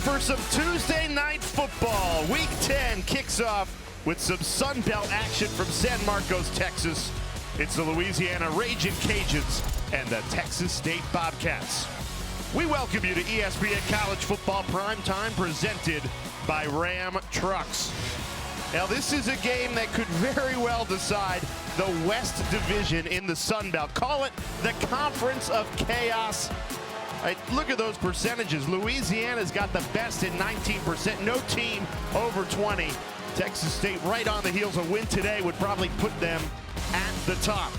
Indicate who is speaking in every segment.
Speaker 1: for some Tuesday night football. Week 10 kicks off with some Sun Belt action from San Marcos, Texas. It's the Louisiana Raging Cajuns and the Texas State Bobcats. We welcome you to ESPN College Football Primetime, presented by Ram Trucks. Now, this is a game that could very well decide the West Division in the Sun Belt. Call it the Conference of Chaos. Look at those percentages. Louisiana's got the best at 19%. No team over 20. Texas State right on the heels. A win today would probably put them at the top.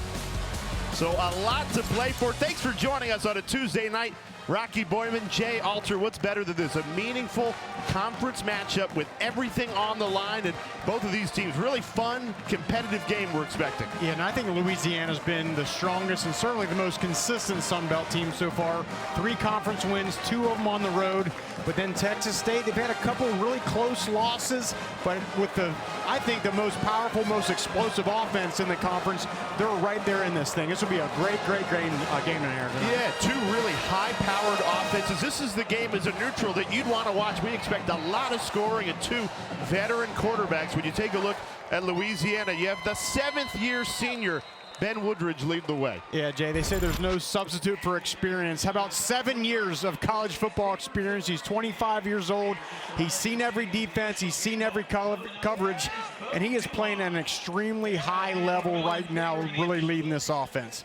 Speaker 1: So a lot to play for. Thanks for joining us on a Tuesday night. Rocky Boyman, Jay Alter, what's better than this? A meaningful conference matchup with everything on the line, and both of these teams, really fun, competitive game we're expecting.
Speaker 2: Yeah, and I think Louisiana's been the strongest and certainly the most consistent Sun Belt team so far. 3 conference wins, 2 of them on the road. But then Texas State, they've had a couple really close losses, but with I think the most powerful, most explosive offense in the conference, they're right there in this thing. This will be a great game in here.
Speaker 1: Yeah, 2 really high-powered offenses. This is the game as a neutral that you'd want to watch. We expect a lot of scoring and 2 veteran quarterbacks. When you take a look at Louisiana, you have the 7th-year senior Ben Woodridge lead the way.
Speaker 2: Yeah, Jay, they say there's no substitute for experience. How about 7 years of college football experience? He's 25 years old. He's seen every defense. He's seen every coverage. And he is playing at an extremely high level right now, really leading this offense.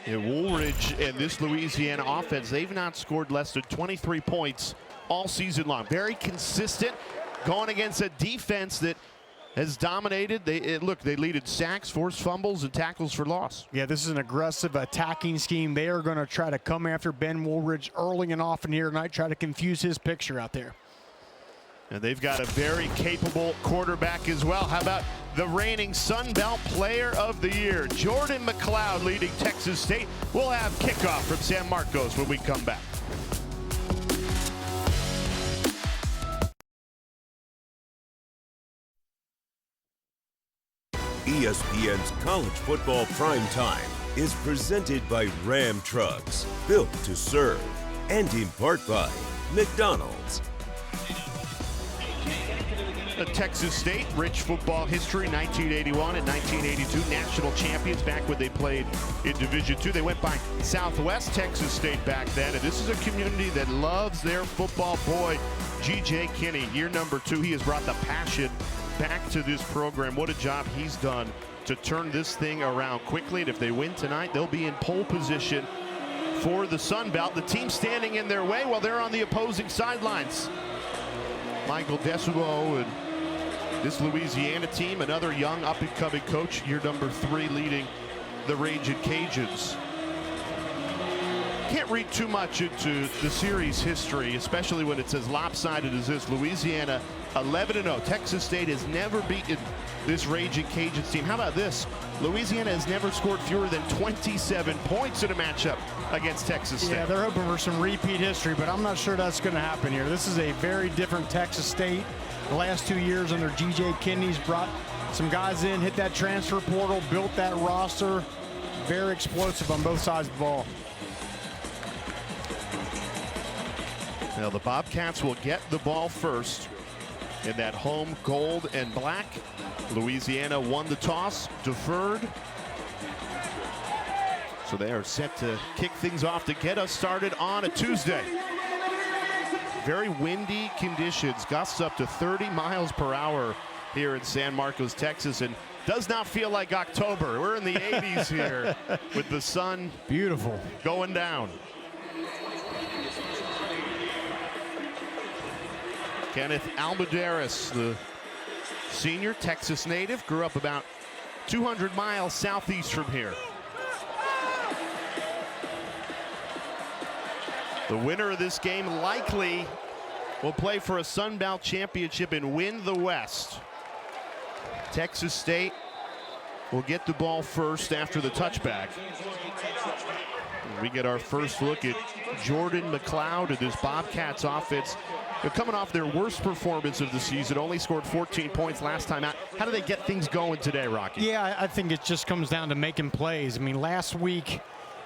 Speaker 1: Yeah, Woolridge and this Louisiana offense, they've not scored less than 23 points all season long. Very consistent, going against a defense that has dominated. They lead in sacks, forced fumbles, and tackles for loss.
Speaker 2: Yeah, this is an aggressive attacking scheme. They are going to try to come after Ben Woolridge early and often here tonight, try to confuse his picture out there.
Speaker 1: And they've got a very capable quarterback as well. How about the reigning Sun Belt Player of the Year, Jordan McLeod, leading Texas State. We'll have kickoff from San Marcos when we come back.
Speaker 3: ESPN's College Football Primetime is presented by Ram Trucks, built to serve, and in part by McDonald's.
Speaker 1: Texas State, rich football history, 1981 and 1982 national champions back when they played in Division II. They went by Southwest Texas State back then, and this is a community that loves their football. Boy, G.J. Kinney, year number 2, he has brought the passion back to this program. What a job he's done to turn this thing around quickly. And if they win tonight, they'll be in pole position for the Sun Belt. The team standing in their way while they're on the opposing sidelines. Michael Decimo and this Louisiana team, another young up-and-coming coach, year number 3, leading the Raging Cajuns. Can't read too much into the series history, especially when it's as lopsided as this. Louisiana 11-0. Texas State has never beaten this Raging Cajuns team. How about this? Louisiana has never scored fewer than 27 points in a matchup against Texas State.
Speaker 2: Yeah, they're hoping for some repeat history, but I'm not sure that's going to happen here. This is a very different Texas State. The last 2 years under G.J. Kinney's brought some guys in, hit that transfer portal, built that roster. Very explosive on both sides of the ball.
Speaker 1: Now the Bobcats will get the ball first in that home gold and black. Louisiana won the toss, deferred. So they are set to kick things off to get us started on a Tuesday. Very windy conditions, gusts up to 30 miles per hour here in San Marcos, Texas, and does not feel like October. We're in the 80s here with the sun
Speaker 2: beautiful
Speaker 1: going down. Kenneth Almendares, the senior Texas native, grew up about 200 miles southeast from here. The winner of this game likely will play for a Sun Belt championship and win the West. Texas State will get the ball first after the touchback. We get our first look at Jordan McLeod and this Bobcats offense. They're coming off their worst performance of the season, only scored 14 points last time out. How do they get things going today, Rocky?
Speaker 2: Yeah, I think it just comes down to making plays. I mean, last week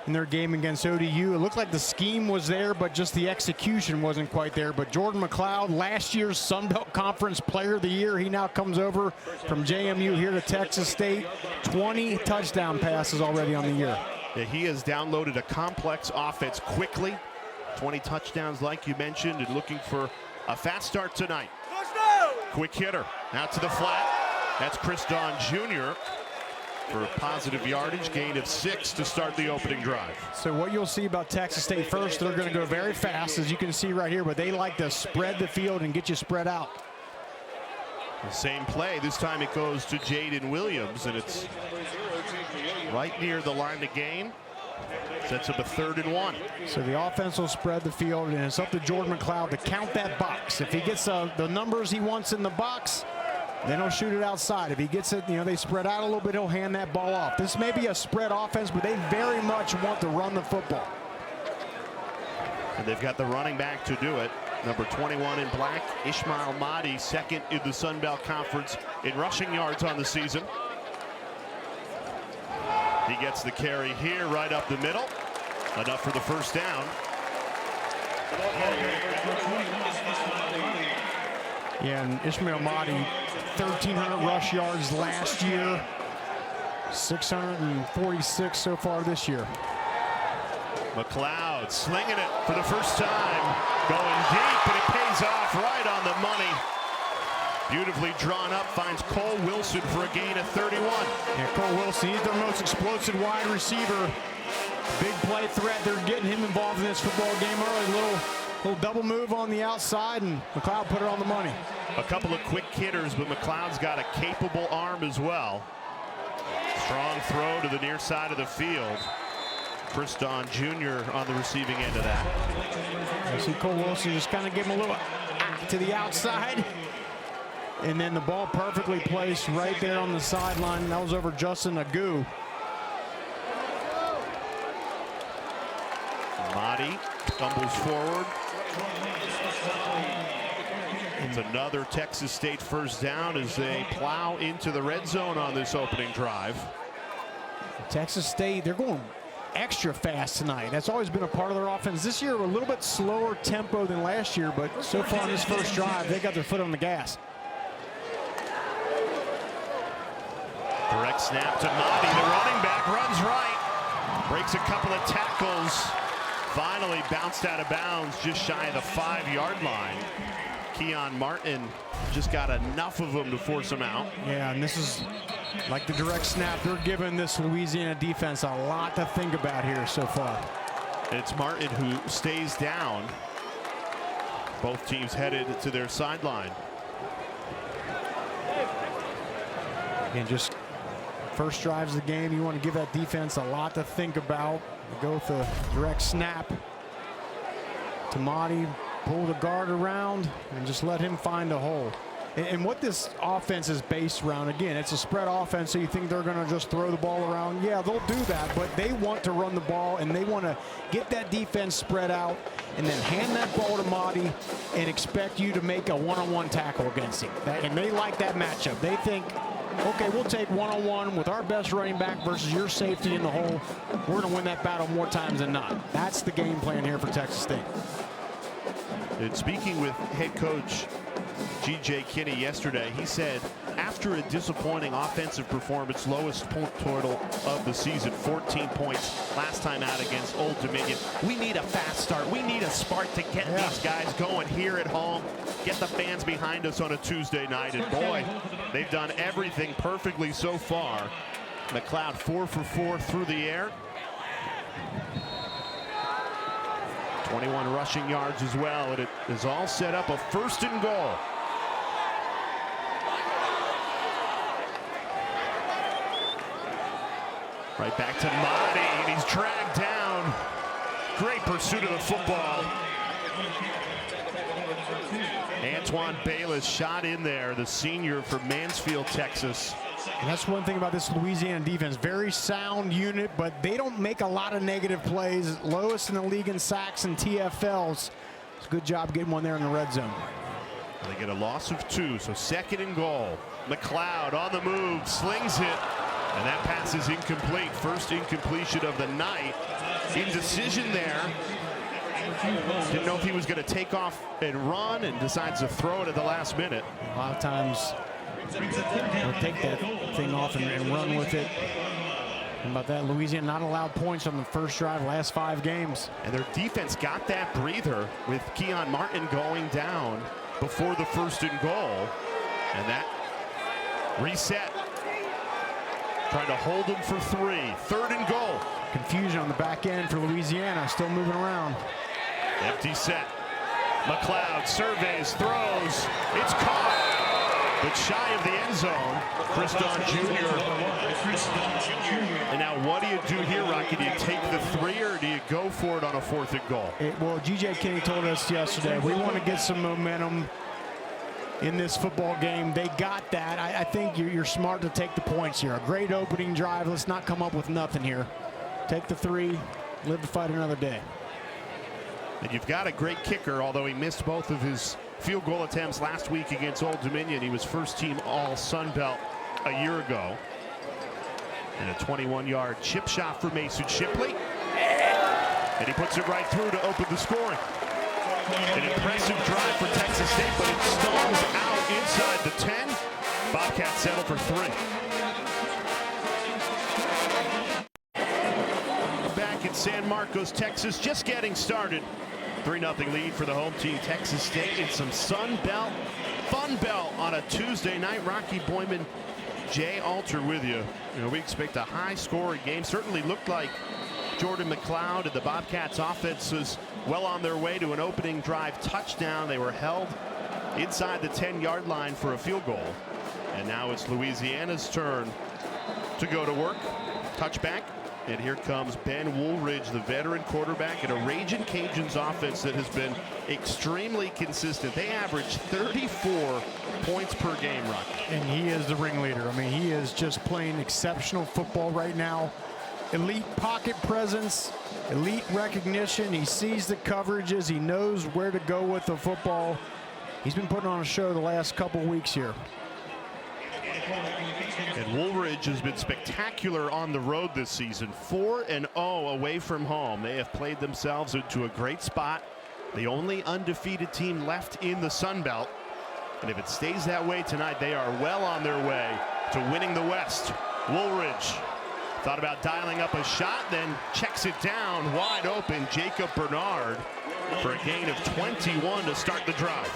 Speaker 2: in their game against ODU. It looked like the scheme was there, but just the execution wasn't quite there. But Jordan McLeod, last year's Sun Belt Conference Player of the Year, he now comes over from JMU here to Texas State. 20 touchdown passes already on the year.
Speaker 1: Yeah, he has downloaded a complex offense quickly. 20 touchdowns, like you mentioned, and looking for a fast start tonight. Quick hitter out to the flat. That's Chris Don Jr. for a positive yardage, gain of 6 to start the opening drive.
Speaker 2: So what you'll see about Texas State first, they're going to go very fast, as you can see right here, but they like to spread the field and get you spread out.
Speaker 1: The same play, this time it goes to Jaden Williams, and it's right near the line to gain. Sets up a 3rd and 1.
Speaker 2: So the offense will spread the field, and it's up to Jordan McLeod to count that box. If he gets the numbers he wants in the box, then he'll shoot it outside. If he gets it, they spread out a little bit, he'll hand that ball off. This may be a spread offense, but they very much want to run the football.
Speaker 1: And they've got the running back to do it. Number 21 in black, Ishmael Mahdi, second in the Sun Belt Conference in rushing yards on the season. He gets the carry here right up the middle. Enough for the first down.
Speaker 2: Yeah, and Ishmael Mahdi, 1,300 rush yards last year, 646 so far this year.
Speaker 1: McLeod slinging it for the first time, going deep, and it pays off right on the money. Beautifully drawn up, finds Cole Wilson for a gain of 31.
Speaker 2: Yeah, Cole Wilson, he's their most explosive wide receiver. Big play threat. They're getting him involved in this football game early. Little double move on the outside, and McLeod put it on the money.
Speaker 1: A couple of quick hitters, but McLeod's got a capable arm as well. Strong throw to the near side of the field. Chris Don Jr. on the receiving end of that.
Speaker 2: You see Cole Wilson just kind of give him a little to the outside. And then the ball perfectly placed right there on the sideline. That was over Justin Agu.
Speaker 1: Mahdi stumbles forward. It's another Texas State first down as they plow into the red zone on this opening drive.
Speaker 2: Texas State, they're going extra fast tonight. That's always been a part of their offense. This year, a little bit slower tempo than last year, but so far in this first drive, they got their foot on the gas.
Speaker 1: Direct snap to Mahdi. The running back runs right. Breaks a couple of tackles. Finally bounced out of bounds just shy of the 5-yard line. Keon Martin just got enough of them to force him out.
Speaker 2: Yeah, and this is like the direct snap. They're giving this Louisiana defense a lot to think about here so far.
Speaker 1: It's Martin who stays down. Both teams headed to their sideline.
Speaker 2: And just first drives of the game, you want to give that defense a lot to think about. Go with the direct snap to Mahdi, pull the guard around, and just let him find a hole. And what this offense is based around, again, it's a spread offense, so you think they're going to just throw the ball around. Yeah, they'll do that, but they want to run the ball, and they want to get that defense spread out and then hand that ball to Mahdi and expect you to make a one-on-one tackle against him. And they like that matchup. They think, okay, we'll take one-on-one with our best running back versus your safety in the hole. We're going to win that battle more times than not. That's the game plan here for Texas State.
Speaker 1: And speaking with head coach G.J. Kinney yesterday, he said after a disappointing offensive performance, lowest point total of the season, 14 points last time out against Old Dominion, we need a fast start. We need a spark to get these guys going here at home, get the fans behind us on a Tuesday night. And boy, they've done everything perfectly so far. McLeod 4 for 4 through the air. 21 rushing yards as well, and it is all set up a 1st and goal. Right back to Mahdi, and he's dragged down. Great pursuit of the football. Antoine Bayless shot in there, the senior from Mansfield, Texas.
Speaker 2: And that's one thing about this Louisiana defense. Very sound unit, but they don't make a lot of negative plays. Lowest in the league in sacks and TFLs. It's a good job getting one there in the red zone.
Speaker 1: They get a loss of 2, so 2nd and goal. McLeod on the move, slings it, and that pass is incomplete. First incompletion of the night. indecision there. Didn't know if he was going to take off and run, and decides to throw it at the last minute.
Speaker 2: A lot of times they'll take that thing off and run with it. How about that? Louisiana not allowed points on the first drive, last 5 games.
Speaker 1: And their defense got that breather with Keon Martin going down before the 1st and goal. And that reset. Trying to hold him for 3. 3rd and goal.
Speaker 2: Confusion on the back end for Louisiana, still moving around.
Speaker 1: Empty set. McLeod surveys, throws. It's caught. But shy of the end zone. Christon Jr. And now what do you do here, Rocky? Do you take the 3 or do you go for it on a 4th and goal?
Speaker 2: Well, G.J. Kinney told us yesterday, we want to get some momentum in this football game. They got that. I think you're smart to take the points here. A great opening drive. Let's not come up with nothing here. Take the 3, live to fight another day.
Speaker 1: And you've got a great kicker, although he missed both of his field goal attempts last week against Old Dominion. He was first team all Sun Belt a year ago. And a 21-yard chip shot for Mason Shipley. And he puts it right through to open the scoring. An impressive drive for Texas State, but it stalls out inside the 10. Bobcats settle for 3. Back in San Marcos, Texas, just getting started. 3-0 lead for the home team, Texas State, in some Sun Belt, Fun Belt on a Tuesday night. Rocky Boyman, Jay Alter with you. We expect a high-scoring game. Certainly looked like Jordan McLeod and the Bobcats offense was well on their way to an opening drive touchdown. They were held inside the 10-yard line for a field goal. And now it's Louisiana's turn to go to work. Touchback. And here comes Ben Woolridge, the veteran quarterback, and a Ragin' Cajuns offense that has been extremely consistent. They average 34 points per game, Rocky.
Speaker 2: And he is the ringleader. I mean, he is just playing exceptional football right now. Elite pocket presence, elite recognition. He sees the coverages. He knows where to go with the football. He's been putting on a show the last couple weeks here.
Speaker 1: And Woolridge has been spectacular on the road this season. 4-0 away from home. They have played themselves into a great spot. The only undefeated team left in the Sun Belt. And if it stays that way tonight, they are well on their way to winning the West. Woolridge thought about dialing up a shot, then checks it down wide open. Jacob Bernard for a gain of 21 to start the drive.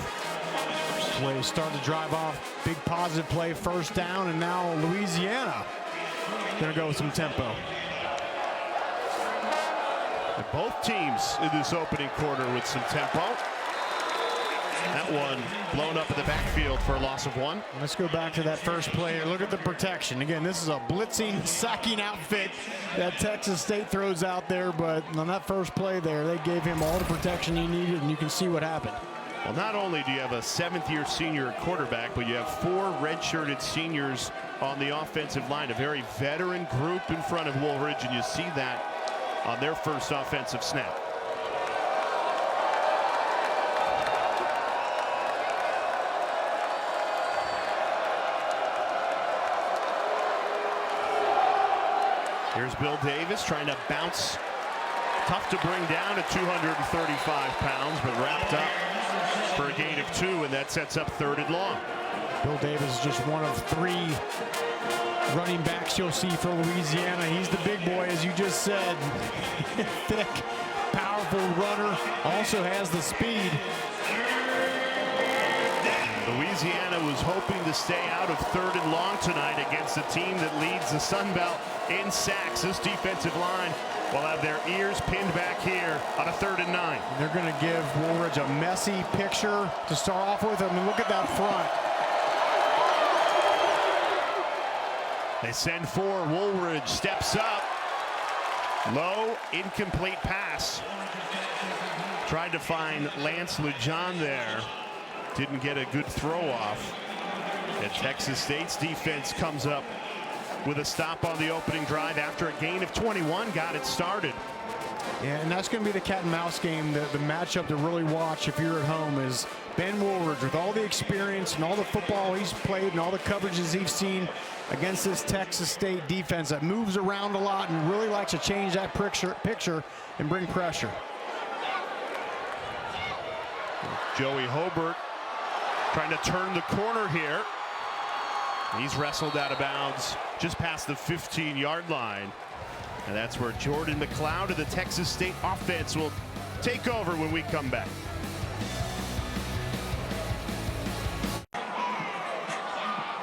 Speaker 2: Way to start the drive off. Big positive play, 1st down, and now Louisiana gonna go with some tempo.
Speaker 1: And both teams in this opening quarter with some tempo. That one blown up in the backfield for a loss of 1.
Speaker 2: Let's go back to that first play here. Look at the protection. Again, this is a blitzing, sacking outfit that Texas State throws out there, but on that first play there, they gave him all the protection he needed, and you can see what happened.
Speaker 1: Well, not only do you have a 7th-year senior quarterback, but you have 4 redshirted seniors on the offensive line. A very veteran group in front of Woolridge, and you see that on their first offensive snap. Here's Bill Davis trying to bounce. Tough to bring down at 235 pounds, but wrapped up for a gain of 2, and that sets up 3rd and long.
Speaker 2: Bill Davis is just one of 3 running backs you'll see for Louisiana. He's the big boy, as you just said. Thick, powerful runner, also has the speed.
Speaker 1: Louisiana was hoping to stay out of 3rd and long tonight against a team that leads the Sun Belt in sacks. This defensive line will have their ears pinned back here on a 3rd and 9.
Speaker 2: They're going to give Woolridge a messy picture to start off with. I mean, look at that front.
Speaker 1: They send 4. Woolridge steps up. Low, incomplete pass. Tried to find Lance Lujan there. Didn't get a good throw off. And Texas State's defense comes up with a stop on the opening drive after a gain of 21. Got it started.
Speaker 2: Yeah, and that's going to be the cat and mouse game. The matchup to really watch if you're at home is Ben Woolridge, with all the experience and all the football he's played and all the coverages he's seen against this Texas State defense that moves around a lot and really likes to change that picture and bring pressure.
Speaker 1: Joey Hobart trying to turn the corner here. He's wrestled out of bounds just past the 15-yard line. And that's where Jordan McLeod of the Texas State offense will take over when we come back.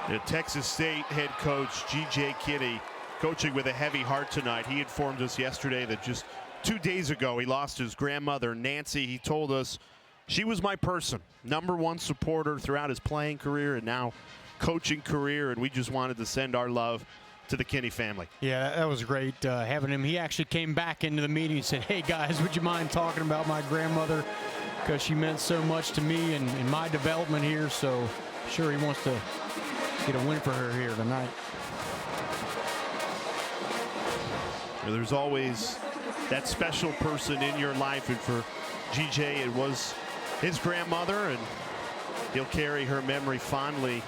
Speaker 1: The Texas State head coach G.J. Kinney coaching with a heavy heart tonight. He informed us yesterday that just 2 days ago he lost his grandmother, Nancy. He told us she was my person, #1 supporter throughout his playing career and now coaching career, and we just wanted to send our love to the Kinney family.
Speaker 2: Yeah, that was great having him. He actually came back into the meeting and said, hey guys, would you mind talking about my grandmother, because she meant so much to me and in my development here. So sure, he wants to get a win for her here tonight.
Speaker 1: There's always that special person in your life, and for GJ it was his grandmother, and he'll carry her memory fondly.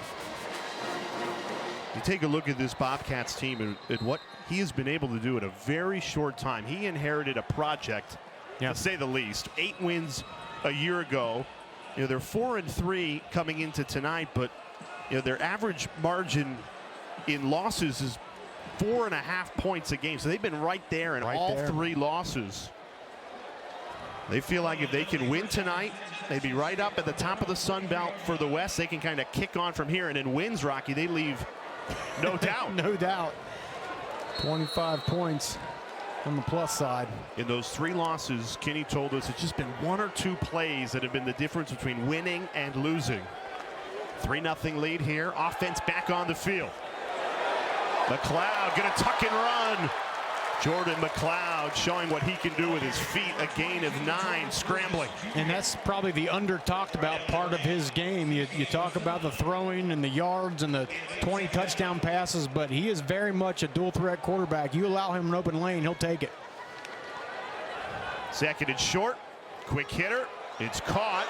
Speaker 1: You take a look at this Bobcats team and what he has been able to do in a very short time. He inherited a project, to say the least. 8 wins a year ago. You know, they're 4-3 coming into tonight, but you know, their average margin in losses is 4.5 points a game. So they've been right there in all 3 losses. They feel like if they can win tonight, they'd be right up at the top of the Sun Belt for the West. They can kind of kick on from here, and in wins, Rocky, they leave no doubt.
Speaker 2: No doubt. 25 points on the plus side.
Speaker 1: In those 3 losses, Kinney told us it's just been 1 or 2 plays that have been the difference between winning and losing. 3-0 lead here. Offense back on the field. McLeod gonna tuck and run. Jordan McLeod showing what he can do with his feet. A gain of 9, scrambling. And
Speaker 2: that's probably the under-talked about part of his game. You talk about the throwing and the yards and the 20 touchdown passes, but he is very much a dual-threat quarterback. You allow him an open lane, he'll take it.
Speaker 1: 2nd and short. Quick hitter. It's caught.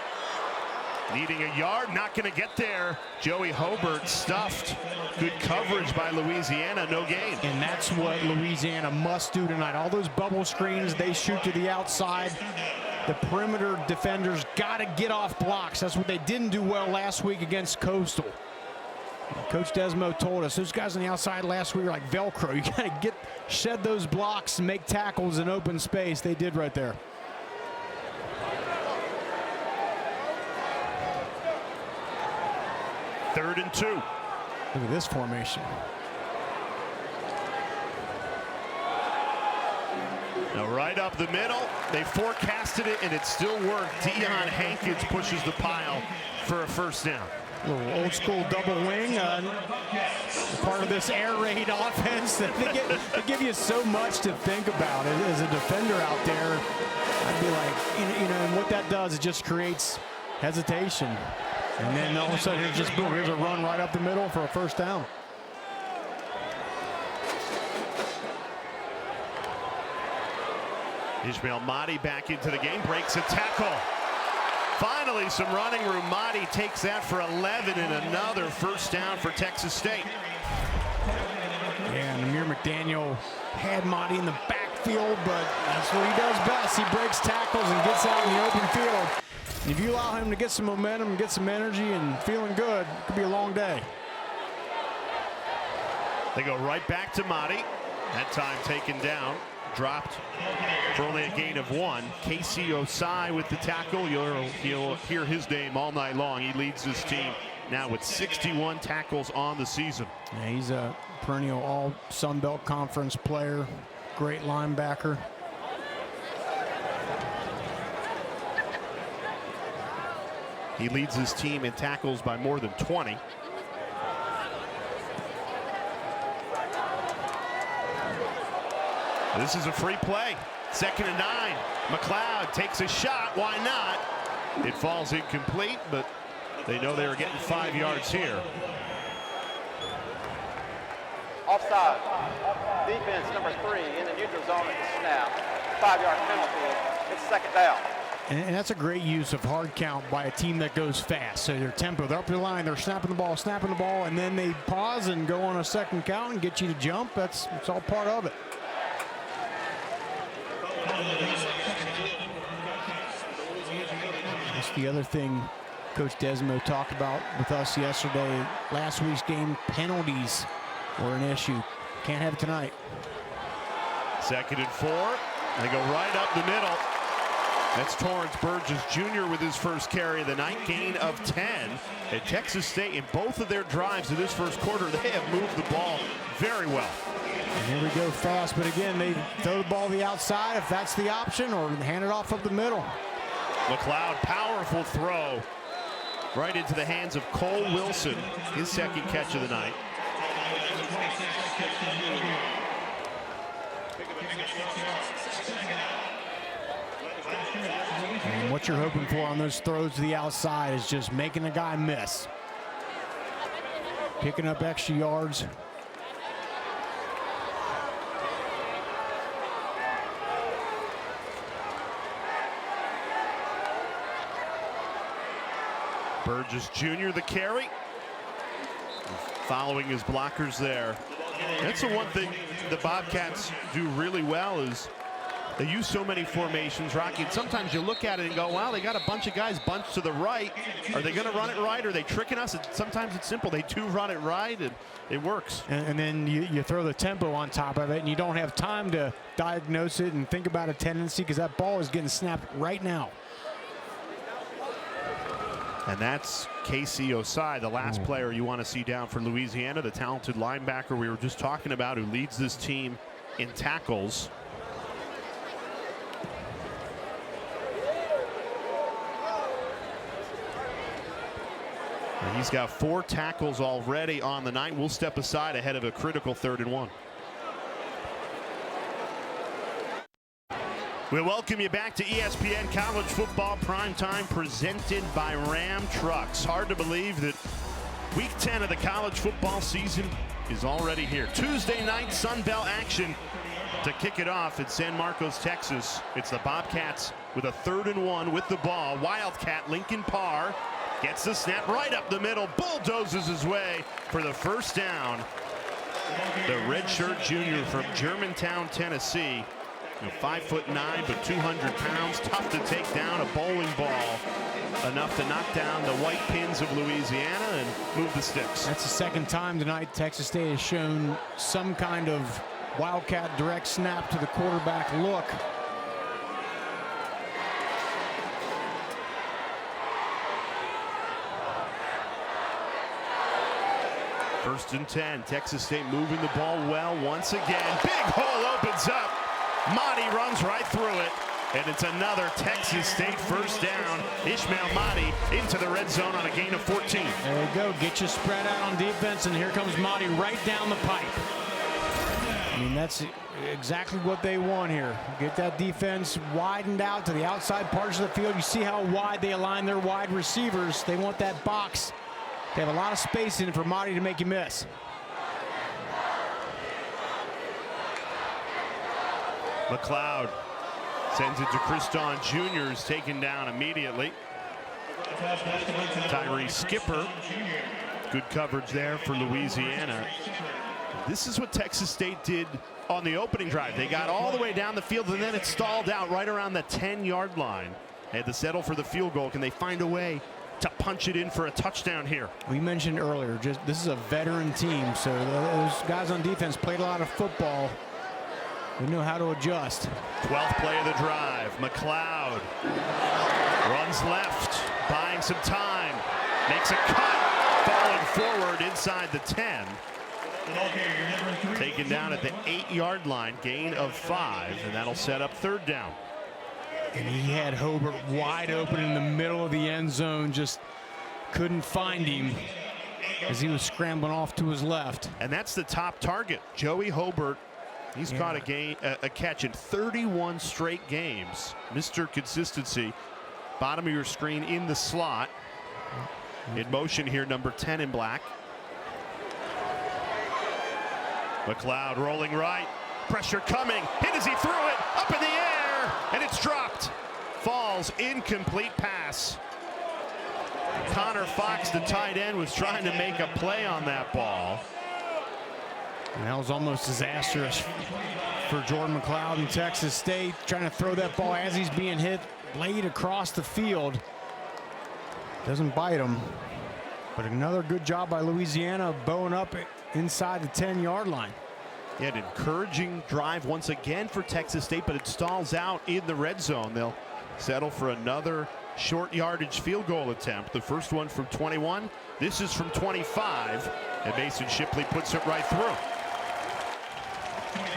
Speaker 1: Needing a yard, not going to get there. Joey Hobart stuffed. Good coverage by Louisiana, no gain.
Speaker 2: And that's what Louisiana must do tonight. All those bubble screens, they shoot to the outside. The perimeter defenders got to get off blocks. That's what they didn't do well last week against Coastal. Coach Desmo told us those guys on the outside last week are like Velcro. You got to shed those blocks and make tackles in open space. They did right there.
Speaker 1: Third and 2.
Speaker 2: Look at this formation.
Speaker 1: Now right up the middle. They forecasted it, and it still worked. Deion Hankins pushes the pile for a first down.
Speaker 2: A little old school double wing. Part of this air raid offense. They give you so much to think about. As a defender out there, I'd be like, you know, and what that does, it just creates hesitation. And then all of a sudden, it's just boom, here's a run right up the middle for a first down.
Speaker 1: Ishmael Mahdi back into the game, breaks a tackle. Finally, some running room. Mahdi takes that for 11 and another first down for Texas State.
Speaker 2: Yeah, and Amir McDaniel had Mahdi in the backfield, but that's what he does best. He breaks tackles and gets out in the open field. If you allow him to get some momentum and get some energy and feeling good, it could be a long day.
Speaker 1: They go right back to Mahdi. That time taken down, dropped for only a gain of 1. Casey Osai with the tackle. You'll hear his name all night long. He leads this team now with 61 tackles on the season.
Speaker 2: Yeah, he's a perennial all Sun Belt Conference player, great linebacker.
Speaker 1: He leads his team in tackles by more than 20. This is a free play. 2nd and 9. McLeod takes a shot. Why not? It falls incomplete, but they know they were getting 5 yards here.
Speaker 4: Offside. Defense number 3 in the neutral zone at the snap. 5-yard penalty. It's second down.
Speaker 2: And that's a great use of hard count by a team that goes fast. So their tempo, they're up the line, they're snapping the ball, and then they pause and go on a second count and get you to jump. It's all part of it. That's the other thing Coach Desmo talked about with us yesterday. Last week's game, penalties were an issue. Can't have it tonight.
Speaker 1: 2nd and 4. They go right up the middle. That's Torrance Burgess Jr. with his first carry of the night, gain of 10. At Texas State, in both of their drives in this first quarter, they have moved the ball very well.
Speaker 2: And here we go fast, but again, they throw the ball to the outside if that's the option, or hand it off up the middle.
Speaker 1: McLeod, powerful throw right into the hands of Cole Wilson, his 2nd catch of the night.
Speaker 2: And what you're hoping for on those throws to the outside is just making the guy miss. Picking up extra yards.
Speaker 1: Burgess Jr. the carry. Following his blockers there. That's the one thing the Bobcats do really well is they use so many formations, Rocky. And sometimes you look at it and go, wow, they got a bunch of guys bunched to the right. Are they going to run it right? Are they tricking us? And sometimes it's simple. They do run it right, and it works.
Speaker 2: And then you throw the tempo on top of it, and you don't have time to diagnose it and think about a tendency because that ball is getting snapped right now.
Speaker 1: And that's Casey Osai, the last player you want to see down for Louisiana, the talented linebacker we were just talking about who leads this team in tackles. And he's got 4 tackles already on the night. We'll step aside ahead of a critical 3rd and 1. We welcome you back to ESPN College Football Primetime, presented by Ram Trucks. Hard to believe that Week 10 of the college football season is already here. Tuesday night Sun Belt action to kick it off in San Marcos, Texas. It's the Bobcats with a 3rd and 1 with the ball. Wildcat Lincoln Parr gets the snap right up the middle, bulldozes his way for the first down. The redshirt junior from Germantown, Tennessee. 5'9", but 200 pounds, tough to take down, a bowling ball, enough to knock down the white pins of Louisiana and move the sticks.
Speaker 2: That's the 2nd time tonight Texas State has shown some kind of Wildcat direct snap to the quarterback look.
Speaker 1: First and 10, Texas State moving the ball well once again. Big hole opens up. Mahdi runs right through it, and it's another Texas State first down. Ishmael Mahdi into the red zone on a gain of 14.
Speaker 2: There you go, get you spread out on defense, and here comes Mahdi right down the pipe. I mean, that's exactly what they want here. Get that defense widened out to the outside parts of the field. You see how wide they align their wide receivers. They want that box. They have a lot of space in it for Mahdi to make you miss.
Speaker 1: McLeod sends it to Kriston Jr. is taken down immediately. Tyree Skipper, good coverage there for Louisiana. This is what Texas State did on the opening drive. They got all the way down the field, and then it stalled out right around the 10-yard line. They had to settle for the field goal. Can they find a way to punch it in for a touchdown here?
Speaker 2: We mentioned earlier, this is a veteran team, so those guys on defense played a lot of football. They know how to adjust.
Speaker 1: 12th play of the drive. McLeod runs left, buying some time, makes a cut, falling forward inside the 10. Taken down at the 8-yard line, gain of 5, and that'll set up 3rd down.
Speaker 2: And he had Hobart wide open in the middle of the end zone, just couldn't find him as he was scrambling off to his left.
Speaker 1: And that's the top target, Joey Hobart. He's caught a catch in 31 straight games. Mr. Consistency, bottom of your screen in the slot. In motion here, number 10 in black. McLeod rolling right. Pressure coming. Hit as he threw it. Up in the air. And it's dropped. Falls. Incomplete pass. Connor Fox, the tight end, was trying to make a play on that ball.
Speaker 2: And that was almost disastrous for Jordan McLeod in Texas State, trying to throw that ball as he's being hit, laid across the field. Doesn't bite him. But another good job by Louisiana, bowing up inside the 10-yard line.
Speaker 1: Yeah, an encouraging drive once again for Texas State, but it stalls out in the red zone. They'll settle for another short yardage field goal attempt. The first one from 21. This is from 25. And Mason Shipley puts it right through.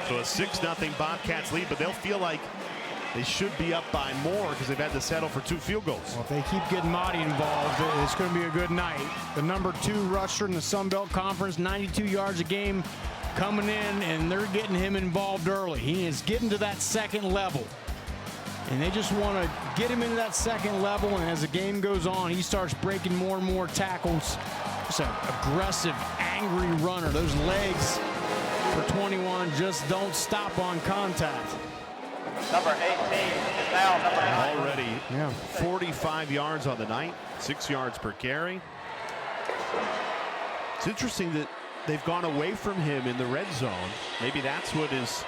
Speaker 1: So a 6-0 Bobcats lead, but they'll feel like they should be up by more because they've had to settle for 2 field goals.
Speaker 2: Well, if they keep getting Mahdi involved, it's going to be a good night. The number 2 rusher in the Sun Belt Conference, 92 yards a game coming in, and they're getting him involved early. He is getting to that second level. And they just want to get him into that second level, and as the game goes on, he starts breaking more and more tackles. Just an aggressive, angry runner. Those legs for 21 just don't stop on contact.
Speaker 4: Number 18 is now number 9.
Speaker 1: Already 45 yards on the night, 6 yards per carry. It's interesting that they've gone away from him in the red zone. Maybe that's what is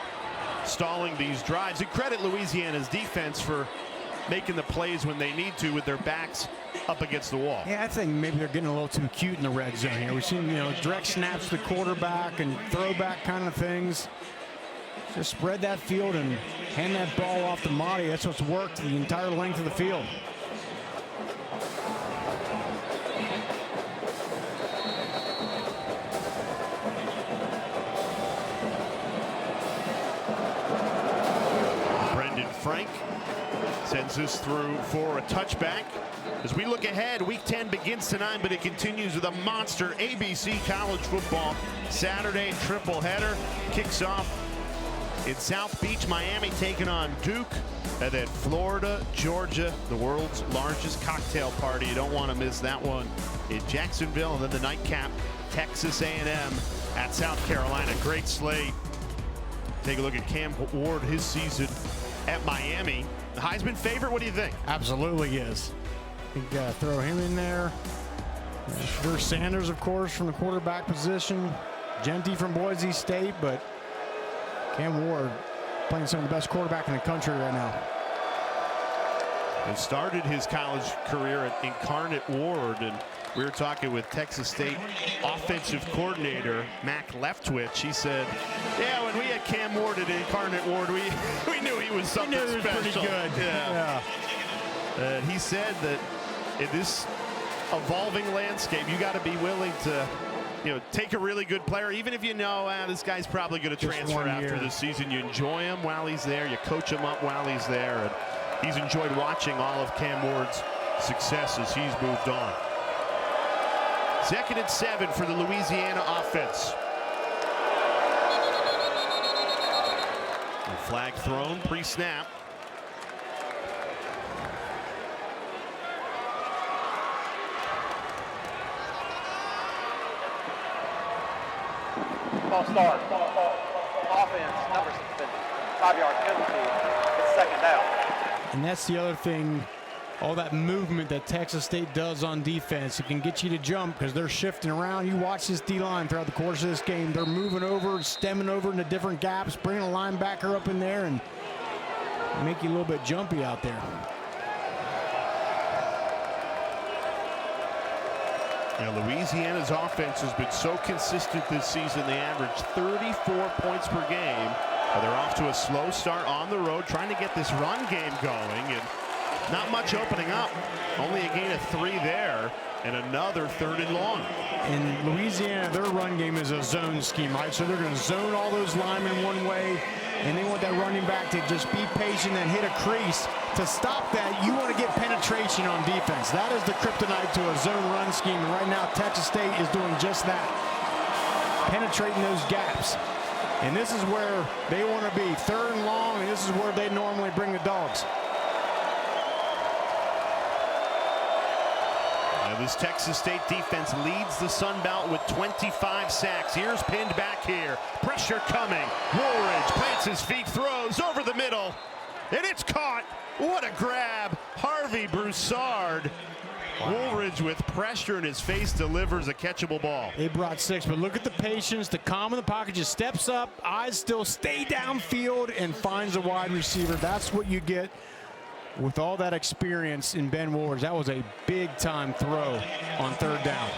Speaker 1: stalling these drives. And credit Louisiana's defense for making the plays when they need to with their backs up against the wall.
Speaker 2: Yeah, I think maybe they're getting a little too cute in the red zone here. We've seen, direct snaps to the quarterback and throwback kind of things. Just spread that field and hand that ball off to Mahdi. That's what's worked the entire length of the field.
Speaker 1: Frank sends this through for a touchback. As we look ahead, Week 10 begins tonight, but it continues with a monster ABC college football Saturday triple header. Kicks off in South Beach, Miami taking on Duke, and then Florida, Georgia, the world's largest cocktail party. You don't want to miss that one in Jacksonville, and then the nightcap, Texas A&M at South Carolina. Great slate. Take a look at Cam Ward, his season at Miami. The Heisman favorite, what do you think?
Speaker 2: Absolutely is. I think throw him in there. There's Sanders, of course, from the quarterback position. Genty from Boise State, but Cam Ward playing some of the best quarterback in the country right now.
Speaker 1: He started his college career at Incarnate Ward, and we were talking with Texas State offensive coordinator Mac Leftwich. He said, yeah, when we had Cam Ward at Incarnate Ward, we knew he was something special.
Speaker 2: Pretty good.
Speaker 1: Yeah. He said that in this evolving landscape, you got to be willing to take a really good player, even if you know this guy's probably going to transfer after the season. You enjoy him while he's there. You coach him up while he's there. And he's enjoyed watching all of Cam Ward's success as he's moved on. 2nd and 7 for the Louisiana offense. And flag thrown pre-snap.
Speaker 4: False start. Offense, number 7, 5-yard penalty. It's 2nd down.
Speaker 2: And that's the other thing, all that movement that Texas State does on defense. It can get you to jump because they're shifting around. You watch this D-line throughout the course of this game. They're moving over, stemming over into different gaps, bringing a linebacker up in there and make you a little bit jumpy out there.
Speaker 1: Now, Louisiana's offense has been so consistent this season. They average 34 points per game. They're off to a slow start on the road, trying to get this run game going, and not much opening up. Only a gain of 3 there, and another 3rd and long.
Speaker 2: In Louisiana, their run game is a zone scheme, right? So they're going to zone all those linemen one way, and they want that running back to just be patient and hit a crease. To stop that, you want to get penetration on defense. That is the kryptonite to a zone run scheme, and right now Texas State is doing just that, penetrating those gaps. And this is where they want to be, 3rd and long, and this is where they normally bring the dogs.
Speaker 1: Now this Texas State defense leads the Sun Belt with 25 sacks. Ears pinned back here. Pressure coming. Woolridge plants his feet, throws over the middle, and it's caught. What a grab. Harvey Broussard. Woolridge with pressure in his face delivers a catchable ball.
Speaker 2: They brought 6, but look at the patience, the calm in the pocket, just steps up, eyes still stay downfield and finds a wide receiver. That's what you get with all that experience in Ben Woolridge. That was a big-time throw on 3rd down.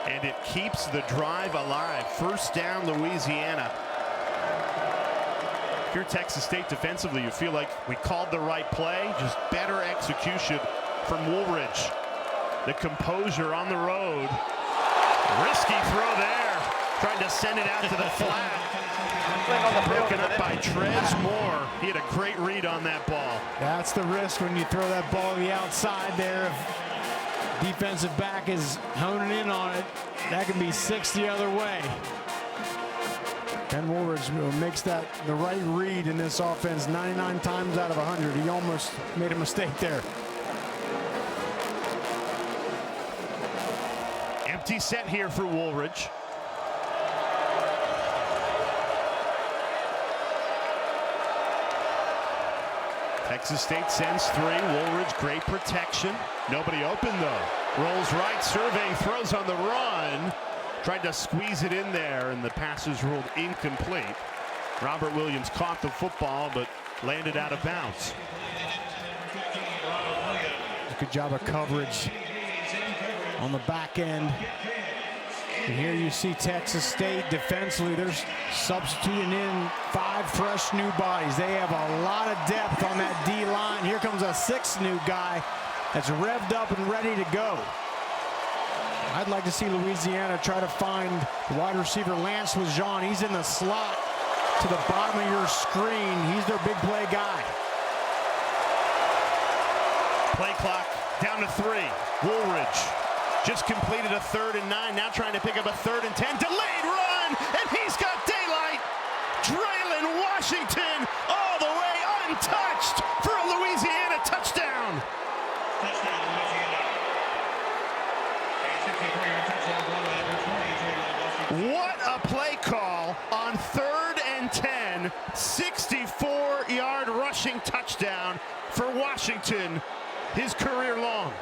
Speaker 1: And it keeps the drive alive. 1st down, Louisiana. If you're Texas State defensively, you feel like we called the right play, just better execution from Woolridge. The composure on the road. Risky throw there. Tried to send it out to the flat. Broken up by Trez Moore. He had a great read on that ball.
Speaker 2: That's the risk when you throw that ball to the outside there. If defensive back is honing in on it, that can be 6 the other way. Ben Woolridge makes that the right read in this offense 99 times out of 100. He almost made a mistake there.
Speaker 1: Empty set here for Woolridge. Texas State sends 3. Woolridge, great protection. Nobody open though. Rolls right, surveying, throws on the run. Tried to squeeze it in there, and the pass is ruled incomplete. Robert Williams caught the football, but landed out of bounds.
Speaker 2: Good job of coverage on the back end. And here you see Texas State defensively. They're substituting in 5 fresh new bodies. They have a lot of depth on that D line. Here comes a 6th new guy that's revved up and ready to go. I'd like to see Louisiana try to find the wide receiver Lance Lejean. He's in the slot to the bottom of your screen. He's their big play guy.
Speaker 1: Play clock down to 3. Woolridge just completed a 3rd and 9. Now trying to pick up a 3rd and 10. Delayed run, and he's got daylight. Draylen Washington all the way untouched for a Louisiana touchdown. What a play call on 3rd and 10. 64-yard rushing touchdown for Washington, his career long.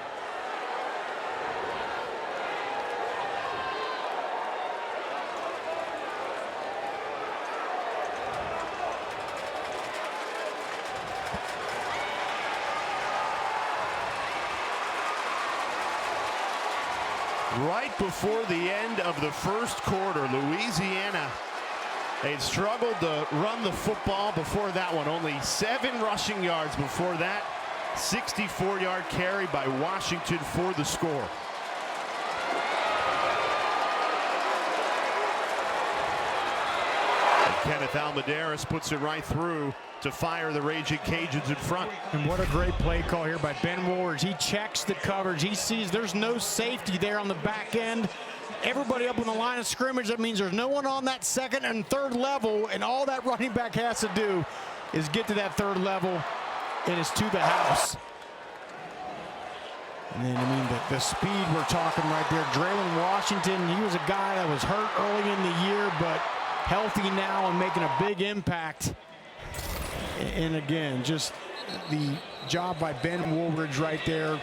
Speaker 1: Right before the end of the 1st quarter, Louisiana, they'd struggled to run the football before that one. Only 7 rushing yards before that. 64-yard carry by Washington for the score. And Kenneth Almendares puts it right through to fire the Raging Cajuns in front.
Speaker 2: And what a great play call here by Ben Woolridge. He checks the coverage. He sees there's no safety there on the back end. Everybody up on the line of scrimmage. That means there's no one on that 2nd and 3rd level, and all that running back has to do is get to that 3rd level, and it's to the house. And then, I mean, the speed we're talking right there. Draylen Washington, he was a guy that was hurt early in the year, but healthy now and making a big impact. And again, just the job by Ben Woolridge right there,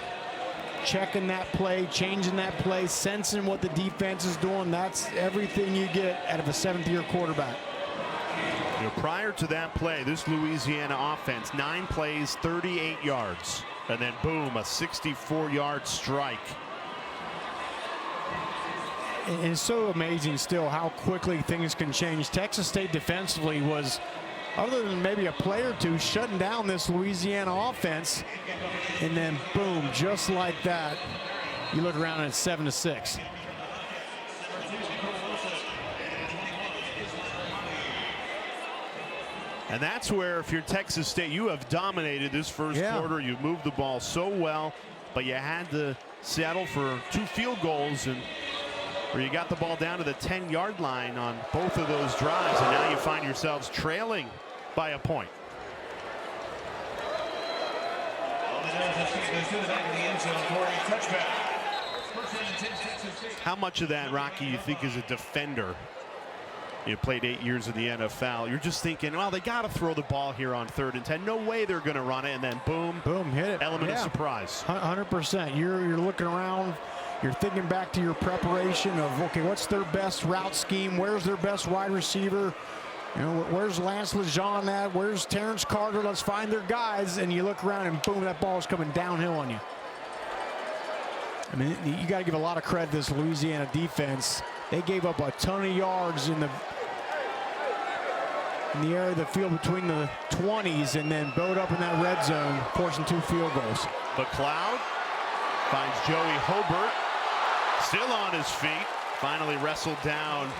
Speaker 2: checking that play, changing that play, sensing what the defense is doing. That's everything you get out of a 7th-year quarterback.
Speaker 1: You know, prior to that play, this Louisiana offense, 9 plays, 38 yards. And then, boom, a 64-yard strike.
Speaker 2: And it's so amazing still how quickly things can change. Texas State defensively was, other than maybe a play or two, shutting down this Louisiana offense. And then, boom, just like that, you look around and it's 7-6.
Speaker 1: And that's where, if you're Texas State, you have dominated this first quarter. You've moved the ball so well, but you had to settle for 2 field goals, and where you got the ball down to the 10-yard line on both of those drives, and now you find yourselves trailing by a point. How much of that, Rocky, you think is a defender? You played 8 years in the NFL. You're just thinking, well, they got to throw the ball here on 3rd and 10. No way they're going to run it, and then boom,
Speaker 2: boom, hit it.
Speaker 1: Element of surprise.
Speaker 2: 100%. You're looking around. You're thinking back to your preparation of, okay, what's their best route scheme? Where's their best wide receiver? You know, where's Lance Lejeune at? Where's Terrence Carter? Let's find their guys. And you look around and boom, that ball's coming downhill on you. I mean, you got to give a lot of credit to this Louisiana defense. They gave up a ton of yards in the area of the field between the 20s and then bowed up in that red zone, forcing 2 field goals.
Speaker 1: McLeod finds Joey Hobart, still on his feet, finally wrestled down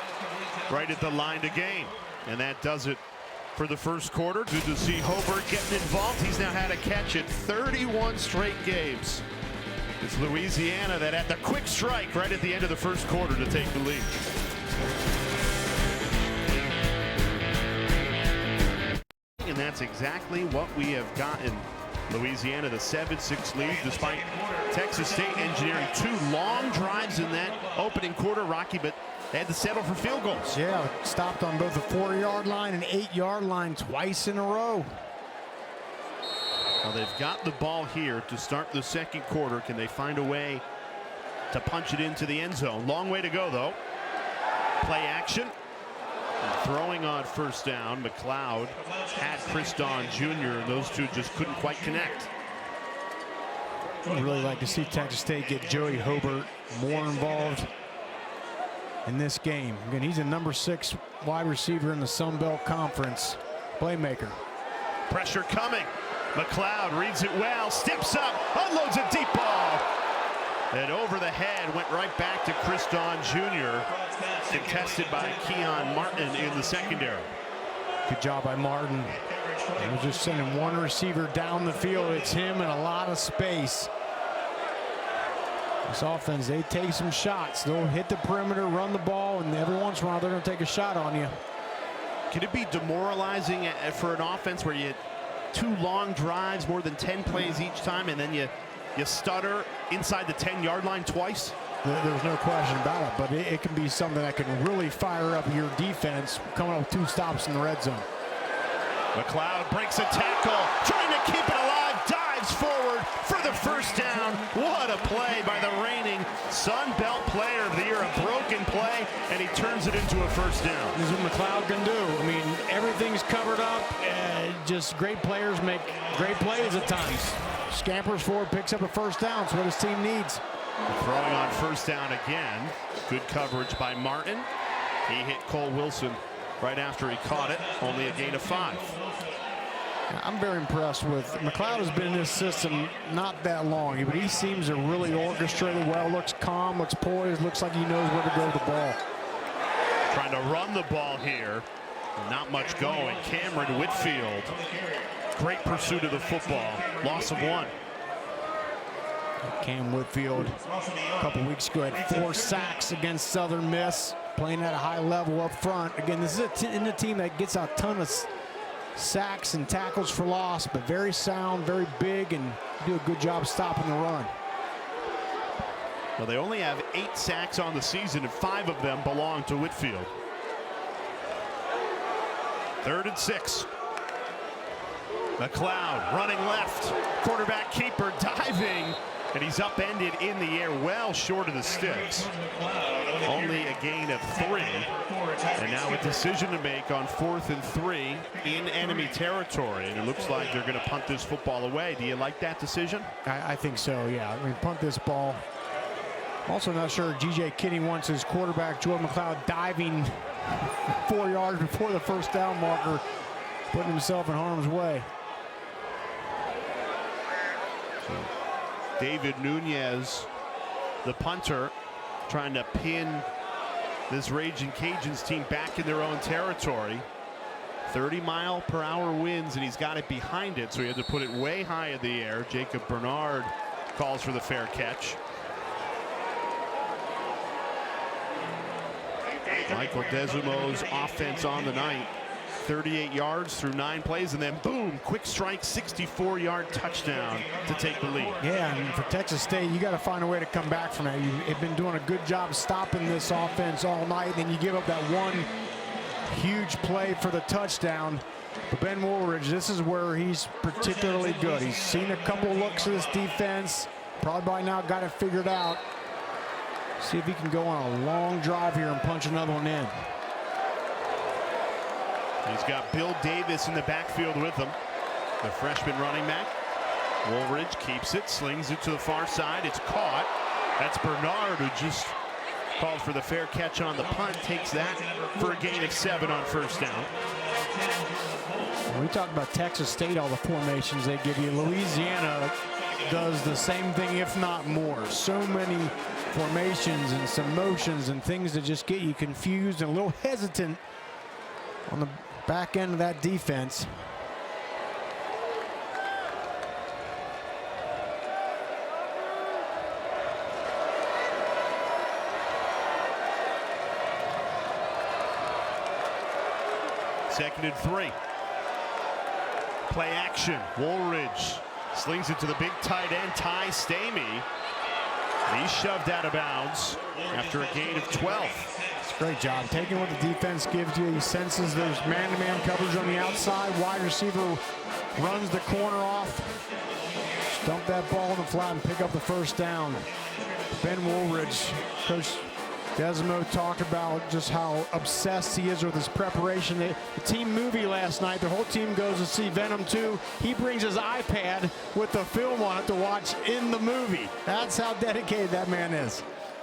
Speaker 1: right at the line to gain. And that does it for the first quarter. Good to see Hobart getting involved. He's now had a catch in 31 straight games. It's Louisiana that had the quick strike right at the end of the first quarter to take the lead. And that's exactly what we have gotten. Louisiana, the 7-6 lead, despite Texas State engineering 2 long drives in that opening quarter, Rocky, but they had to settle for field goals.
Speaker 2: Yeah, stopped on both the 4-yard line and 8-yard line twice in a row.
Speaker 1: Well, they've got the ball here to start the second quarter. Can they find a way to punch it into the end zone? Long way to go, though. Play action. And throwing on first down, McLeod had Christon Jr. and those two just couldn't quite connect.
Speaker 2: I'd really like to see Texas State get Joey Hobart more involved in this game. Again, he's a number 6 wide receiver in the Sun Belt Conference. Playmaker.
Speaker 1: Pressure coming. McLeod reads it well, steps up, unloads a deep ball. And over the head, went right back to Christon Jr. Contested by Keon Martin in the secondary.
Speaker 2: Good job by Martin. He was just sending one receiver down the field. It's him and a lot of space. This offense, they take some shots. They'll hit the perimeter, run the ball, and every once in a while they're going to take a shot on you.
Speaker 1: Can it be demoralizing for an offense where you 2 long drives, more than 10 plays each time, and then you stutter inside the 10-yard line twice?
Speaker 2: There's no question about it, but it can be something that can really fire up your defense coming up with 2 stops in the red zone.
Speaker 1: McLeod breaks a tackle, trying to keep it alive, dives forward for the first down. What a play by the reigning Sun Belt Player of the Year, a broken play, and he turns it into a first down.
Speaker 2: This is what McLeod can do. I mean, everything's covered up, just great players make great plays at times. Scampers forward, picks up a first down. That's what his team needs.
Speaker 1: Throwing on first down again. Good coverage by Martin. He hit Cole Wilson right after he caught it. Only a gain of 5.
Speaker 2: I'm very impressed with McLeod. Has been in this system not that long, but he seems to really orchestrate it well. Looks calm, looks poised, looks like he knows where to go with the ball.
Speaker 1: Trying to run the ball here. Not much going. Cameron Whitfield. Great pursuit of the football. Loss of 1.
Speaker 2: Cam Whitfield a couple weeks ago had 4 sacks against Southern Miss, playing at a high level up front. Again, this is a team that gets a ton of sacks and tackles for loss, but very sound, very big, and do a good job stopping the run.
Speaker 1: Well, they only have 8 sacks on the season, and 5 of them belong to Whitfield. 3rd and 6. McLeod running left. Quarterback keeper diving. And he's upended in the air, well short of the sticks. Only a gain of 3. And now a decision to make on 4th and 3 in enemy territory. And it looks like they're going to punt this football away. Do you like that decision?
Speaker 2: I think so, yeah. I mean, punt this ball. Also not sure G.J. Kinney wants his quarterback, Jordan McLeod, diving 4 yards before the first down marker, putting himself in harm's way.
Speaker 1: David Nunez, the punter, trying to pin this Raging Cajuns team back in their own territory. 30-mile-per-hour winds, and he's got it behind it, so he had to put it way high in the air. Jacob Bernard calls for the fair catch. Michael Desumo's offense on the night. 38 yards through 9 plays, and then boom, quick strike, 64-yard touchdown to take the lead.
Speaker 2: Yeah, and for Texas State, you got to find a way to come back from that. You've been doing a good job stopping this offense all night, and then you give up that one huge play for the touchdown. But Ben Woolridge, this is where he's particularly good. He's seen a couple looks at this defense, probably by now got it figured out. See if he can go on a long drive here and punch another one in.
Speaker 1: He's got Bill Davis in the backfield with him, the freshman running back. Woolridge keeps it, slings it to the far side. It's caught. That's Bernard, who just called for the fair catch on the punt, takes that for a gain of 7 on first down.
Speaker 2: When we talk about Texas State, all the formations they give you, Louisiana does the same thing, if not more. So many formations and some motions and things that just get you confused and a little hesitant on the back end of that defense.
Speaker 1: Second and 3. Play action. Woolridge slings it to the big tight end, Ty Stamey. He's shoved out of bounds after a gain of 12.
Speaker 2: It's a great job taking what the defense gives you. He senses there's man-to-man coverage on the outside. Wide receiver runs the corner off. Dump that ball in the flat and pick up the first down. Ben Woolridge, Coach Desimo talked about just how obsessed he is with his preparation. The team movie last night, the whole team goes to see Venom 2. He brings his iPad with the film on it to watch in the movie. That's how dedicated that man is.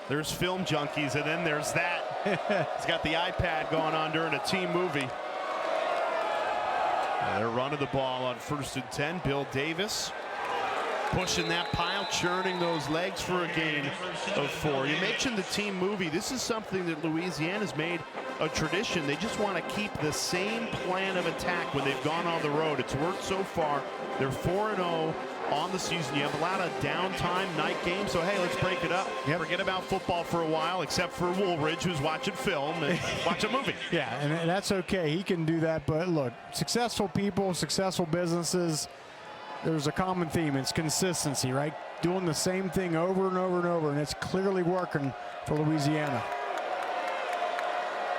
Speaker 1: There's film junkies, and then there's that. He's got the iPad going on during a team movie. They're running the ball on 1st and 10. Bill Davis pushing that pile, churning those legs for a gain of 4. You mentioned the team movie. This is something that Louisiana's made a tradition. They just want to keep the same plan of attack when they've gone on the road. It's worked so far. They're 4-0 on the season. You have a lot of downtime, night games, so hey, let's break it up.
Speaker 2: Yep.
Speaker 1: Forget about football for a while, except for Woolridge, who's watching film and watch a movie.
Speaker 2: Yeah, and that's okay. He can do that, but look, successful people, successful businesses, there's a common theme. It's consistency, right? Doing the same thing over and over and over, and it's clearly working for Louisiana.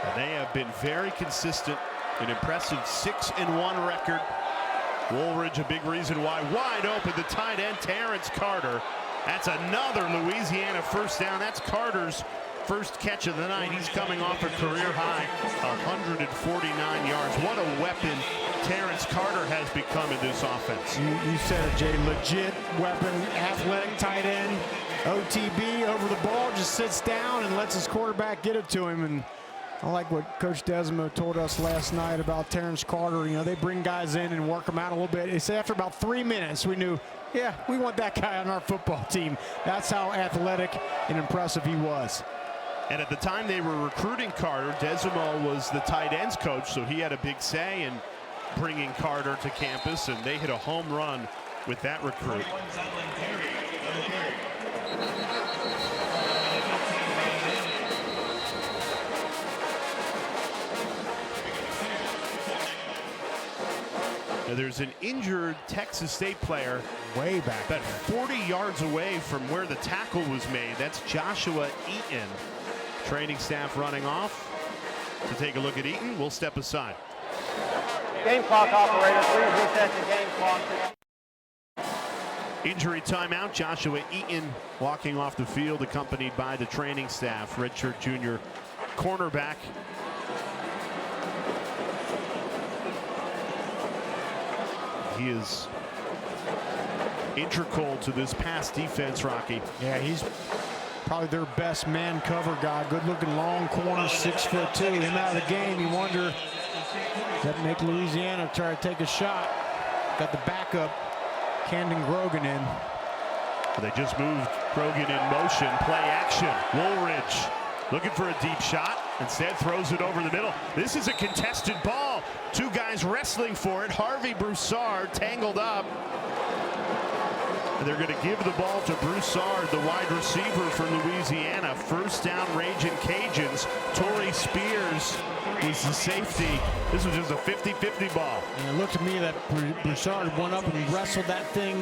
Speaker 1: And they have been very consistent, an impressive 6-1 record. Woolridge, a big reason why. Wide open, the tight end, Terrence Carter. That's another Louisiana first down. That's Carter's first catch of the night. He's coming off a career high, 149 yards. What a weapon Terrence Carter has become in this offense.
Speaker 2: You said it, Jay. Legit weapon, athletic tight end, OTB over the ball, just sits down and lets his quarterback get it to him. And I like what Coach Desimo told us last night about Terrence Carter. You know, they bring guys in and work them out a little bit. He said after about 3 minutes, we knew, yeah, we want that guy on our football team. That's how athletic and impressive he was.
Speaker 1: And at the time they were recruiting Carter, Desimo was the tight ends coach, so he had a big say in bringing Carter to campus, and they hit a home run with that recruit. Now there's an injured Texas State player
Speaker 2: Way back
Speaker 1: about 40 yards away from where the tackle was made. That's Joshua Eaton. Training staff running off. To take a look at Eaton, we'll step aside.
Speaker 4: Game clock operator, please reset the game clock.
Speaker 1: Injury timeout. Joshua Eaton walking off the field, accompanied by the training staff. Redshirt junior cornerback. He is integral to this pass defense, Rocky.
Speaker 2: Yeah, he's probably their best man cover guy. Good looking long corner, 6'2". Him out of the game, you wonder, does that make Louisiana try to take a shot? Got the backup, Camden Grogan in.
Speaker 1: They just moved Grogan in motion. Play action. Woolridge looking for a deep shot. Instead throws it over the middle. This is a contested ball. Two guys wrestling for it. Harvey Broussard tangled up. And they're going to give the ball to Broussard, the wide receiver for Louisiana. First down, Raging Cajuns. Torrey Spears was the safety. This was just a 50-50 ball.
Speaker 2: And it looked to me that Broussard went up and wrestled that thing,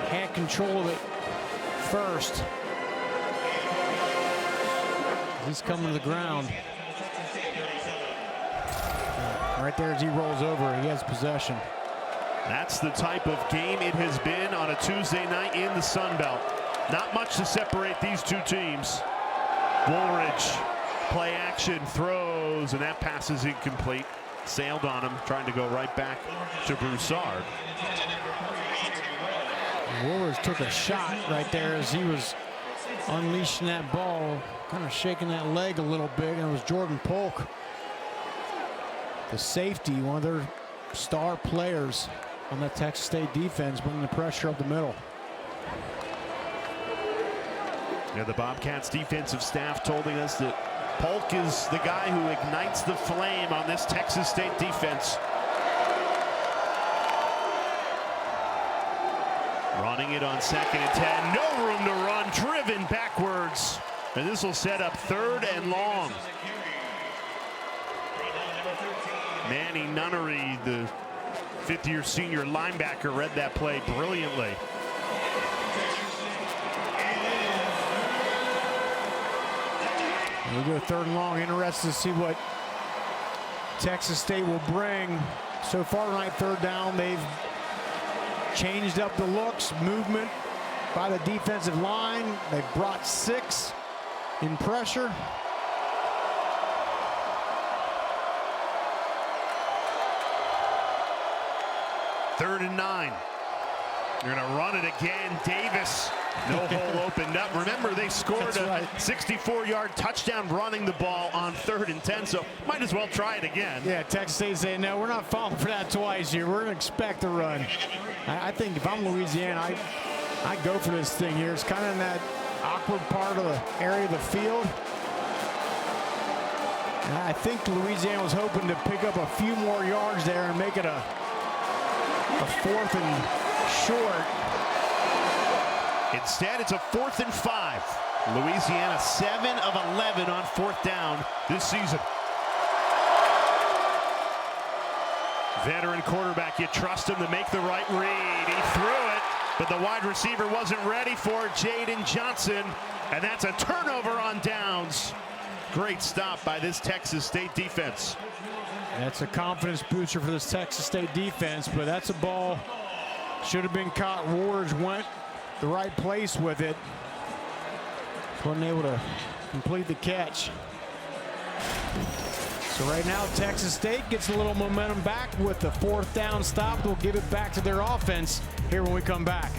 Speaker 2: had control of it first. He's coming to the ground. Right there as he rolls over, he has possession.
Speaker 1: That's the type of game it has been on a Tuesday night in the Sun Belt. Not much to separate these two teams. Woolridge, play action, throws, and that pass is incomplete. Sailed on him, trying to go right back to Broussard.
Speaker 2: Woolridge took a shot right there as he was unleashing that ball, kind of shaking that leg a little bit, and it was Jordan Polk, the safety, one of their star players on that Texas State defense, bringing the pressure up the middle.
Speaker 1: Yeah, the Bobcats defensive staff told us that Polk is the guy who ignites the flame on this Texas State defense. Running it on 2nd and 10. No room to run, driven backwards. And this will set up 3rd and long. Manny Nunnery, the 5th-year senior linebacker, read that play brilliantly.
Speaker 2: We go 3rd and long. Interested to see what Texas State will bring. So far tonight, 3rd down, they've changed up the looks, movement by the defensive line. They've brought 6 in pressure.
Speaker 1: Third and 9. They're going to run it again. Davis, no hole opened up. Remember, they scored a 64-yard touchdown running the ball on 3rd and 10, so might as well try it again.
Speaker 2: Yeah, Texas State saying, no, we're not falling for that twice here. We're going to expect a run. I think if I'm Louisiana, I go for this thing here. It's kind of in that awkward part of the area of the field. And I think Louisiana was hoping to pick up a few more yards there and make it a 4th and short.
Speaker 1: Instead, it's a 4th and 5. Louisiana 7 of 11 on 4th down this season. Veteran quarterback, you trust him to make the right read. He threw it, but the wide receiver wasn't ready for Jaden Johnson, and that's a turnover on downs. Great stop by this Texas State defense.
Speaker 2: That's a confidence booster for this Texas State defense, but that's a ball should have been caught. Woolridge went the right place with it. Wasn't able to complete the catch. So right now, Texas State gets a little momentum back with the 4th down stop. They'll give it back to their offense here when we come back.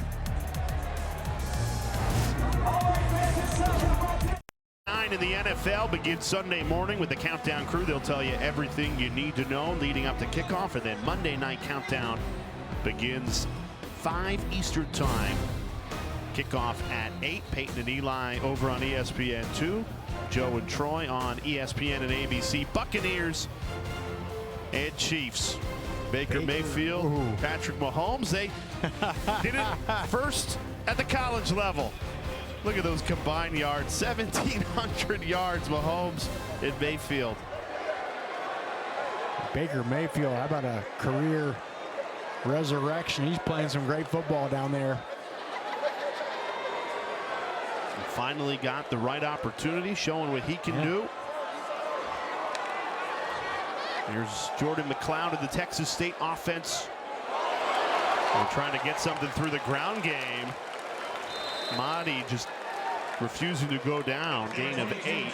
Speaker 1: In the NFL begins Sunday morning with the Countdown Crew. They'll tell you everything you need to know leading up to kickoff, and then Monday Night Countdown begins 5 Eastern Time. Kickoff at 8. Peyton and Eli over on ESPN2. Joe and Troy on ESPN and ABC. Buccaneers and Chiefs. Baker Mayfield, Patrick Mahomes. They did it first at the college level. Look at those combined yards, 1,700 yards, Mahomes and Mayfield.
Speaker 2: Baker Mayfield, how about a career resurrection? He's playing some great football down there.
Speaker 1: Finally got the right opportunity, showing what he can do. Here's Jordan McLeod of the Texas State offense. They're trying to get something through the ground game. Mahdi just refusing to go down, gain of 8.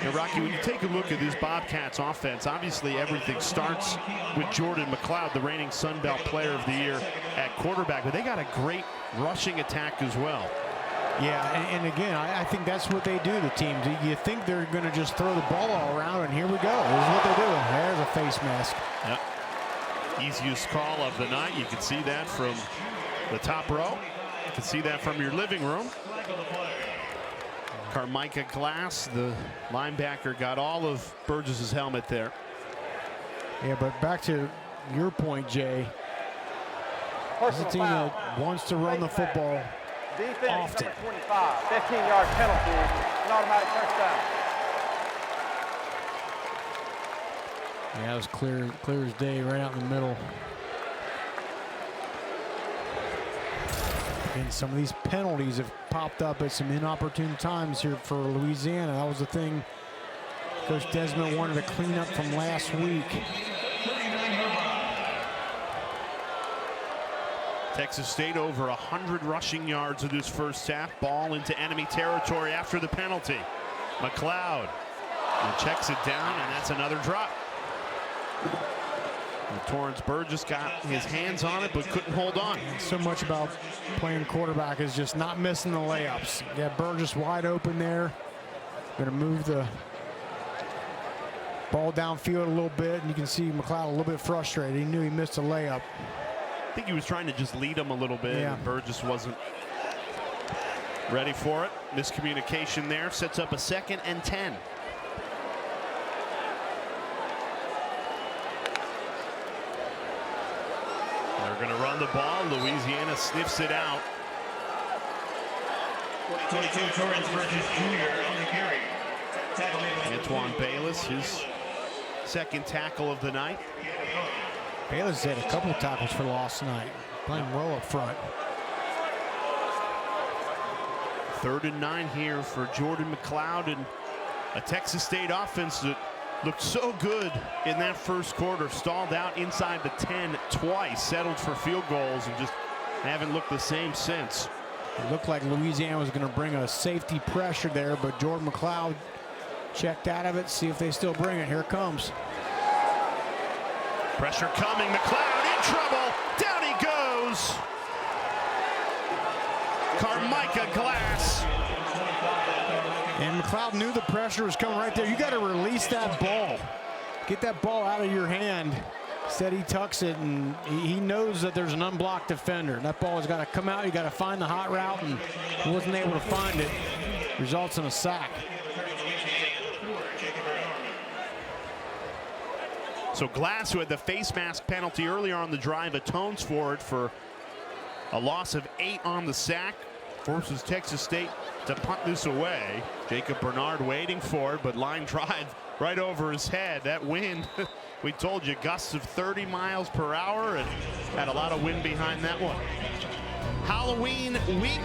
Speaker 1: And Rocky, when you take a look at this Bobcats offense, obviously everything starts with Jordan McLeod, the reigning Sun Belt Player of the Year at quarterback, but they got a great rushing attack as well.
Speaker 2: Yeah, and again, I think that's what they do, the teams. You think they're going to just throw the ball all around, and here we go. This is what they're doing. There's a face mask.
Speaker 1: Yep. Easiest call of the night. You can see that from the top row. You can see that from your living room. Carmicah Glass, the linebacker, got all of Burgess' helmet there.
Speaker 2: Yeah, but back to your point, Jay. It's a team that wants to run the football
Speaker 4: Defense
Speaker 2: often.
Speaker 4: number 25, 15-yard penalty, an automatic first down.
Speaker 2: Yeah, it was clear as day, right out in the middle. And some of these penalties have popped up at some inopportune times here for Louisiana. That was the thing Coach Desmond wanted to clean up from last week.
Speaker 1: Texas State over 100 rushing yards in this first half. Ball into enemy territory after the penalty. McLeod checks it down, and that's another drop. And Torrance Burgess got his hands on it, but couldn't hold on.
Speaker 2: So much about playing quarterback is just not missing the layups. Yeah, Burgess wide open there. Going to move the ball downfield a little bit, and you can see McLeod a little bit frustrated. He knew he missed a layup.
Speaker 1: I think he was trying to just lead him a little bit.
Speaker 2: Yeah.
Speaker 1: And Burgess wasn't ready for it. Miscommunication there sets up a 2nd and 10. They're going to run the ball. Louisiana sniffs it out.
Speaker 5: 22, Torrance Burgess Jr. on the carry.
Speaker 1: Antoine Bayless, his 2nd tackle of the night.
Speaker 2: Bayless had a couple tackles for loss tonight, playing well up front.
Speaker 1: 3rd and 9 here for Jordan McLeod, and a Texas State offense that looked so good in that first quarter. Stalled out inside the 10 twice, settled for field goals, and just haven't looked the same since.
Speaker 2: It looked like Louisiana was going to bring a safety pressure there, but Jordan McLeod checked out of it. See if they still bring it. Here it comes.
Speaker 1: Pressure coming. McLeod in trouble. Down he goes. Carmicah Glass.
Speaker 2: And McLeod knew the pressure was coming right there. You got to release that ball. Get that ball out of your hand. Instead, he tucks it, and he knows that there's an unblocked defender. That ball has got to come out. You got to find the hot route, and he wasn't able to find it. Results in a sack.
Speaker 1: So Glass, who had the face mask penalty earlier on the drive, atones for it for a loss of 8 on the sack. Forces Texas State to punt this away. Jacob Bernard waiting for it, but line drive right over his head. That wind, we told you, gusts of 30 miles per hour, and had a lot of wind behind that one. Halloween week.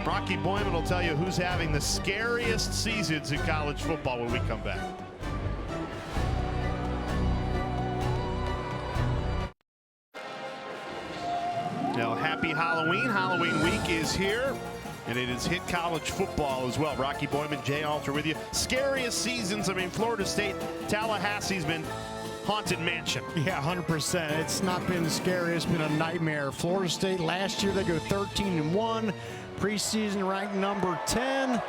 Speaker 1: Rocky Boyman will tell you who's having the scariest seasons in college football when we come back. Now, happy Halloween. Halloween week is here, and it has hit college football as well. Rocky Boyman, Jay Alter with you. Scariest seasons. I mean, Florida State, Tallahassee's been haunted mansion.
Speaker 2: Yeah, 100%. It's not been scary. It's been a nightmare. Florida State last year, they go 13-1. Preseason ranked number 10,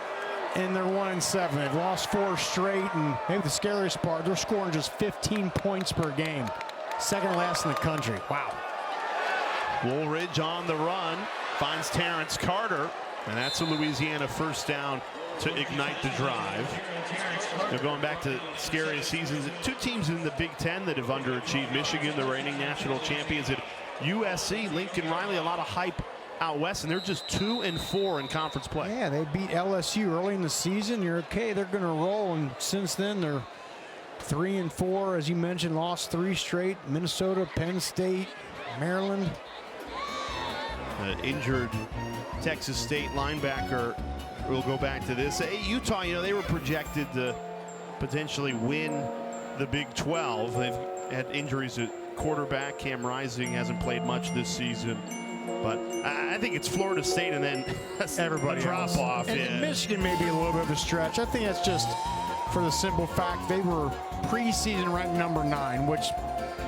Speaker 2: and they're 1-7. They've lost 4 straight, and maybe the scariest part, they're scoring just 15 points per game. Second last in the country. Wow.
Speaker 1: Woolridge on the run, finds Terrence Carter, and that's a Louisiana first down to ignite the drive. They're going back to scariest seasons. 2 teams in the Big Ten that have underachieved. Michigan, the reigning national champions, at USC, Lincoln Riley, a lot of hype out west, and they're just 2-4 in conference play.
Speaker 2: Yeah, they beat LSU early in the season. You're okay, they're going to roll, and since then they're 3-4, as you mentioned, lost 3 straight. Minnesota, Penn State, Maryland.
Speaker 1: Injured Texas State linebacker, we'll go back to this. Utah, you know, they were projected to potentially win the Big 12. They've had injuries at quarterback. Cam Rising hasn't played much this season. But I think it's Florida State and then
Speaker 2: everybody
Speaker 1: a drop off.
Speaker 2: And Michigan may be a little bit of a stretch. I think that's just for the simple fact they were preseason ranked number 9, which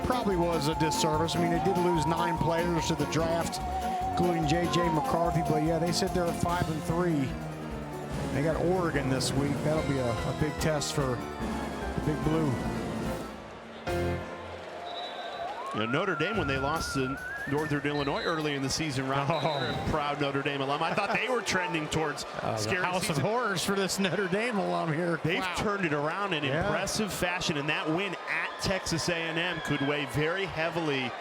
Speaker 2: probably was a disservice. I mean, they did lose 9 players to the draft, including J.J. McCarthy. But yeah, they said they're 5-3. They got Oregon this week. That'll be a big test for the Big Blue.
Speaker 1: You know, Notre Dame, when they lost to Northern Illinois early in the season, proud Notre Dame alum. I thought they were trending towards scary
Speaker 2: house
Speaker 1: season.
Speaker 2: of horrors for this Notre Dame alum here.
Speaker 1: They've turned it around in impressive fashion, and that win at Texas A&M could weigh very heavily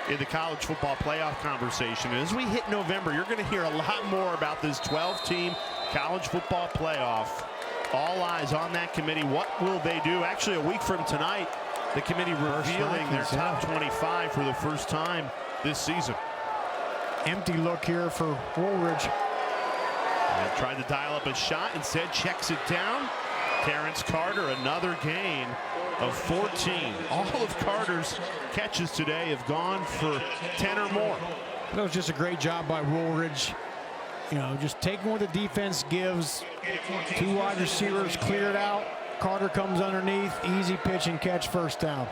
Speaker 1: in the college football playoff conversation. And as we hit November, you're going to hear a lot more about this 12-team college football playoff. All eyes on that committee. What will they do? Actually, a week from tonight, the committee revealing their top 25 for the first time this season.
Speaker 2: Empty look here for Woolridge.
Speaker 1: And tried to dial up a shot, instead checks it down. Terrence Carter, another gain of 14. All of Carter's catches today have gone for 10 or more.
Speaker 2: That was just a great job by Woolridge. You know, just taking what the defense gives. 2 wide receivers cleared out. Carter comes underneath, easy pitch and catch, first down.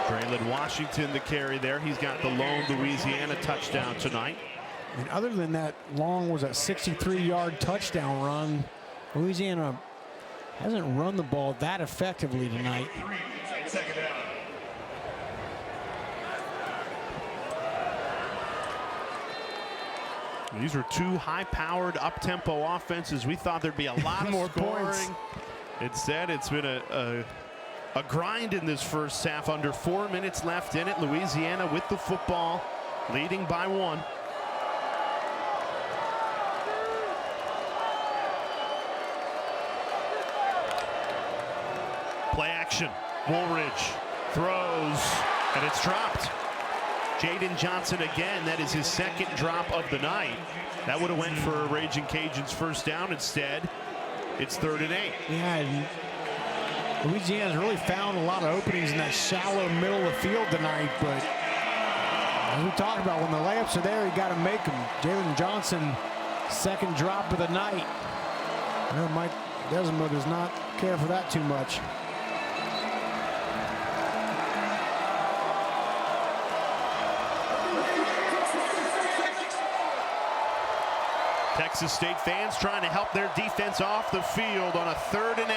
Speaker 1: Braylon Washington the carry there. He's got the lone Louisiana touchdown tonight.
Speaker 2: And other than that long was a 63-yard touchdown run, Louisiana hasn't run the ball that effectively tonight.
Speaker 1: These were 2 high-powered, up-tempo offenses. We thought there'd be a lot of
Speaker 2: more
Speaker 1: scoring.
Speaker 2: points.
Speaker 1: Instead, it's been a grind in this first half. Under 4 minutes left in it. Louisiana with the football, leading by 1. Play action. Woolridge throws, and it's dropped. Jaden Johnson again. That is his second drop of the night. That would have went for a Raging Cajuns first down. Instead, it's 3rd and 8.
Speaker 2: Yeah, and Louisiana's really found a lot of openings in that shallow middle of the field tonight, but as we talked about, when the layups are there, you got to make them. Jalen Johnson, second drop of the night. I know Mike Desimo does not care for that too much.
Speaker 1: Texas State fans trying to help their defense off the field on a 3rd and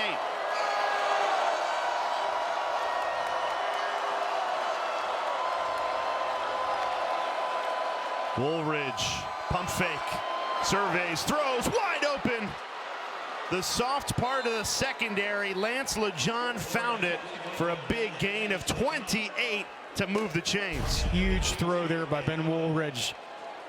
Speaker 1: 8. Woolridge, pump fake, surveys, throws, wide open. The soft part of the secondary, Lance LeJean found it for a big gain of 28 to move the chains.
Speaker 2: Huge throw there by Ben Woolridge.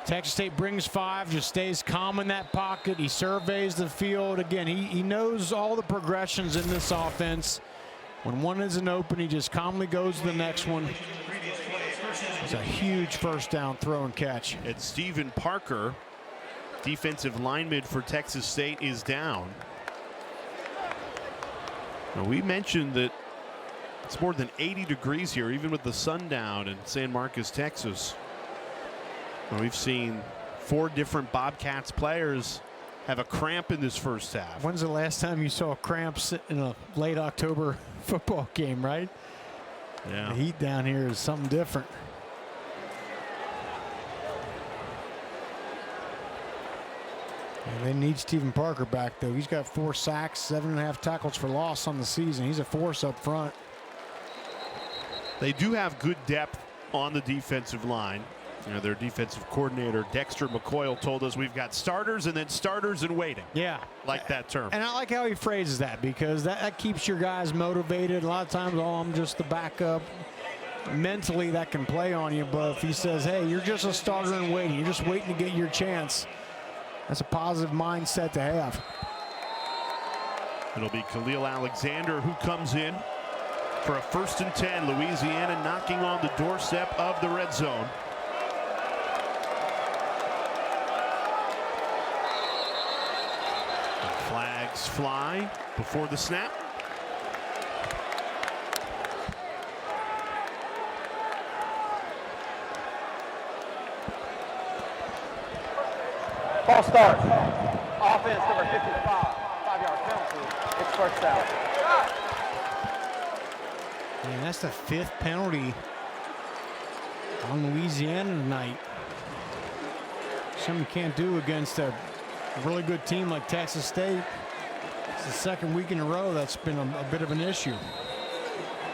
Speaker 2: Texas State brings 5, just stays calm in that pocket. He surveys the field. Again, he knows all the progressions in this offense. When one isn't open, he just calmly goes to the next one. It's a huge first down throw and catch.
Speaker 1: And Stephen Parker, defensive lineman for Texas State, is down. Now, we mentioned that it's more than 80 degrees here, even with the sun down in San Marcos, Texas. We've seen 4 different Bobcats players have a cramp in this first half.
Speaker 2: When's the last time you saw a cramp sit in a late October football game, right?
Speaker 1: Yeah.
Speaker 2: The heat down here is something different. And they need Stephen Parker back, though. He's got 4 sacks, 7.5 tackles for loss on the season. He's a force up front.
Speaker 1: They do have good depth on the defensive line. You know, their defensive coordinator, Dexter McCoyle, told us we've got starters and then starters in waiting.
Speaker 2: Yeah.
Speaker 1: Like that term.
Speaker 2: And I like how he phrases that, because that keeps your guys motivated. A lot of times, oh, I'm just the backup. Mentally, that can play on you. But if he says, hey, you're just a starter in waiting, you're just waiting to get your chance, that's a positive mindset to have.
Speaker 1: It'll be Khalil Alexander who comes in for a 1st and 10. Louisiana knocking on the doorstep of the red zone. Flags fly before the snap.
Speaker 4: Ball start. Offense number 55. 5-yard penalty. It's first down.
Speaker 2: And that's the 5th penalty on Louisiana tonight. Something you can't do against a really good team like Texas State. It's the 2nd week in a row that's been a bit of an issue.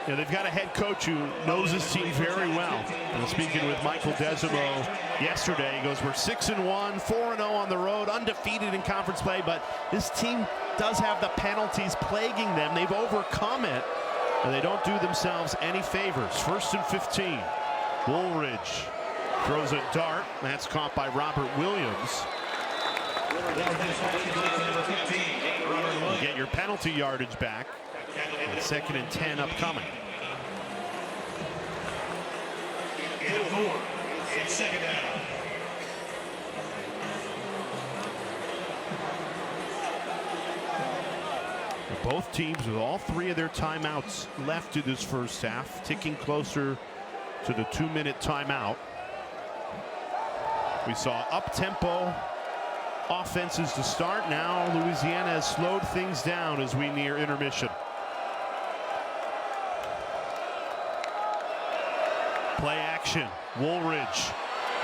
Speaker 1: Yeah, they've got a head coach who knows his team very well. And speaking with Michael Desimo yesterday, he goes, we're 6-1, 4-0 on the road, undefeated in conference play, but this team does have the penalties plaguing them. They've overcome it. and they don't do themselves any favors. 1st and 15. Woolridge throws a dart. That's caught by Robert Williams. You get your penalty yardage back. And 2nd and 10 upcoming.
Speaker 5: It's second down.
Speaker 1: Both teams with all 3 of their timeouts left in this first half, ticking closer to the 2-minute timeout. We saw up-tempo offenses to start. Now Louisiana has slowed things down as we near intermission. Play action. Woolridge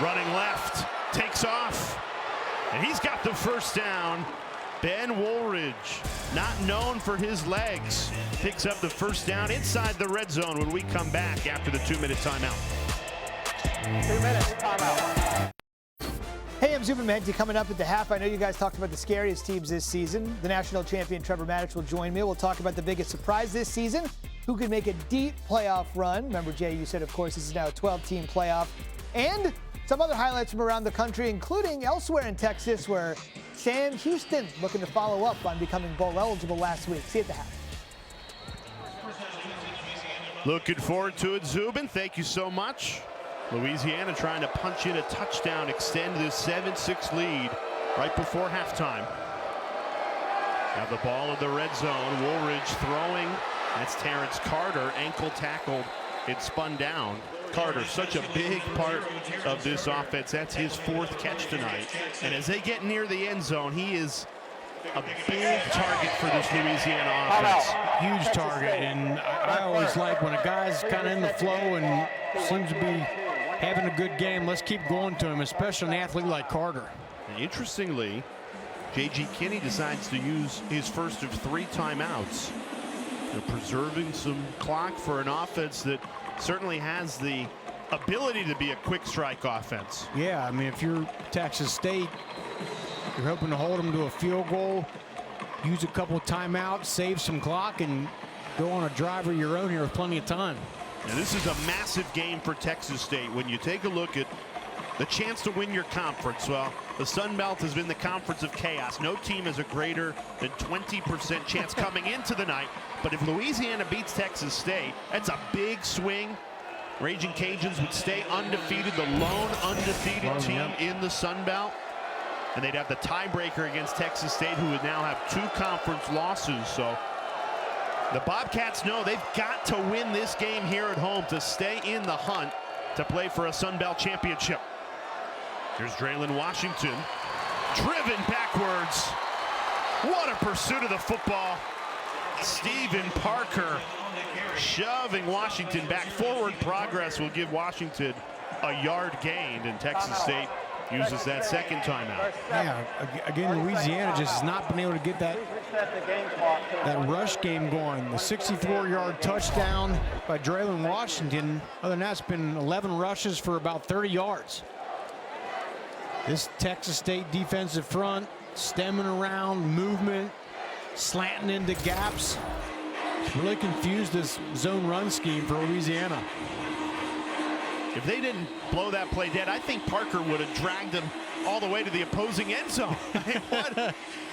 Speaker 1: running left, takes off, and he's got the first down. Ben Woolridge, not known for his legs, picks up the first down inside the red zone when we come back after the 2-minute timeout.
Speaker 4: 2 minutes, timeout.
Speaker 6: Hey, I'm Zubin Mehdi. Coming up at the half, I know you guys talked about the scariest teams this season. The national champion Trevor Maddox will join me. We'll talk about the biggest surprise this season, who could make a deep playoff run. Remember, Jay, you said, of course, this is now a 12-team playoff. And some other highlights from around the country, including elsewhere in Texas, where Sam Houston looking to follow up on becoming bowl eligible last week. See you at the half.
Speaker 1: Looking forward to it, Zubin. Thank you so much. Louisiana trying to punch in a touchdown, extend this 7-6 lead right before halftime. Have the ball in the red zone. Woolridge throwing. That's Terrence Carter, ankle tackled. It spun down. Carter, such a big part of this offense. That's his 4th catch tonight. And as they get near the end zone, he is a big target for this Louisiana offense.
Speaker 2: Huge target, and I always like when a guy's kind of in the flow and seems to be having a good game, let's keep going to him, especially an athlete like Carter.
Speaker 1: And interestingly, J.G. Kinney decides to use his first of 3 timeouts. They're preserving some clock for an offense that certainly has the ability to be a quick strike offense.
Speaker 2: Yeah, I mean, if you're Texas State, you're hoping to hold them to a field goal, use a couple of timeouts, save some clock, and go on a drive of your own here with plenty of time.
Speaker 1: And this is a massive game for Texas State. When you take a look at the chance to win your conference, well, the Sun Belt has been the conference of chaos. No team has a greater than 20% chance coming into the night. But if Louisiana beats Texas State, that's a big swing. Raging Cajuns would stay undefeated, the lone undefeated team in the Sun Belt. And they'd have the tiebreaker against Texas State, who would now have 2 conference losses. So the Bobcats know they've got to win this game here at home to stay in the hunt to play for a Sun Belt championship. Here's Draylon Washington, driven backwards. What a pursuit of the football. Stephen Parker shoving Washington back. Forward progress will give Washington a yard gained, and Texas State uses that 2nd timeout.
Speaker 2: Yeah, again, Louisiana just has not been able to get that rush game going. The 64-yard touchdown by Draylon Washington. Other than that, it's been 11 rushes for about 30 yards. This Texas State defensive front, stemming around, movement, slanting into gaps. It's really confused this zone run scheme for Louisiana.
Speaker 1: If they didn't blow that play dead, I think Parker would have dragged him all the way to the opposing end zone.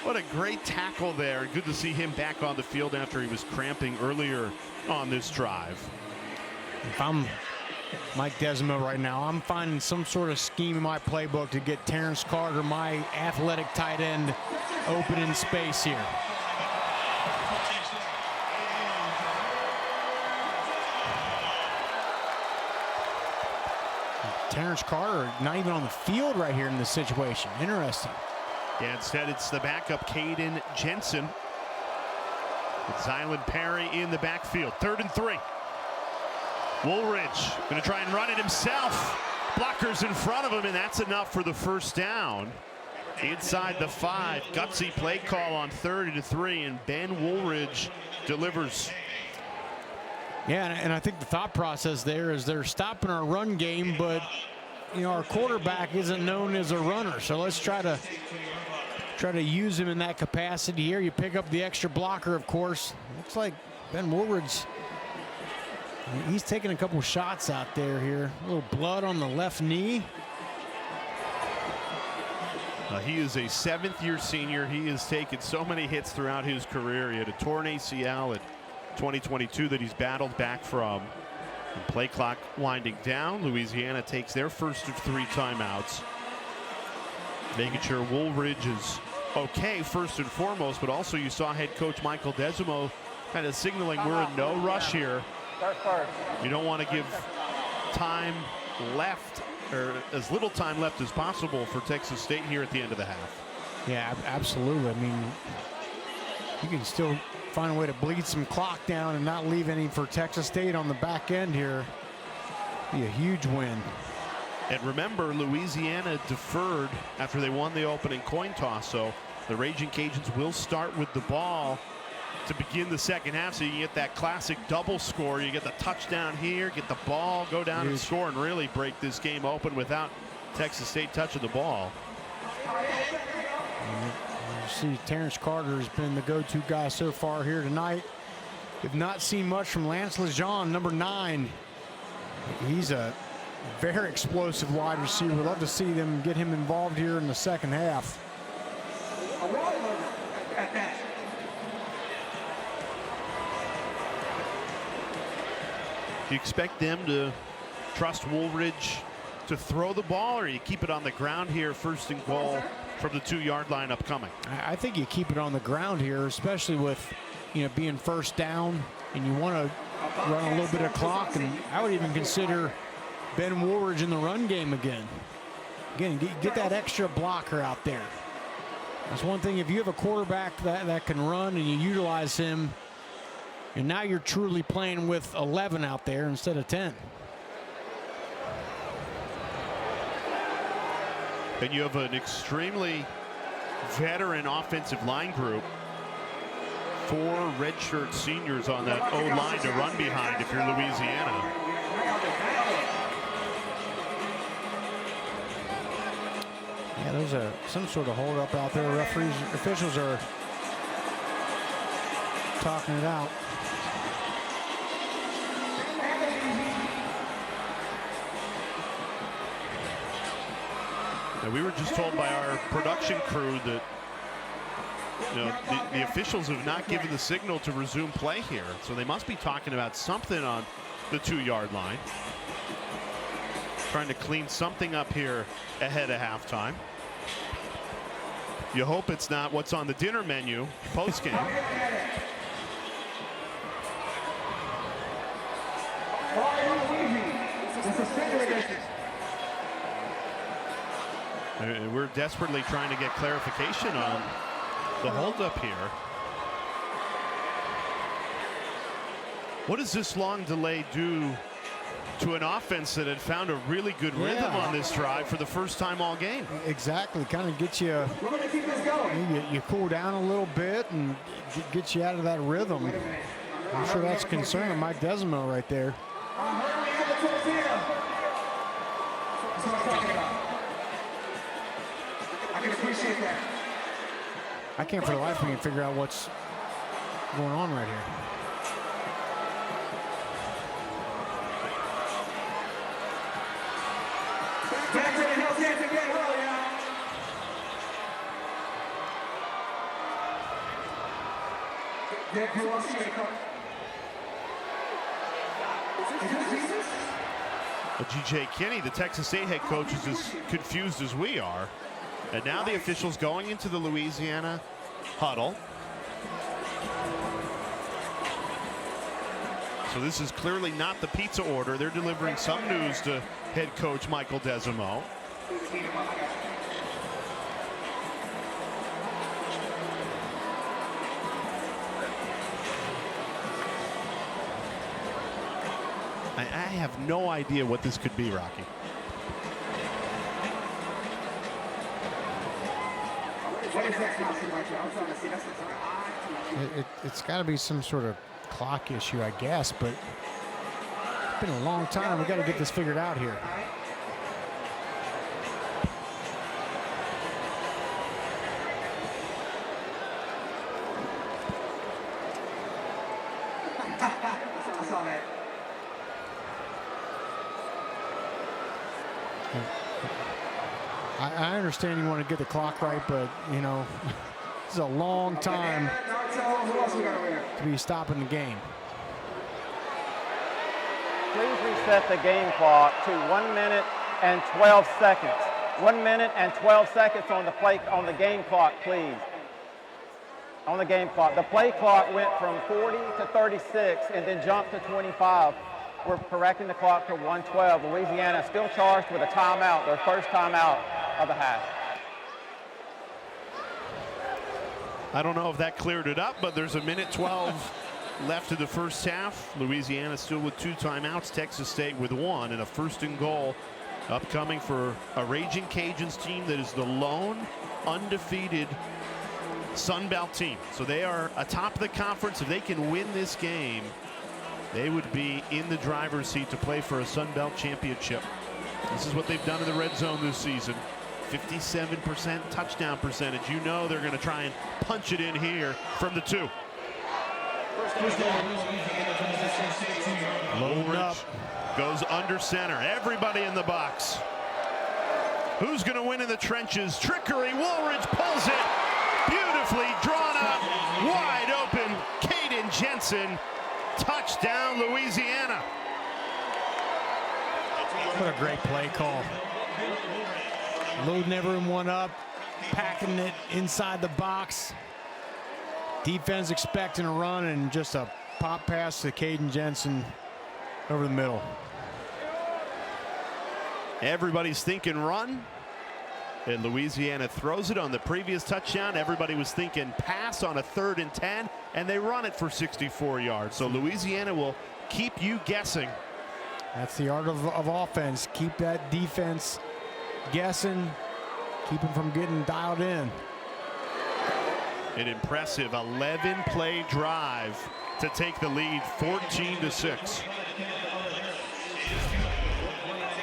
Speaker 1: What a great tackle there. Good to see him back on the field after he was cramping earlier on this drive.
Speaker 2: If I'm Mike Desimo right now, I'm finding some sort of scheme in my playbook to get Terrence Carter, my athletic tight end, open in space here. Terrence Carter not even on the field right here in this situation. Interesting.
Speaker 1: Yeah, instead it's the backup Caden Jensen with Zylan Perry in the backfield. 3rd and 3. Woolridge going to try and run it himself. Blockers in front of him, and that's enough for the first down. Inside the 5, gutsy play call on 3rd and 3, and Ben Woolridge delivers.
Speaker 2: Yeah, and I think the thought process there is they're stopping our run game, but you know, our quarterback isn't known as a runner, so let's try to use him in that capacity here. You pick up the extra blocker, of course. Looks like Ben Woolridge He's taking a couple shots out there here. A little blood on the left knee.
Speaker 1: He is a 7th-year senior. He has taken so many hits throughout his career. He had a torn ACL in 2022 that he's battled back from. And play clock winding down. Louisiana takes their first of 3 timeouts, making sure Woolridge is okay first and foremost, but also you saw head coach Michael Desimo kind of signaling we're in no rush here. You don't want to give time left, or as little time left as possible for Texas State here at the end of the half.
Speaker 2: Yeah, absolutely. I mean, you can still find a way to bleed some clock down and not leave any for Texas State on the back end here. Be a huge win.
Speaker 1: And remember, Louisiana deferred after they won the opening coin toss, so the Raging Cajuns will start with the ball to begin the second half, so you can get that classic double score. You get the touchdown here, get the ball, go down and score, and really break this game open without Texas State touching the ball.
Speaker 2: You see Terrence Carter has been the go-to guy so far here tonight. We've not seen much from Lance Lejeune, number 9. He's a very explosive wide receiver. We'd love to see them get him involved here in the second half.
Speaker 1: Do you expect them to trust Woolridge to throw the ball, or you keep it on the ground here, first and goal from the 2-yard line upcoming?
Speaker 2: I think you keep it on the ground here, especially with, you know, being first down, and you want to run a little bit of clock. And I would even consider Ben Woolridge in the run game again. Again, get that extra blocker out there. That's one thing. If you have a quarterback that can run and you utilize him, and now you're truly playing with 11 out there instead of 10.
Speaker 1: And you have an extremely veteran offensive line group. 4 redshirt seniors on that O-line to run behind if you're Louisiana.
Speaker 2: Yeah, there's some sort of holdup out there. Referees, officials are talking it out.
Speaker 1: Now, we were just told by our production crew that, you know, the officials have not given the signal to resume play here, so they must be talking about something on the 2-yard line. Trying to clean something up here ahead of halftime. You hope it's not what's on the dinner menu post-game. And we're desperately trying to get clarification on the holdup here. What does this long delay do to an offense that had found a really good rhythm on this drive for the first time all game?
Speaker 2: Exactly. Kind of gets you, you cool down a little bit and get you out of that rhythm. I'm sure that's a concern of Mike Desimo right there.
Speaker 7: I can appreciate that.
Speaker 2: I can't for the life of me figure out what's going on right here.
Speaker 7: Back to the Hell's Hands again, hell yeah. Dad, who else should I come? Is this Jesus?
Speaker 1: G.J. Kinney, the Texas State head coach, is as confused as we are. And now the officials going into the Louisiana huddle. So this is clearly not the pizza order. They're delivering some news to head coach Michael Desimo. I have no idea what this could be, Rocky.
Speaker 2: It's got to be some sort of clock issue, I guess, but it's been a long time. We got to get this figured out here.
Speaker 7: I saw that.
Speaker 2: understand you want to get the clock right, but, you know, this is a long time to be stopping the game.
Speaker 4: Please reset the game clock to 1 minute and 12 seconds. 1 minute and 12 seconds on the game clock, please. On the game clock. The play clock went from 40 to 36 and then jumped to 25. We're correcting the clock to 112. Louisiana still charged with a timeout, their first timeout of the half.
Speaker 1: I don't know if that cleared it up, but there's a minute 12 left of the first half. Louisiana still with 2 timeouts. Texas State with 1, and a first and goal upcoming for a Raging Cajuns team that is the lone undefeated Sun Belt team. So they are atop the conference. If they can win this game, they would be in the driver's seat to play for a Sun Belt championship. This is what they've done in the red zone this season. 57% touchdown percentage. You know they're going to try and punch it in here from the 2.
Speaker 2: Loading up.
Speaker 1: Goes under center. Everybody in the box. Who's going to win in the trenches? Trickery. Woolridge pulls it. Beautifully drawn up. Wide open. Caden Jensen. Touchdown, Louisiana.
Speaker 2: What a great play call. Loading everyone up. Packing it inside the box. Defense expecting a run, and just a pop pass to Caden Jensen over the middle.
Speaker 1: Everybody's thinking run, and Louisiana throws it on the previous touchdown. Everybody was thinking pass on a 3rd and 10, and they run it for 64 yards. So Louisiana will keep you guessing.
Speaker 2: That's the art of offense. Keep that defense guessing. Keep them from getting dialed in.
Speaker 1: An impressive 11-play drive to take the lead 14-6.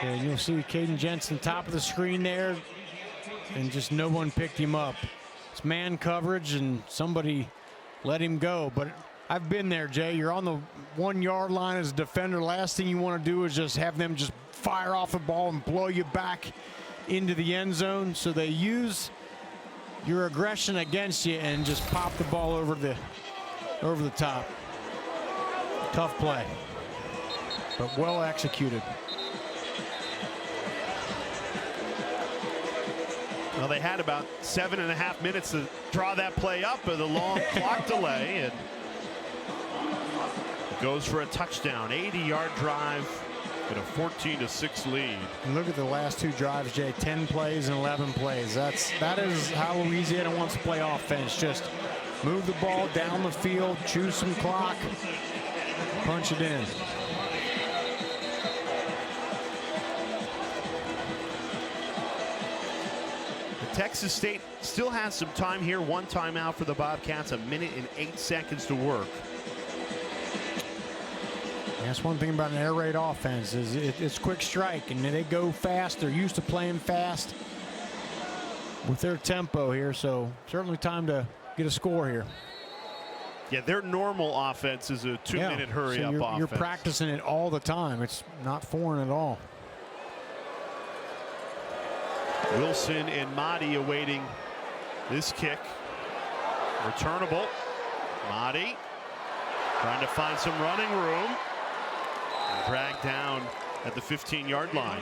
Speaker 2: And you'll see Caden Jensen top of the screen there, and just no one picked him up. It's man coverage, and somebody let him go. But I've been there, Jay. You're on the 1-yard line as a defender. Last thing you want to do is just have them just fire off the ball and blow you back into the end zone. So they use your aggression against you and just pop the ball over the top. Tough play, but well executed.
Speaker 1: Well, they had about 7.5 minutes to draw that play up with a long clock delay, and it goes for a touchdown. 80-yard drive and a 14-6 lead.
Speaker 2: And look at the last 2 drives, Jay. 10 plays and 11 plays. That is how Louisiana wants to play offense. Just move the ball down the field, chew some clock, punch it in.
Speaker 1: Texas State still has some time here. 1 timeout for the Bobcats. 1 minute and 8 seconds to work.
Speaker 2: That's one thing about an air raid offense is it's quick strike, and they go fast. They're used to playing fast with their tempo here, so certainly time to get a score here.
Speaker 1: Yeah, their normal offense is a 2-minute hurry-up offense.
Speaker 2: You're practicing it all the time. It's not foreign at all.
Speaker 1: Wilson and Mahdi awaiting this kick. Returnable. Mahdi trying to find some running room. And dragged down at the 15-yard line.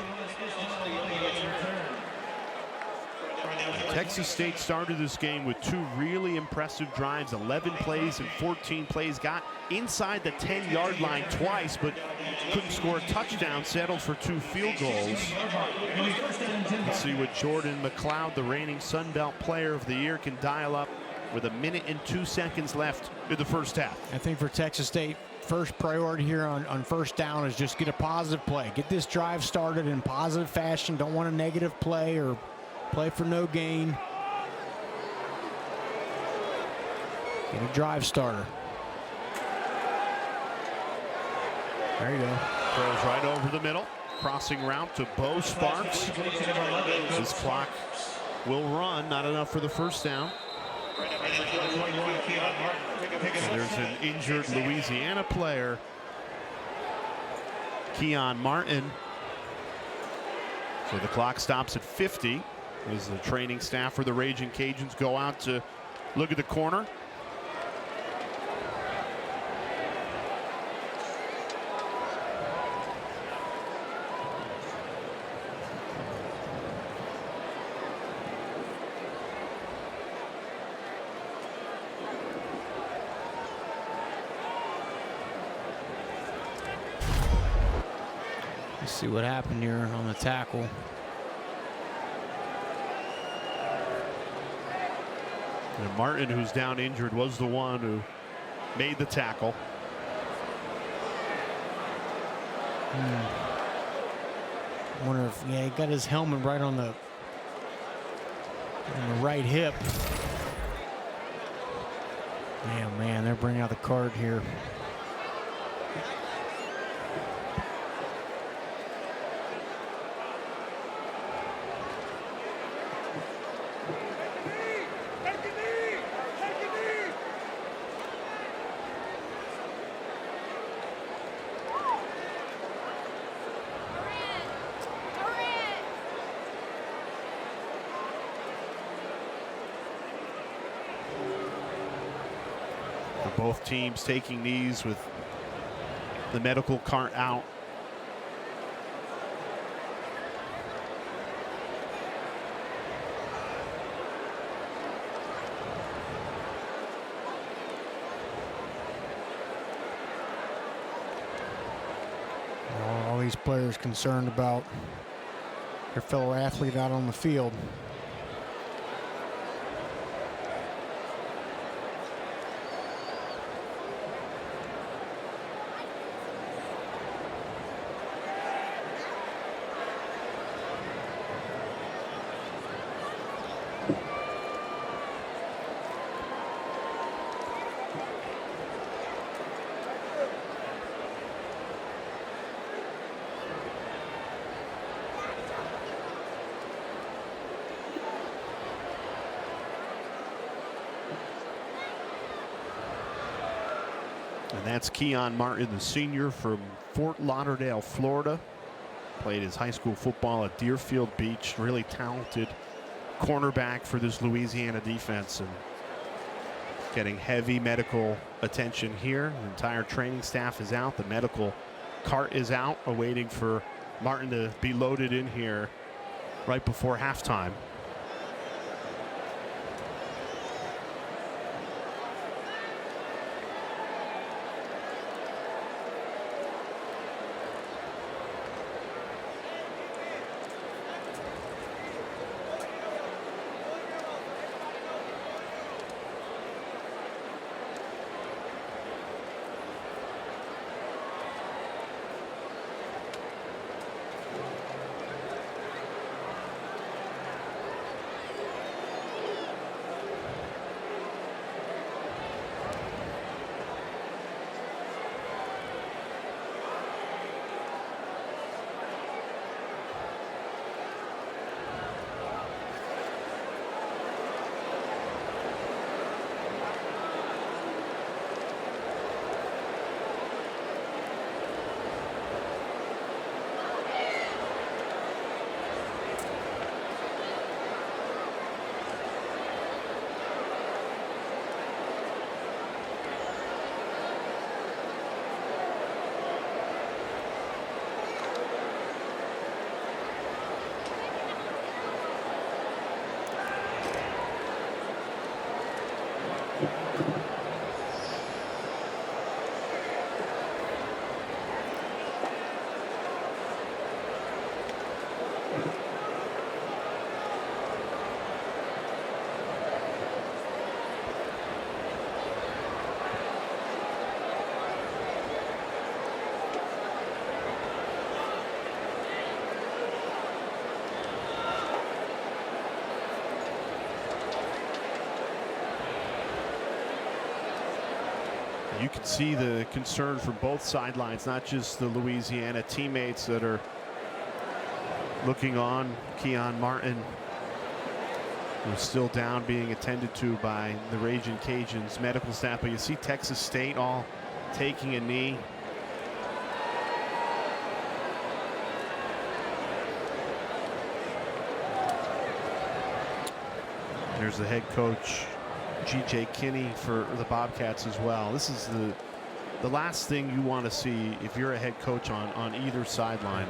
Speaker 1: Texas State started this game with 2 really impressive drives, 11 plays and 14 plays. Got inside the 10-yard line twice, but couldn't score a touchdown. Settled for 2 field goals. Let's see what Jordan McLeod, the reigning Sun Belt Player of the Year, can dial up with 1 minute and 2 seconds left in the first half.
Speaker 2: I think for Texas State, first priority here on first down is just get a positive play. Get this drive started in positive fashion. Don't want a negative play or play for no gain. Get a drive starter. There you go.
Speaker 1: Throws right over the middle. Crossing route to Bo Sparks. This clock will run. Not enough for the first down. There's an injured Louisiana player, Keon Martin. So the clock stops at 50. As the training staff for the Raging Cajuns go out to look at the corner.
Speaker 2: Let's see what happened here on the tackle.
Speaker 1: And Martin, who's down injured, was the one who made the tackle.
Speaker 2: I wonder if, yeah, he got his helmet right on the right hip. Man, they're bringing out the card here.
Speaker 1: Both teams taking knees with the medical cart out.
Speaker 2: All these players concerned about their fellow athlete out on the field.
Speaker 1: And that's Keon Martin, the senior from Fort Lauderdale, Florida. Played his high school football at Deerfield Beach. Really talented cornerback for this Louisiana defense, and getting heavy medical attention here. The entire training staff is out. The medical cart is out, awaiting for Martin to be loaded in here right before halftime. You can see the concern from both sidelines, not just the Louisiana teammates that are looking on. Keon Martin, who's still down, being attended to by the Raging Cajuns medical staff, but you see Texas State all taking a knee. there's the head coach, G.J. Kinney, for the Bobcats as well. This is the last thing you want to see if you're a head coach on either sideline.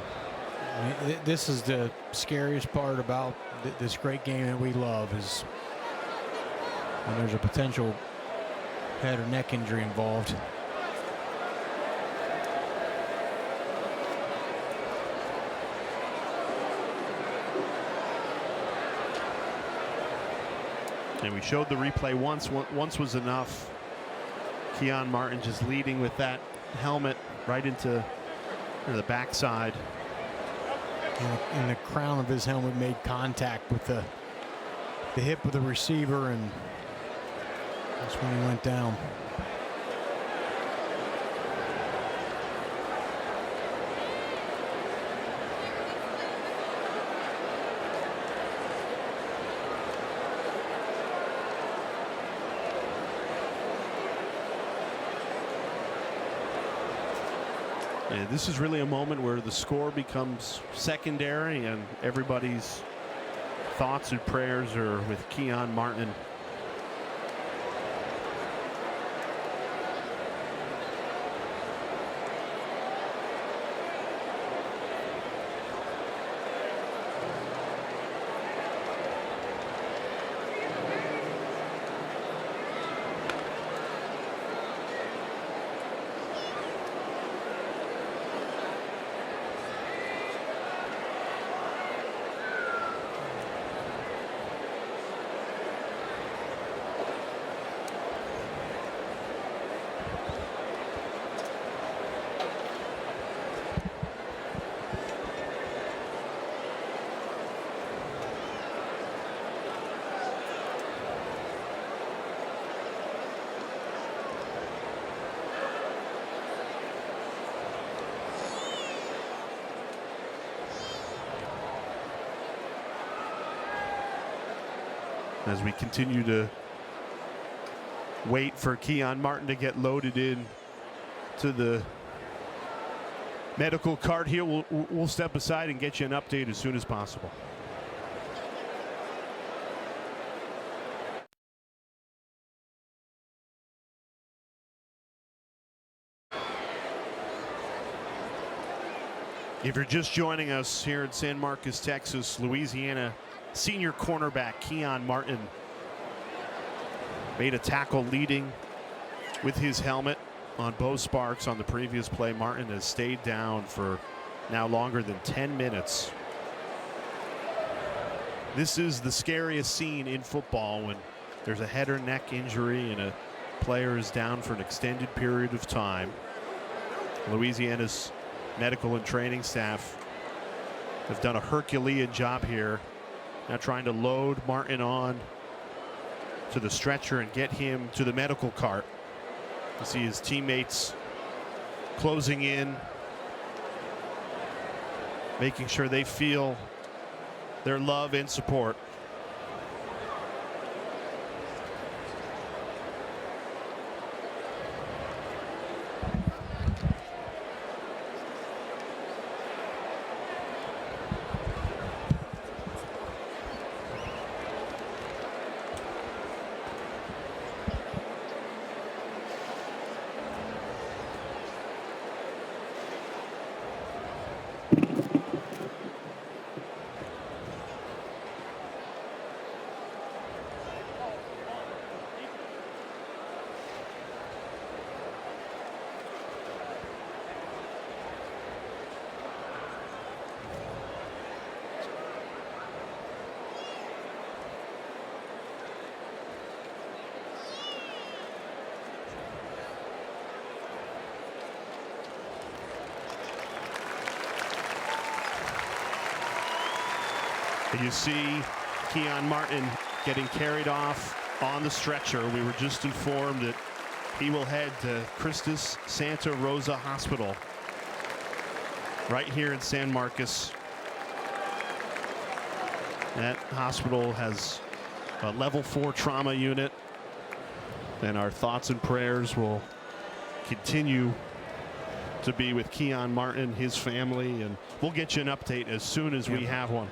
Speaker 2: This is the scariest part about this great game that we love, is when there's a potential head or neck injury involved.
Speaker 1: And we showed the replay once. Once was enough. Keon Martin just leading with that helmet right into the backside.
Speaker 2: And the crown of his helmet made contact with the hip of the receiver, and that's when he went down.
Speaker 1: And this is really a moment where the score becomes secondary and everybody's thoughts and prayers are with Keon Martin. As we continue to wait for Keon Martin to get loaded in to the medical cart here, we'll step aside and get you an update as soon as possible. If you're just joining us here in San Marcos, Texas, Louisiana, senior cornerback Keon Martin made a tackle leading with his helmet on Bo Sparks on the previous play. Martin has stayed down for now longer than 10 minutes. This is the scariest scene in football, when there's a head or neck injury and a player is down for an extended period of time. Louisiana's medical and training staff have done a Herculean job here, now trying to load Martin on to the stretcher and get him to the medical cart. You see his teammates closing in, making sure they feel their love and support. And you see Keon Martin getting carried off on the stretcher. We were just informed that he will head to Christus Santa Rosa Hospital right here in San Marcos. That hospital has a level 4 trauma unit, and our thoughts and prayers will continue to be with Keon Martin, his family, and we'll get you an update as soon as we have one.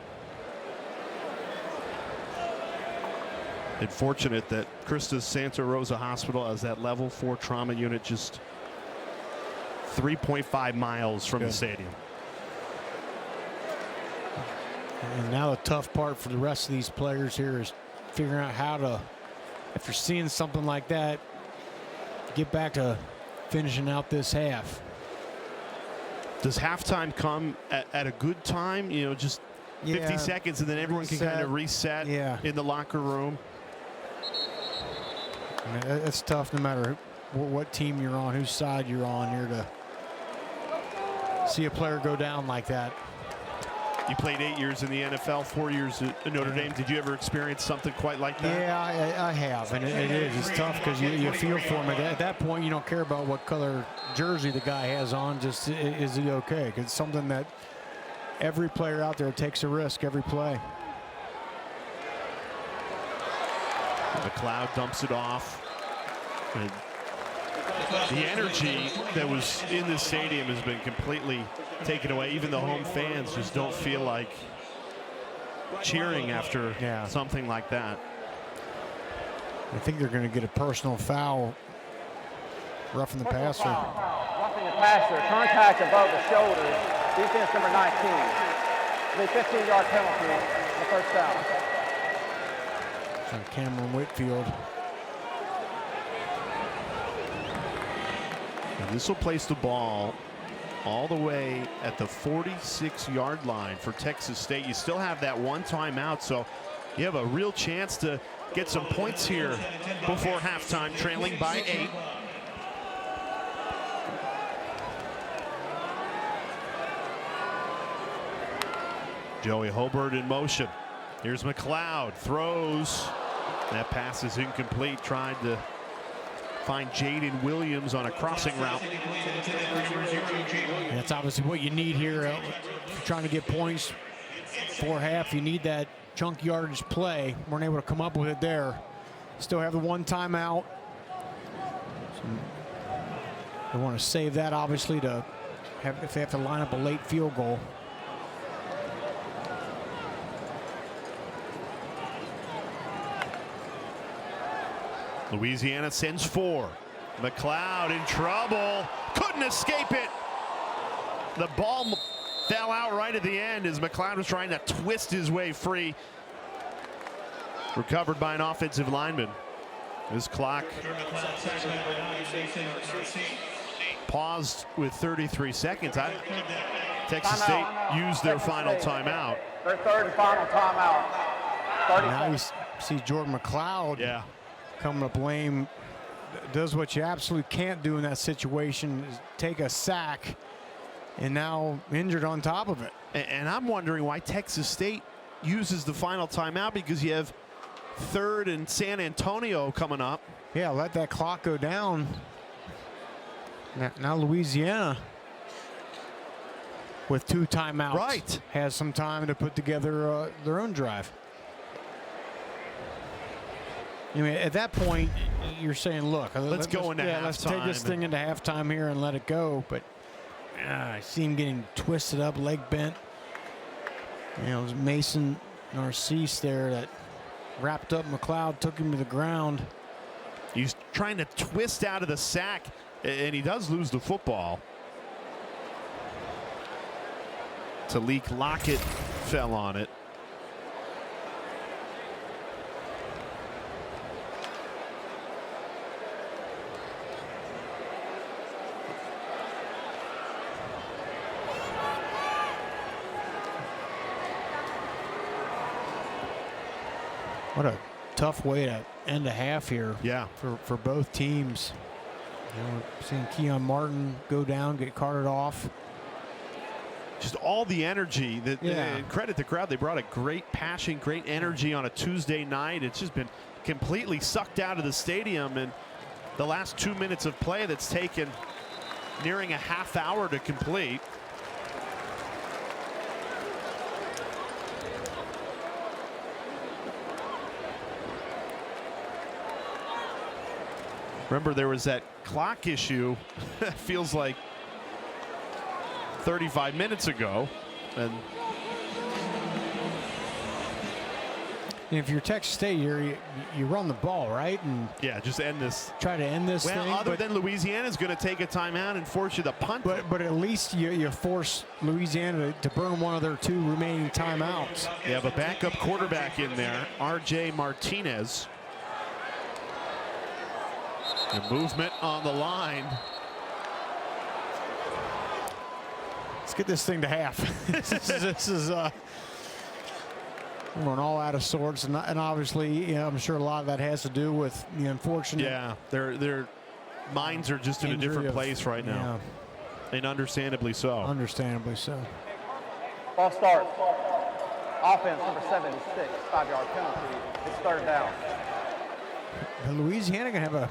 Speaker 1: Unfortunate that Christus Santa Rosa Hospital has that level 4 trauma unit just 3.5 miles from the stadium.
Speaker 2: And now the tough part for the rest of these players here is figuring out how to, if you're seeing something like that, get back to finishing out this half.
Speaker 1: Does halftime come at a good time? You know, just 50 seconds and then everyone can kind of reset in the locker room.
Speaker 2: I mean, it's tough no matter what team you're on, whose side you're on here, to see a player go down like that.
Speaker 1: You played 8 years in the NFL, 4 years at Notre Dame. Did you ever experience something quite like that?
Speaker 2: Yeah, I have, and it is. It's tough because you feel for him. At that point, you don't care about what color jersey the guy has on. Just, is he okay? Because it's something that every player out there takes a risk every play.
Speaker 1: McLeod dumps it off. And the energy that was in this stadium has been completely taken away. Even the home fans just don't feel like cheering after something like that.
Speaker 2: I think they're going to get a personal foul, roughing the passer.
Speaker 4: Roughing the passer, contact above the shoulders, defense number 19. The 15-yard penalty, the first down.
Speaker 2: So Cameron Whitfield.
Speaker 1: And this will place the ball all the way at the 46-yard line for Texas State. You still have that one timeout, so you have a real chance to get some points here before halftime, trailing by 8. Joey Hobart in motion. Here's McLeod, throws. That pass is incomplete. Tried to find Jaden Williams on a crossing route.
Speaker 2: And that's obviously what you need here. If you're trying to get points for half, you need that chunk yardage play. Weren't able to come up with it there. Still have the one timeout. So they want to save that, obviously, to have, if they have to line up a late field goal.
Speaker 1: Louisiana sends 4. McLeod in trouble. Couldn't escape it. The ball fell out right at the end as McLeod was trying to twist his way free. Recovered by an offensive lineman. This clock paused with 33 seconds. Texas State used their final timeout.
Speaker 4: Their third and final timeout.
Speaker 2: Now you see Jordan McLeod coming to blame. Does what you absolutely can't do in that situation, is take a sack, and now injured on top of it.
Speaker 1: And I'm wondering why Texas State uses the final timeout, because you have 3rd and San Antonio coming up.
Speaker 2: Yeah, let that clock go down. Now Louisiana, with 2 timeouts, has some time to put together their own drive. I mean, at that point, you're saying, look, let's
Speaker 1: go into halftime.
Speaker 2: Let's take this thing into halftime here and let it go. But I see him getting twisted up, leg bent. You know, it was Mason Narcisse there that wrapped up McLeod, took him to the ground.
Speaker 1: He's trying to twist out of the sack, and he does lose the football. Talik Lockett fell on it.
Speaker 2: What a tough way to end a half here.
Speaker 1: Yeah.
Speaker 2: For both teams. You know, we're seeing Keon Martin go down, get carted off.
Speaker 1: Just all the energy that credit the crowd. They brought a great passion, great energy on a Tuesday night. It's just been completely sucked out of the stadium, and the last 2 minutes of play that's taken nearing a half hour to complete. Remember, there was that clock issue. Feels like 35 minutes ago, and
Speaker 2: And if you're Texas State, you run the ball, right? And
Speaker 1: yeah, just end this.
Speaker 2: Try to end this thing.
Speaker 1: Well, other than Louisiana's going to take a timeout and force you to punt.
Speaker 2: But at least you force Louisiana to burn one of their 2 remaining timeouts.
Speaker 1: You have a backup quarterback in there, R.J. Martinez. The movement on the line.
Speaker 2: Let's get this thing to half. this is we're all out of sorts, and obviously, I'm sure a lot of that has to do with the unfortunate.
Speaker 1: Yeah, their minds are just in a different place right now, and understandably so.
Speaker 2: Understandably so.
Speaker 4: Ball starts. Offense number 76, 5-yard penalty. It's 3rd down.
Speaker 2: Louisiana gonna have a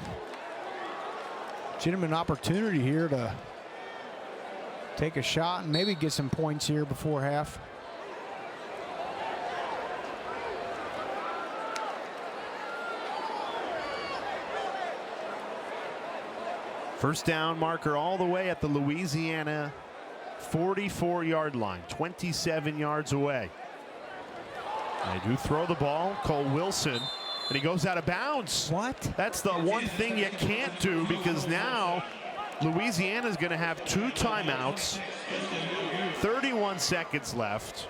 Speaker 2: legitimate opportunity here to take a shot and maybe get some points here before half.
Speaker 1: First down marker all the way at the Louisiana 44-yard line, 27 yards away. They do throw the ball. Cole Wilson, and he goes out of bounds.
Speaker 2: What?
Speaker 1: That's the one thing you can't do, because now Louisiana's going to have 2 timeouts, 31 seconds left.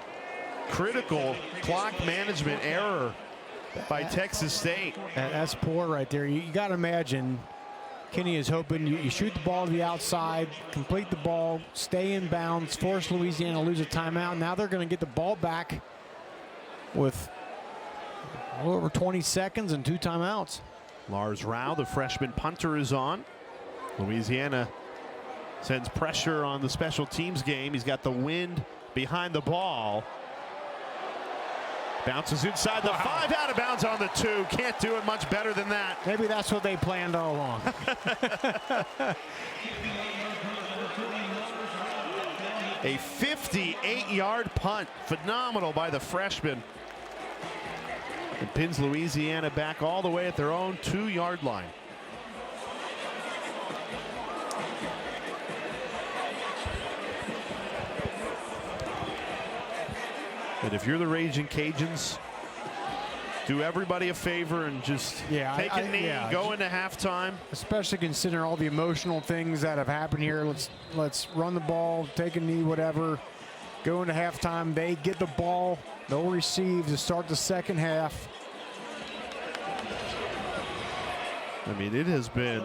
Speaker 1: Critical clock management error by Texas State.
Speaker 2: That's poor right there. You got to imagine Kenny is hoping you shoot the ball to the outside, complete the ball, stay in bounds, force Louisiana to lose a timeout. Now they're going to get the ball back with a little over 20 seconds and 2 timeouts.
Speaker 1: Lars Rao, the freshman punter, is on. Louisiana sends pressure on the special teams game. He's got the wind behind the ball. Bounces inside the 5, out of bounds on the 2. Can't do it much better than that.
Speaker 2: Maybe that's what they planned all along.
Speaker 1: A 58-yard punt. Phenomenal by the freshman. It pins Louisiana back all the way at their own 2-yard line. And if you're the Raging Cajuns, do everybody a favor and just take a knee, go into halftime.
Speaker 2: Especially considering all the emotional things that have happened here. Let's run the ball, take a knee, whatever. Go into halftime. They get the ball. They'll receive to start the second half.
Speaker 1: I mean, it has been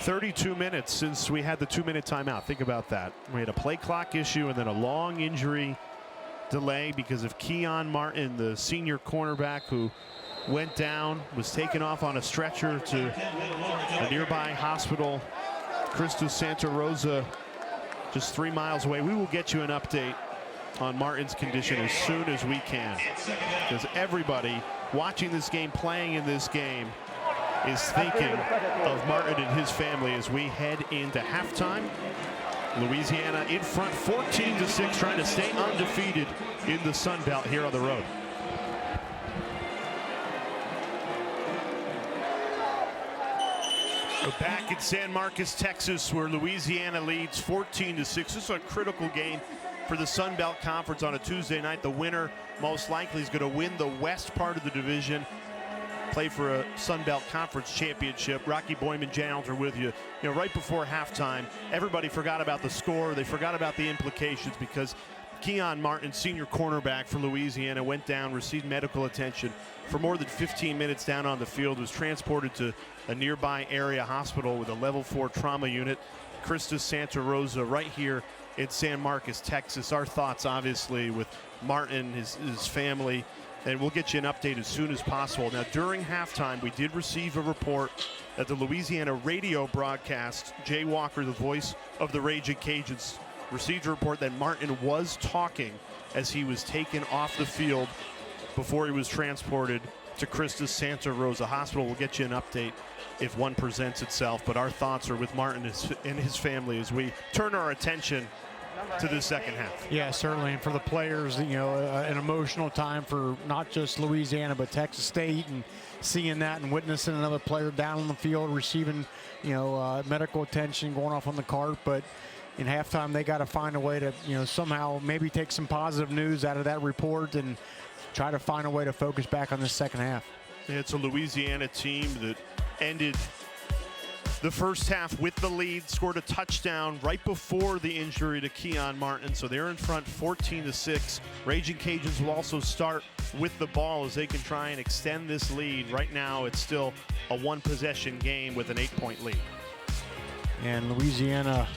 Speaker 1: 32 minutes since we had the 2-minute timeout. Think about that. We had a play clock issue and then a long injury delay because of Keon Martin, the senior cornerback who went down, was taken off on a stretcher to a nearby hospital, Christus Santa Rosa, just 3 miles away. We will get you an update on Martin's condition as soon as we can, because everybody watching this game, playing in this game, is thinking of Martin and his family as we head into halftime. Louisiana in front 14-6, trying to stay undefeated in the Sun Belt here on the road. We're back in San Marcos, Texas, where Louisiana leads 14-6. This is a critical game for the Sun Belt Conference on a Tuesday night. The winner most likely is going to win the west part of the division, play for a Sun Belt Conference championship. Rocky Boyman Jowls are with you. You know, right before halftime, everybody forgot about the score. They forgot about the implications because Keon Martin, senior cornerback for Louisiana, went down, received medical attention for more than 15 minutes down on the field, was transported to a nearby area hospital with a level 4 trauma unit. Christus Santa Rosa right here in San Marcos, Texas. Our thoughts, obviously, with Martin, his family, and we'll get you an update as soon as possible. Now, during halftime, we did receive a report that the Louisiana radio broadcast, Jay Walker, the voice of the Raging Cajuns, received a report that Martin was talking as he was taken off the field before he was transported to Christus Santa Rosa Hospital. We'll get you an update if one presents itself, but our thoughts are with Martin and his family as we turn our attention to the second half.
Speaker 2: Yeah, certainly, and for the players, you know, an emotional time for not just Louisiana but Texas State, and seeing that and witnessing another player down on the field receiving, you know, medical attention, going off on the cart. But in halftime, they got to find a way to, you know, somehow maybe take some positive news out of that report and try to find a way to focus back on this second half.
Speaker 1: It's a Louisiana team that ended the first half with the lead, scored a touchdown right before the injury to Keon Martin, so they're in front 14-6. Raging Cajuns will also start with the ball as they can try and extend this lead. Right now, it's still a one-possession game with an 8-point lead.
Speaker 2: And Louisiana,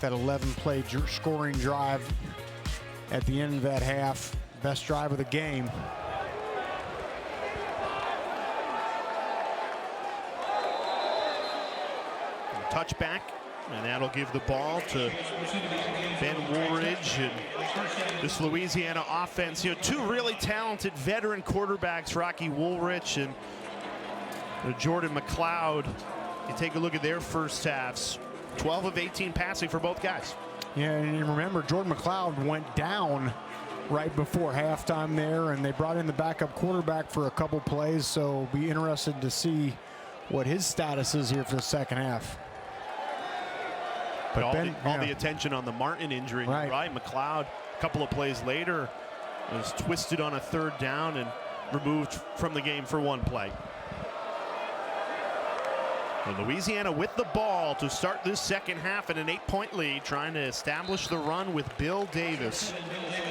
Speaker 2: that 11-play scoring drive at the end of that half, best drive of the game.
Speaker 1: Touchback, and that'll give the ball to Ben Woolridge. And this Louisiana offense, two really talented veteran quarterbacks, Rocky Woolridge and Jordan McLeod. You take a look at their first halves, 12 of 18 passing for both guys.
Speaker 2: Yeah, and remember, Jordan McLeod went down right before halftime there, and they brought in the backup quarterback for a couple plays, so be interested to see what his status is here for the second half.
Speaker 1: But all the attention on the Martin injury, right? McLeod, a couple of plays later, was twisted on a third down and removed from the game for one play. And Louisiana with the ball to start this second half in an 8-point lead, trying to establish the run with Bill Davis.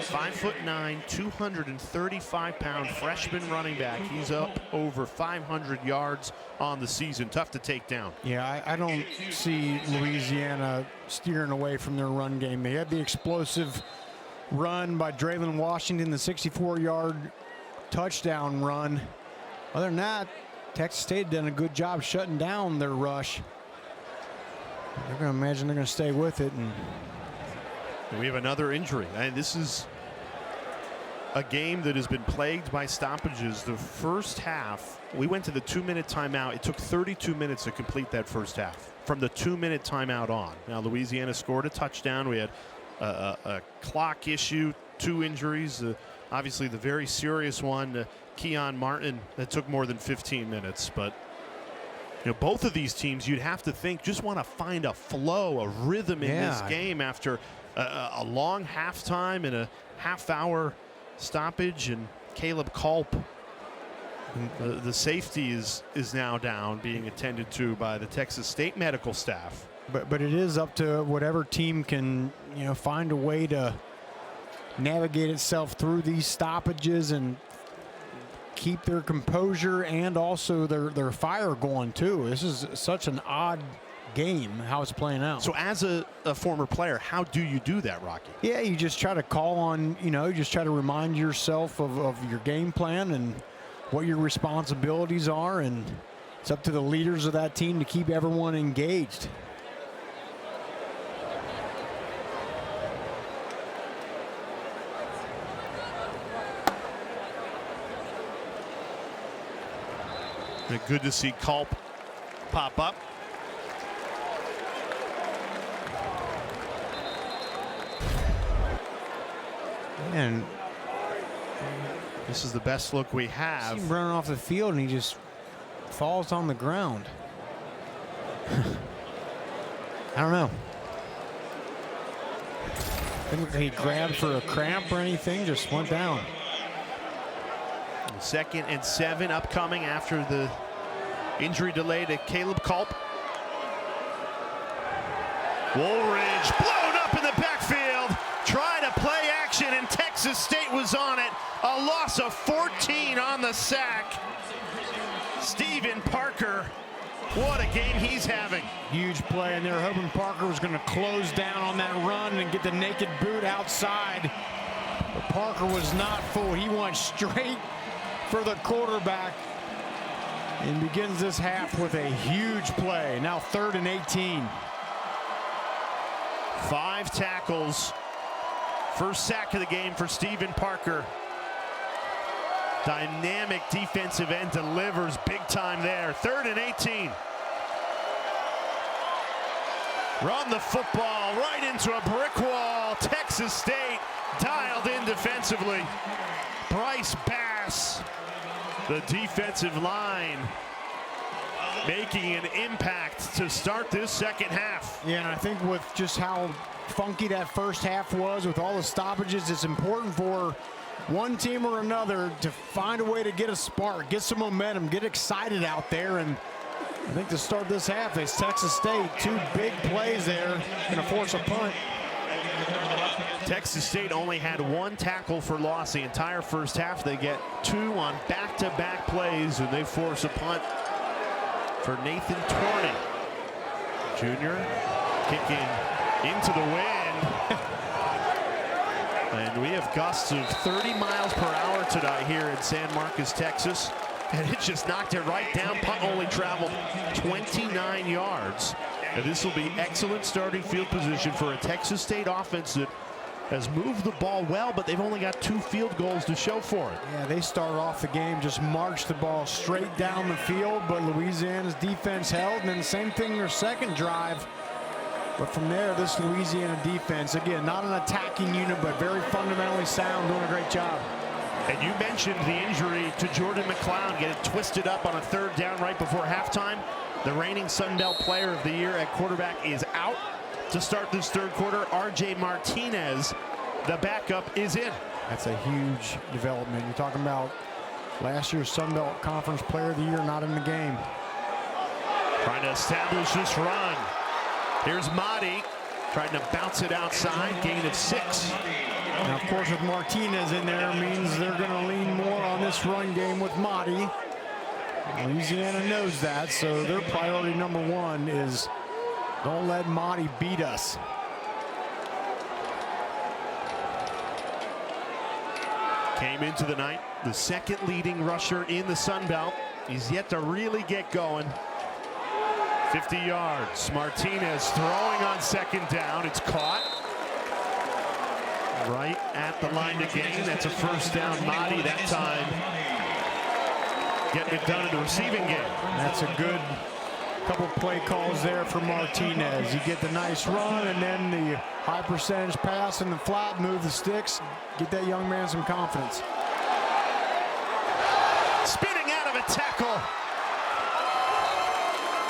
Speaker 1: 5'9", 235-pound freshman running back. He's up over 500 yards on the season. Tough to take down.
Speaker 2: Yeah, I don't see Louisiana steering away from their run game. They had the explosive run by Draylon Washington, the 64-yard touchdown run. Other than that, Texas State done a good job shutting down their rush. They're going to imagine they're going to stay with it. And
Speaker 1: we have another injury. And this is a game that has been plagued by stoppages. The first half, we went to the 2-minute timeout. It took 32 minutes to complete that first half from the 2-minute timeout on. Now, Louisiana scored a touchdown. We had a clock issue, 2 injuries. Obviously, the very serious one, Keon Martin, that took more than 15 minutes. But both of these teams, you'd have to think, just want to find a flow, a rhythm in this game after a long halftime and a half-hour stoppage. And Caleb Culp, the safety, is now down, being attended to by the Texas State medical staff.
Speaker 2: But it is up to whatever team can find a way to navigate itself through these stoppages and keep their composure and also their fire going too. This is such an odd game, how it's playing out.
Speaker 1: So as a former player, how do you do that, Rocky?
Speaker 2: Yeah, you just try to call on, you just try to remind yourself of your game plan and what your responsibilities are, and it's up to the leaders of that team to keep everyone engaged.
Speaker 1: Good to see Culp pop up.
Speaker 2: And
Speaker 1: this is the best look we have.
Speaker 2: See him running off the field and he just falls on the ground. I don't know. Didn't he grab for a cramp or anything? Just went down.
Speaker 1: 2nd and 7 upcoming after the injury delay to Caleb Culp. Woolridge blown up in the backfield. Try to play action, and Texas State was on it. A loss of 14 on the sack. Stephen Parker, what a game he's having.
Speaker 2: Huge play, and they were hoping Parker was going to close down on that run and get the naked boot outside. But Parker was not fooled. He went straight for the quarterback and begins this half with a huge play. Now 3rd and 18.
Speaker 1: 5 tackles. First sack of the game for Stephen Parker. Dynamic defensive end, delivers big time there. 3rd and 18. Run the football right into a brick wall. Texas State dialed in defensively. Bryce Bass, the defensive line, making an impact to start this second half.
Speaker 2: Yeah, and I think with just how funky that first half was with all the stoppages, it's important for one team or another to find a way to get a spark, get some momentum, get excited out there. And I think to start this half, it's Texas State. 2 big plays there, going to force a punt.
Speaker 1: Texas State only had 1 tackle for loss the entire first half. They get 2 on back-to-back plays, and they force a punt for Nathan Torney. Junior kicking into the wind. And we have gusts of 30 miles per hour tonight here in San Marcos, Texas. And it just knocked it right down. Punt only traveled 29 yards. And this will be excellent starting field position for a Texas State offense that has moved the ball well, but they've only got 2 field goals to show for it.
Speaker 2: Yeah, they started off the game, just marched the ball straight down the field, but Louisiana's defense held, and then the same thing their second drive. But from there, this Louisiana defense, again, not an attacking unit, but very fundamentally sound, doing a great job.
Speaker 1: And you mentioned the injury to Jordan McLeod, getting twisted up on a 3rd down right before halftime. The reigning Sun Belt Player of the Year at quarterback is out to start this 3rd quarter. RJ Martinez, the backup, is in.
Speaker 2: That's a huge development. You're talking about last year's Sun Belt Conference Player of the Year not in the game.
Speaker 1: Trying to establish this run. Here's Mahdi trying to bounce it outside, gain of 6.
Speaker 2: Now, of course, with Martinez in there, means they're going to lean more on this run game with Mahdi. Louisiana knows that, so their priority number 1 is don't let Mahdi beat us.
Speaker 1: Came into the night the 2nd leading rusher in the Sun Belt. He's yet to really get going. 50 yards. Martinez throwing on 2nd down. It's caught right at the line to gain. That's a 1st down. Mahdi that time getting it done in the receiving game.
Speaker 2: That's a good couple play calls there for Martinez. You get the nice run and then the high percentage pass in the flat, move the sticks, get that young man some confidence.
Speaker 1: Spinning out of a tackle.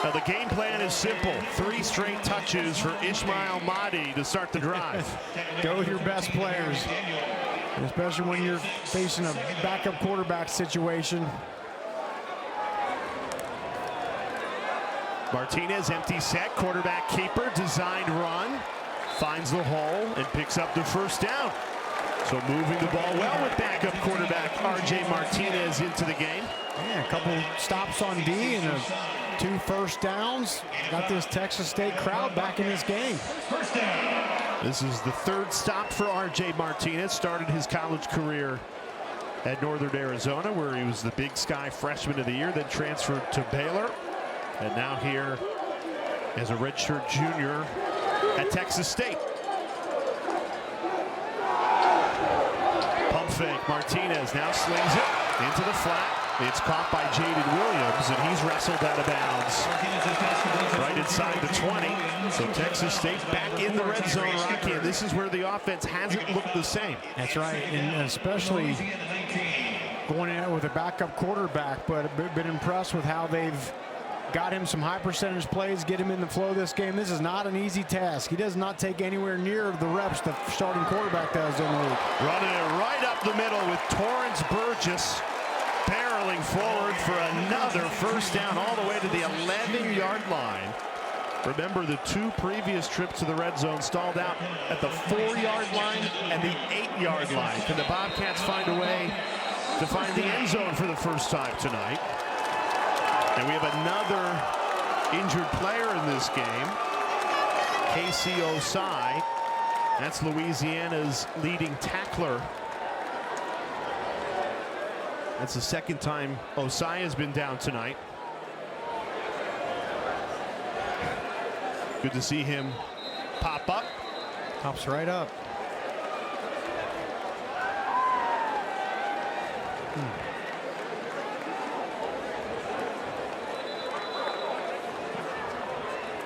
Speaker 1: Now the game plan is simple. 3 straight touches for Ishmael Mahdi to start the drive.
Speaker 2: Go with your best players, especially when you're facing a backup quarterback situation.
Speaker 1: Martinez, empty set, quarterback keeper, designed run, finds the hole and picks up the 1st down. So moving the ball well with backup quarterback RJ Martinez into the game.
Speaker 2: Yeah, a couple stops on D and 2 1st downs. Got this Texas State crowd back in this game.
Speaker 1: This is the 3rd stop for RJ Martinez. Started his college career at Northern Arizona, where he was the Big Sky Freshman of the Year, then transferred to Baylor. And now here as a redshirt junior at Texas State. Pump fake. Martinez now slings it into the flat. It's caught by Jaden Williams, and he's wrestled out of bounds right inside the 20. So Texas State back in the red zone, Rocky, and this is where the offense hasn't looked the same.
Speaker 2: That's right, and especially going in with a backup quarterback, but I've been impressed with how they've got him some high percentage plays, get him in the flow of this game. This is not an easy task. He does not take anywhere near the reps the starting quarterback does in the league.
Speaker 1: Running it right up the middle with Torrance Burgess barreling forward for another 1st down all the way to the 11-yard line. Remember, the 2 previous trips to the red zone stalled out at the 4-yard line and the 8-yard line. Can the Bobcats find a way to find the end zone for the first time tonight? And we have another injured player in this game, Casey Osai. That's Louisiana's leading tackler. That's the 2nd time Osai has been down tonight. Good to see him pop up.
Speaker 2: Pops right up.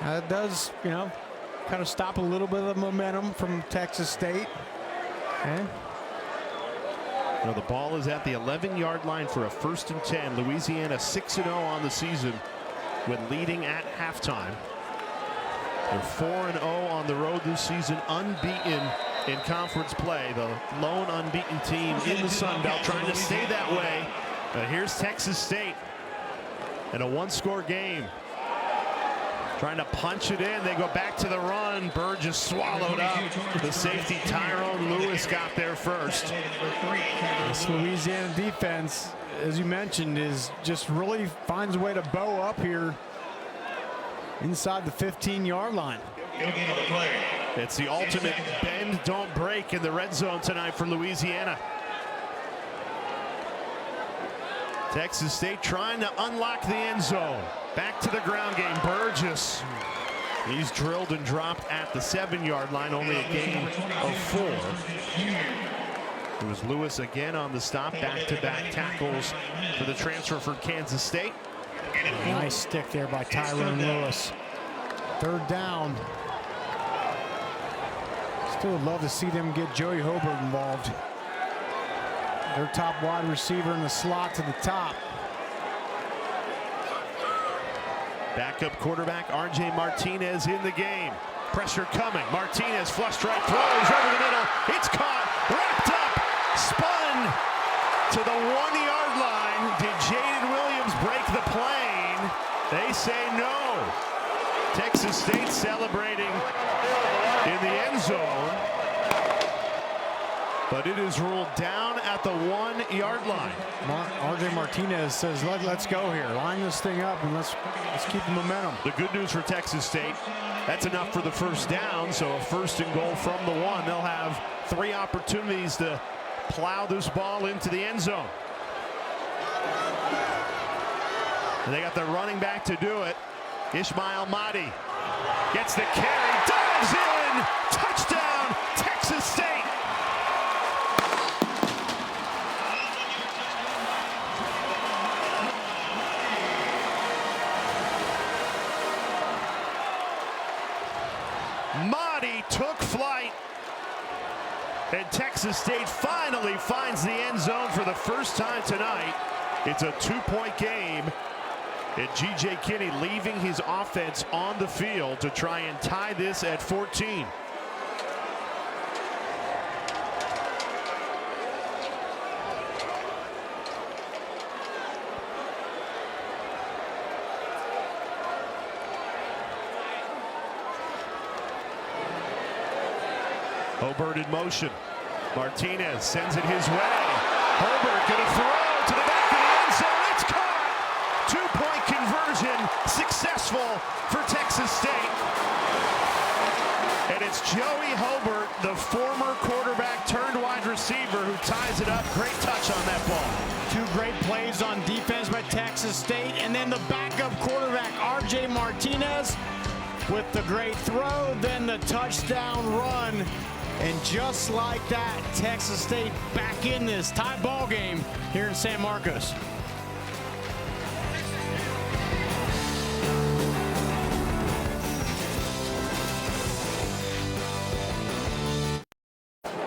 Speaker 2: That does, you know, kind of stop a little bit of the momentum from Texas State. Okay.
Speaker 1: Well, the ball is at the 11-yard line for a 1st and 10. Louisiana 6-0 on the season when leading at halftime. They're 4-0 on the road this season, unbeaten in conference play. The lone unbeaten team in the Sun Belt, trying to stay that way. But here's Texas State in a one-score game. Trying to punch it in. They go back to the run. Burgess swallowed up. The safety Tyrone Lewis got there first.
Speaker 2: This Louisiana defense, as you mentioned, is just really finds a way to bow up here inside the 15-yard line.
Speaker 1: It's the ultimate bend, don't break in the red zone tonight for Louisiana. Texas State trying to unlock the end zone. Back to the ground game. Burgess. He's drilled and dropped at the 7-yard line. Only a gain of 4. It was Lewis again on the stop. Back-to-back tackles for the transfer for Kansas State.
Speaker 2: Nice stick there by Tyrone Lewis. 3rd down. Still would love to see them get Joey Hobart involved. Their top wide receiver in the slot to the top.
Speaker 1: Backup quarterback R.J. Martinez in the game. Pressure coming. Martinez flush right, throws over the middle. It's caught, wrapped up, spun to the 1-yard line. Did Jaden Williams break the plane? They say no. Texas State celebrating in the end zone, but it is ruled down at the 1-yard line.
Speaker 2: R.J. Martinez says, let's go here. Line this thing up and let's keep the momentum.
Speaker 1: The good news for Texas State, that's enough for the first down, so a 1st and goal from the 1. They'll have 3 opportunities to plow this ball into the end zone. And they got the running back to do it. Ishmael Mahdi gets the carry, dives in, touchdown, Texas State. Mahdi took flight, and Texas State finally finds the end zone for the first time tonight. It's a 2-point game, and G.J. Kinney leaving his offense on the field to try and tie this at 14. Hobart in motion. Martinez sends it his way. Hobart going to throw to the back of the end zone. It's caught. 2-point conversion successful for Texas State. And it's Joey Hobart, the former quarterback turned wide receiver, who ties it up. Great touch on that ball.
Speaker 2: 2 great plays on defense by Texas State, and then the backup quarterback R.J. Martinez with the great throw, then the touchdown run. And just like that, Texas State back in this tie ball game here in San Marcos.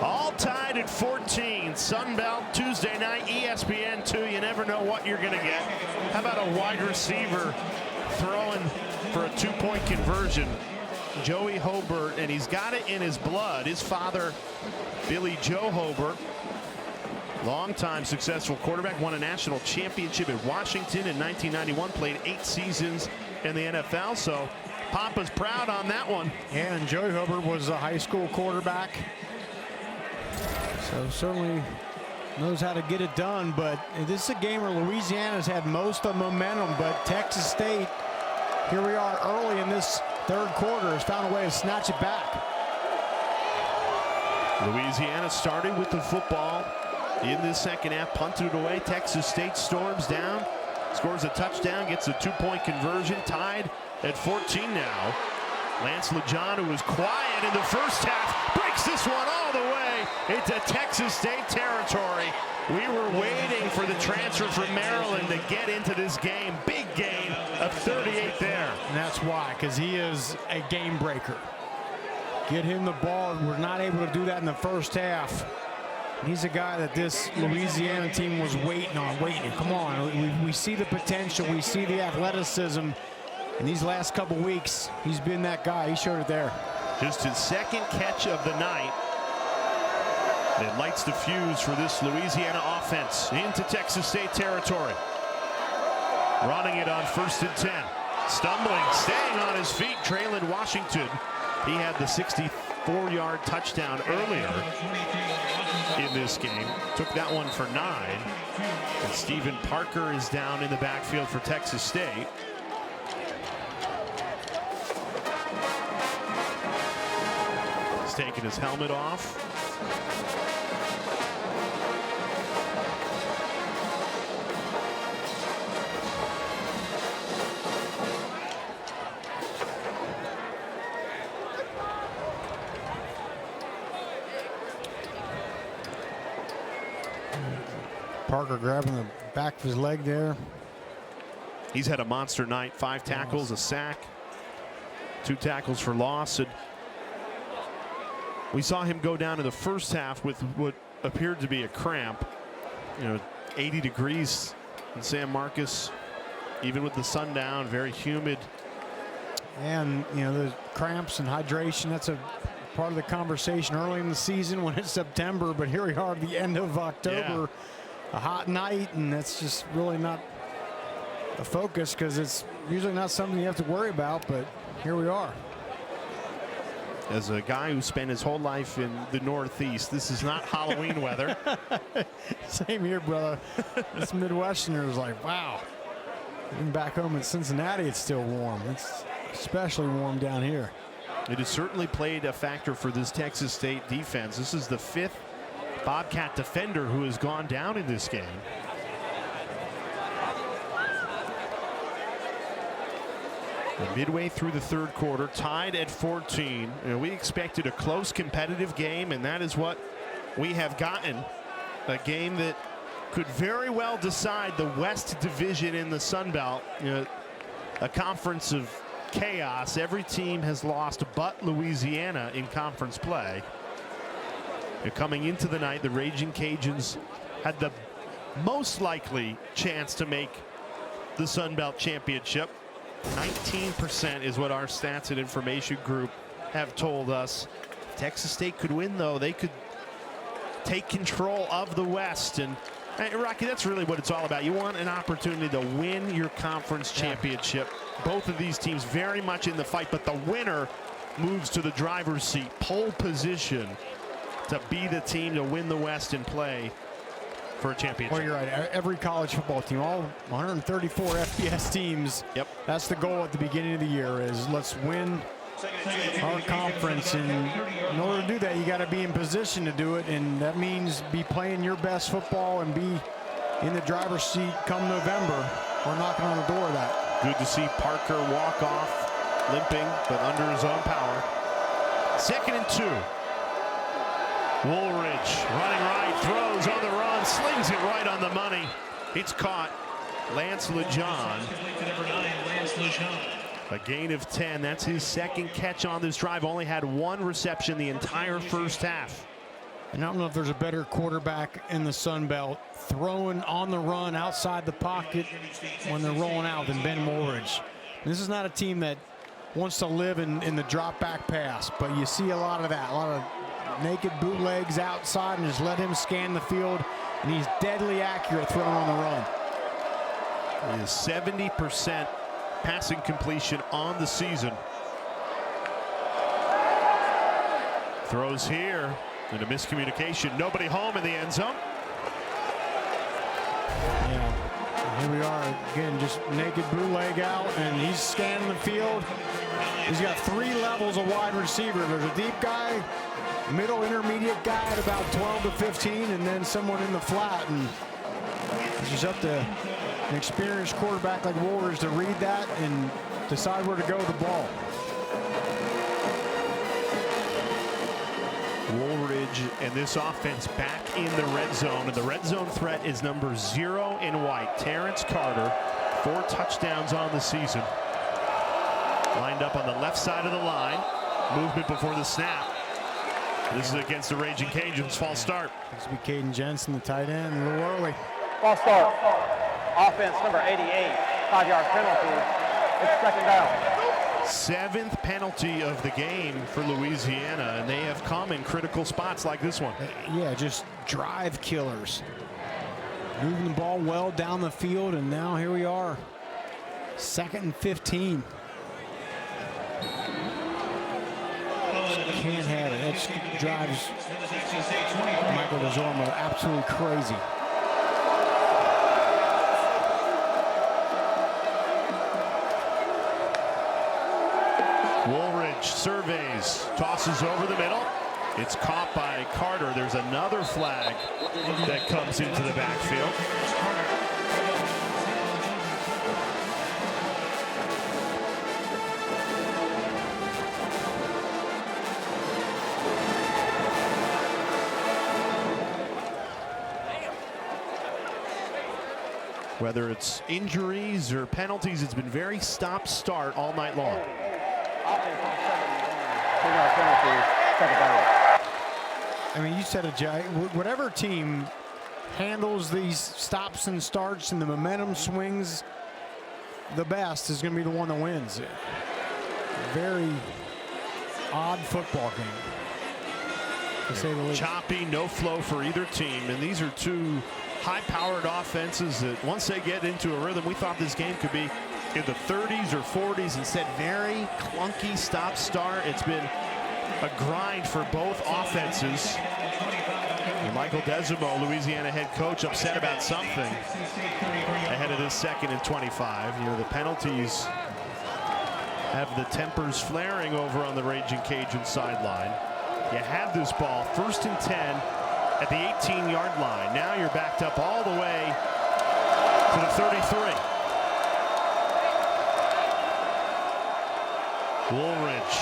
Speaker 1: All tied at 14. Sun Belt Tuesday night, ESPN 2. You never know what you're going to get. How about a wide receiver throwing for a 2-point conversion? Joey Hobart, and he's got it in his blood. His father, Billy Joe Hobart, longtime successful quarterback, won a national championship at Washington in 1991, played 8 seasons in the NFL, so Papa's proud on that one.
Speaker 2: Yeah, and Joey Hobart was a high school quarterback, so certainly knows how to get it done. But this is a game where Louisiana's had most of the momentum, but Texas State, here we are early in this 3rd quarter, has found a way to snatch it back.
Speaker 1: Louisiana started with the football in this 2nd half, punted it away. Texas State storms down, scores a touchdown, gets a 2-point conversion, tied at 14 now. Lance LeJohn, who was quiet in the first half, breaks this one all the way into Texas State territory. We were waiting for the transfer from Maryland to get into this game. Big gain of 38 there.
Speaker 2: And that's why, because he is a game breaker. Get him the ball. We're not able to do that in the first half. He's a guy that this Louisiana team was waiting on. Come on, we see the potential, we see the athleticism. In these last couple weeks, he's been that guy. He showed it there.
Speaker 1: Just his 2nd catch of the night. It lights the fuse for this Louisiana offense into Texas State territory. Running it on 1st and 10. Stumbling, staying on his feet, Traylon Washington. He had the 64-yard touchdown earlier in this game. Took that one for 9. And Stephen Parker is down in the backfield for Texas State. He's taking his helmet off.
Speaker 2: Parker grabbing the back of his leg there.
Speaker 1: He's had a monster night. 5 tackles, a sack, 2 tackles for loss. And we saw him go down in the first half with what appeared to be a cramp. 80 degrees in San Marcos, even with the sun down, very humid.
Speaker 2: And, the cramps and hydration, that's a part of the conversation early in the season when it's September. But here we are at the end of October.
Speaker 1: Yeah.
Speaker 2: A hot night, and that's just really not a focus because it's usually not something you have to worry about, but here we are.
Speaker 1: As a guy who spent his whole life in the Northeast, this is not Halloween weather.
Speaker 2: Same here, brother. This Midwesterner is like, wow. Even back home in Cincinnati, it's still warm. It's especially warm down here.
Speaker 1: It has certainly played a factor for this Texas State defense. This is the 5th Bobcat defender who has gone down in this game. And midway through the 3rd quarter, tied at 14. We expected a close, competitive game, and that is what we have gotten. A game that could very well decide the West Division in the Sun Belt. A conference of chaos. Every team has lost but Louisiana in conference play. Coming into the night, the Raging Cajuns had the most likely chance to make the Sun Belt Championship. 19% is what our stats and information group have told us. If Texas State could win, though, they could take control of the West. And Rocky, that's really what it's all about. You want an opportunity to win your conference championship. Both of these teams very much in the fight, but the winner moves to the driver's seat, pole position, to be the team to win the West and play for a championship.
Speaker 2: Well, you're right. Every college football team, all 134 FBS teams,
Speaker 1: Yep.
Speaker 2: That's the goal at the beginning of the year is let's win our conference. And in order to do that, you got to be in position to do it. And that means be playing your best football and be in the driver's seat come November. We're knocking on the door of that.
Speaker 1: Good to see Parker walk off, limping, but under his own power. 2nd and 2. Woolridge running right, throws on the run, slings it right on the money. It's caught. Lance LeJean. A gain of 10. That's his 2nd catch on this drive. Only had 1 reception the entire first half.
Speaker 2: And I don't know if there's a better quarterback in the Sun Belt throwing on the run outside the pocket when they're rolling out than Ben Woolridge. This is not a team that wants to live in the drop back pass, but you see a lot of that, a lot of naked bootlegs outside and just let him scan the field, and he's deadly accurate throwing on the run.
Speaker 1: He is 70% passing completion on the season. Throws here and a miscommunication. Nobody home in the end zone.
Speaker 2: Yeah, here we are again, just naked bootleg out, and he's scanning the field. He's got 3 levels of wide receiver. There's a deep guy, middle intermediate guy at about 12 to 15, and then someone in the flat. And it's just up to an experienced quarterback like Woolridge to read that and decide where to go with the ball.
Speaker 1: Woolridge and this offense back in the red zone, and the red zone threat is number 0 in white. Terrence Carter, 4 touchdowns on the season. Lined up on the left side of the line. Movement before the snap. This is against the Raging Cajuns. False start.
Speaker 2: This will be Caden Jensen, the tight end, a little early.
Speaker 4: False start. Offense number 88, 5-yard penalty. It's 2nd down.
Speaker 1: 7th penalty of the game for Louisiana, and they have come in critical spots like this one.
Speaker 2: Yeah, just drive killers. Moving the ball well down the field, and now here we are. 2nd and 15. Can't have it. That drives Michael DeZormo absolutely crazy.
Speaker 1: Woolridge surveys, tosses over the middle. It's caught by Carter. There's another flag that comes into the backfield. Whether it's injuries or penalties, it's been very stop-start all night long.
Speaker 2: I mean, you said it, Jay. Whatever team handles these stops and starts and the momentum swings the best is going to be the one that wins. Very odd football game, to say the least.
Speaker 1: Choppy, no flow for either team, and these are two high-powered offenses that once they get into a rhythm, we thought this game could be in the 30s or 40s. Instead, very clunky stop-start. It's been a grind for both offenses. And Michael DeZormo, Louisiana head coach, upset about something ahead of this 2nd and 25. You know, the penalties have the tempers flaring over on the Raging Cajun sideline. You have this ball, 1st and 10 at the 18-yard line. Now you're backed up all the way to the 33. Woolridge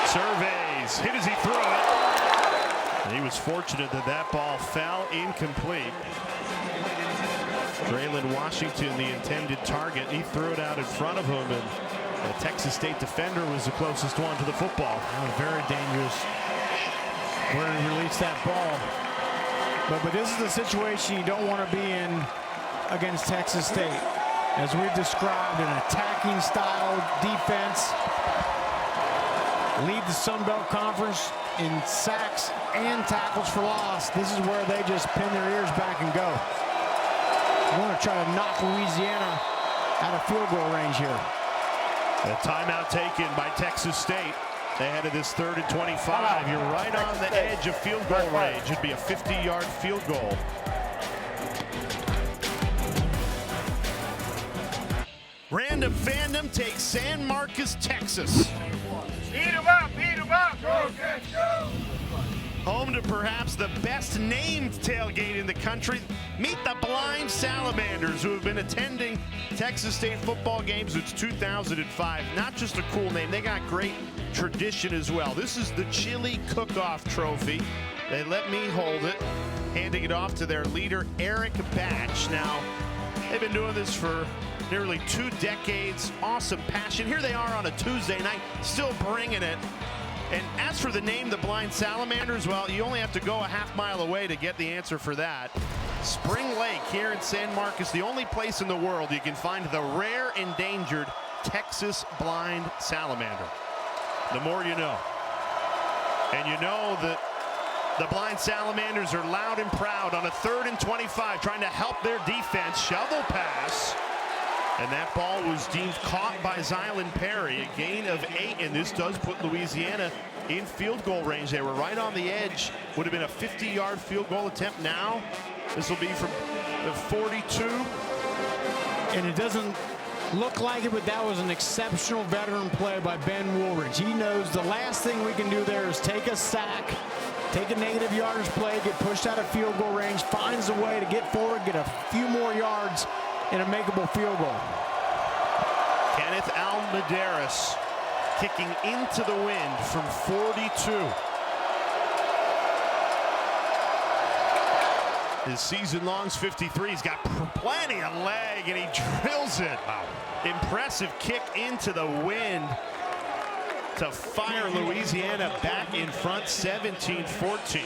Speaker 1: surveys, hit as he threw it. And he was fortunate that that ball fell incomplete. Braylon Washington, the intended target, he threw it out in front of him, and the Texas State defender was the closest one to the football.
Speaker 2: That was very dangerous where he released that ball. But this is the situation you don't want to be in against Texas State. As we've described, an attacking style defense. Lead the Sun Belt Conference in sacks and tackles for loss. This is where they just pin their ears back and go. We want to try to knock Louisiana out of field goal range here.
Speaker 1: A timeout taken by Texas State. Ahead of this 3rd and 25. You're right on the edge of field goal range. It'd be a 50-yard field goal. Random Fandom takes San Marcos, Texas.
Speaker 7: Beat him up, go, go.
Speaker 1: Home to perhaps the best named tailgate in the country. Meet the Blind Salamanders, who have been attending Texas State football games since 2005. Not just a cool name, they got great tradition as well. This is the Chili Cook-Off Trophy. They let me hold it, handing it off to their leader, Eric Batch. Now, they've been doing this for nearly 2 decades. Awesome passion. Here they are on a Tuesday night, still bringing it. And as for the name, the Blind Salamanders, well, you only have to go a half-mile away to get the answer for that. Spring Lake here in San Marcos, the only place in the world you can find the rare endangered Texas blind salamander. The more you know. And you know that the Blind Salamanders are loud and proud on a 3rd and 25, trying to help their defense. Shovel pass. And that ball was deemed caught by Zylan Perry, a gain of 8, and this does put Louisiana in field goal range. They were right on the edge. Would have been a 50-yard field goal attempt. Now this will be from the 42.
Speaker 2: And it doesn't look like it, but that was an exceptional veteran play by Ben Woolridge. He knows the last thing we can do there is take a sack, take a negative yardage play, get pushed out of field goal range, finds a way to get forward, get a few more yards, in a makeable field goal.
Speaker 1: Kenneth Almederis kicking into the wind from 42. His season-long's 53. He's got plenty of leg, and he drills it. Wow. Impressive kick into the wind to fire Louisiana back in front, 17-14.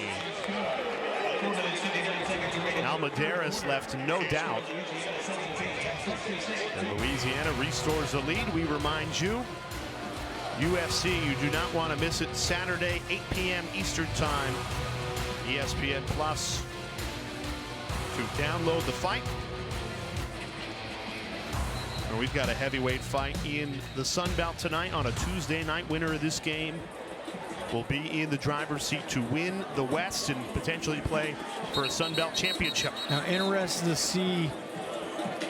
Speaker 1: Almederis left no doubt. And Louisiana restores the lead. We remind you, UFC. You do not want to miss it. Saturday, 8 p.m. Eastern Time. ESPN Plus to download the fight. And we've got a heavyweight fight in the Sun Belt tonight on a Tuesday night. Winner of this game will be in the driver's seat to win the West and potentially play for a Sun Belt championship.
Speaker 2: Now, interested to see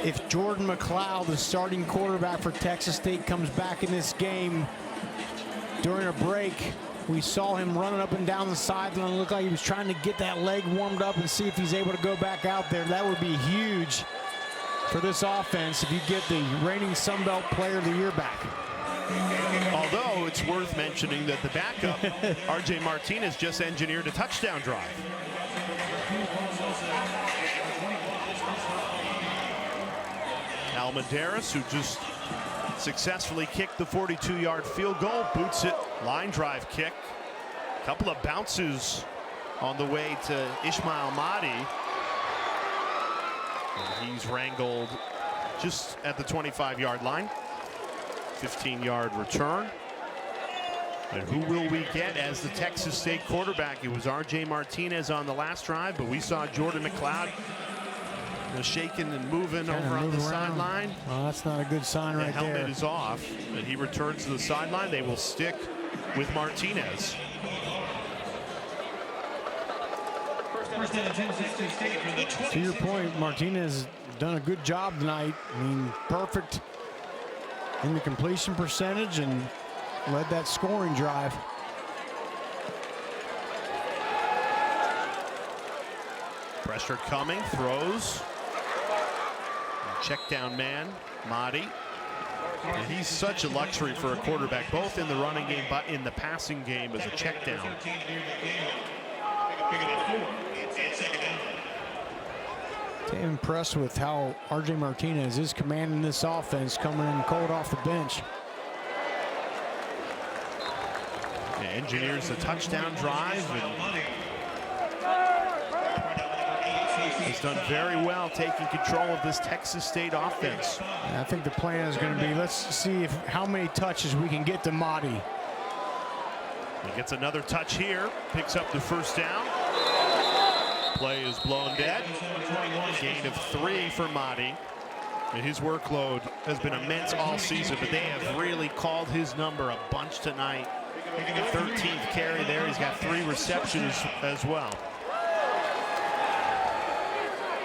Speaker 2: if Jordan McLeod, the starting quarterback for Texas State, comes back in this game. During a break, we saw him running up and down the sideline. It looked like he was trying to get that leg warmed up and see if he's able to go back out there. That would be huge for this offense if you get the reigning Sun Belt Player of the Year back.
Speaker 1: Although it's worth mentioning that the backup, RJ Martinez, just engineered a touchdown drive. Almendares, who just successfully kicked the 42-yard field goal, boots it, line drive kick. A couple of bounces on the way to Ishmael Mahdi. And he's wrangled just at the 25-yard line. 15-yard return. And who will we get as the Texas State quarterback? It was RJ Martinez on the last drive, but we saw Jordan McLeod shaking and moving over on the sideline.
Speaker 2: Well, that's not a good sign right there.
Speaker 1: The helmet is off, and he returns to the sideline. They will stick with Martinez.
Speaker 2: To your point, Martinez has done a good job tonight. I mean, perfect in the completion percentage and led that scoring drive.
Speaker 1: Pressure coming, throws. Check down man, Mahdi. And he's such a luxury for a quarterback, both in the running game but in the passing game as a check down.
Speaker 2: I'm impressed with how RJ Martinez is commanding this offense, coming in cold off the bench.
Speaker 1: Yeah, engineers a touchdown drive and has done very well taking control of this Texas State offense.
Speaker 2: And I think the plan is going to be, let's see how many touches we can get to Mahdi.
Speaker 1: He gets another touch here, picks up the first down. Play is blown dead. Gain of 3 for Mahdi. And his workload has been immense all season, but they have really called his number a bunch tonight. The 13th carry there. He's got 3 receptions as well.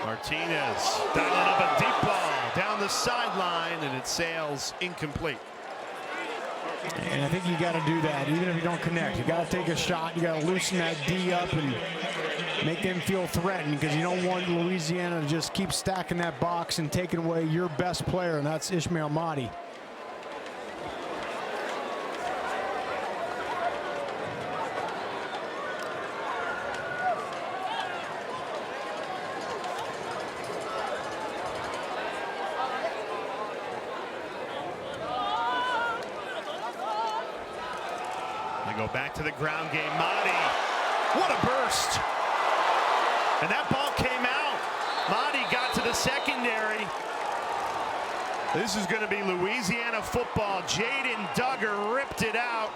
Speaker 1: Martinez dialing up a deep ball down the sideline, and it sails incomplete.
Speaker 2: And I think you got to do that, even if you don't connect. You got to take a shot. You got to loosen that D up and make them feel threatened, because you don't want Louisiana to just keep stacking that box and taking away your best player, and that's Ishmael Mahdi.
Speaker 1: Go back to the ground game. Mahdi, what a burst. And that ball came out. Mahdi got to the secondary. This is going to be Louisiana football. Jaden Duggar ripped it out.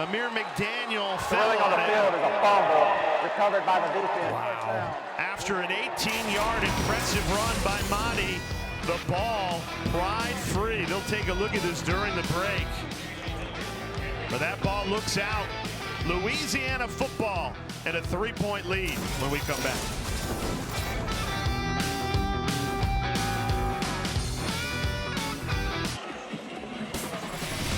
Speaker 1: Amir McDaniel fell
Speaker 4: on the field is a fumble recovered by the defense.
Speaker 1: Wow. After an 18-yard impressive run by Mahdi, the ball pried free. They'll take a look at this during the break. But that ball looks out. Louisiana football and a 3-point lead when we come back.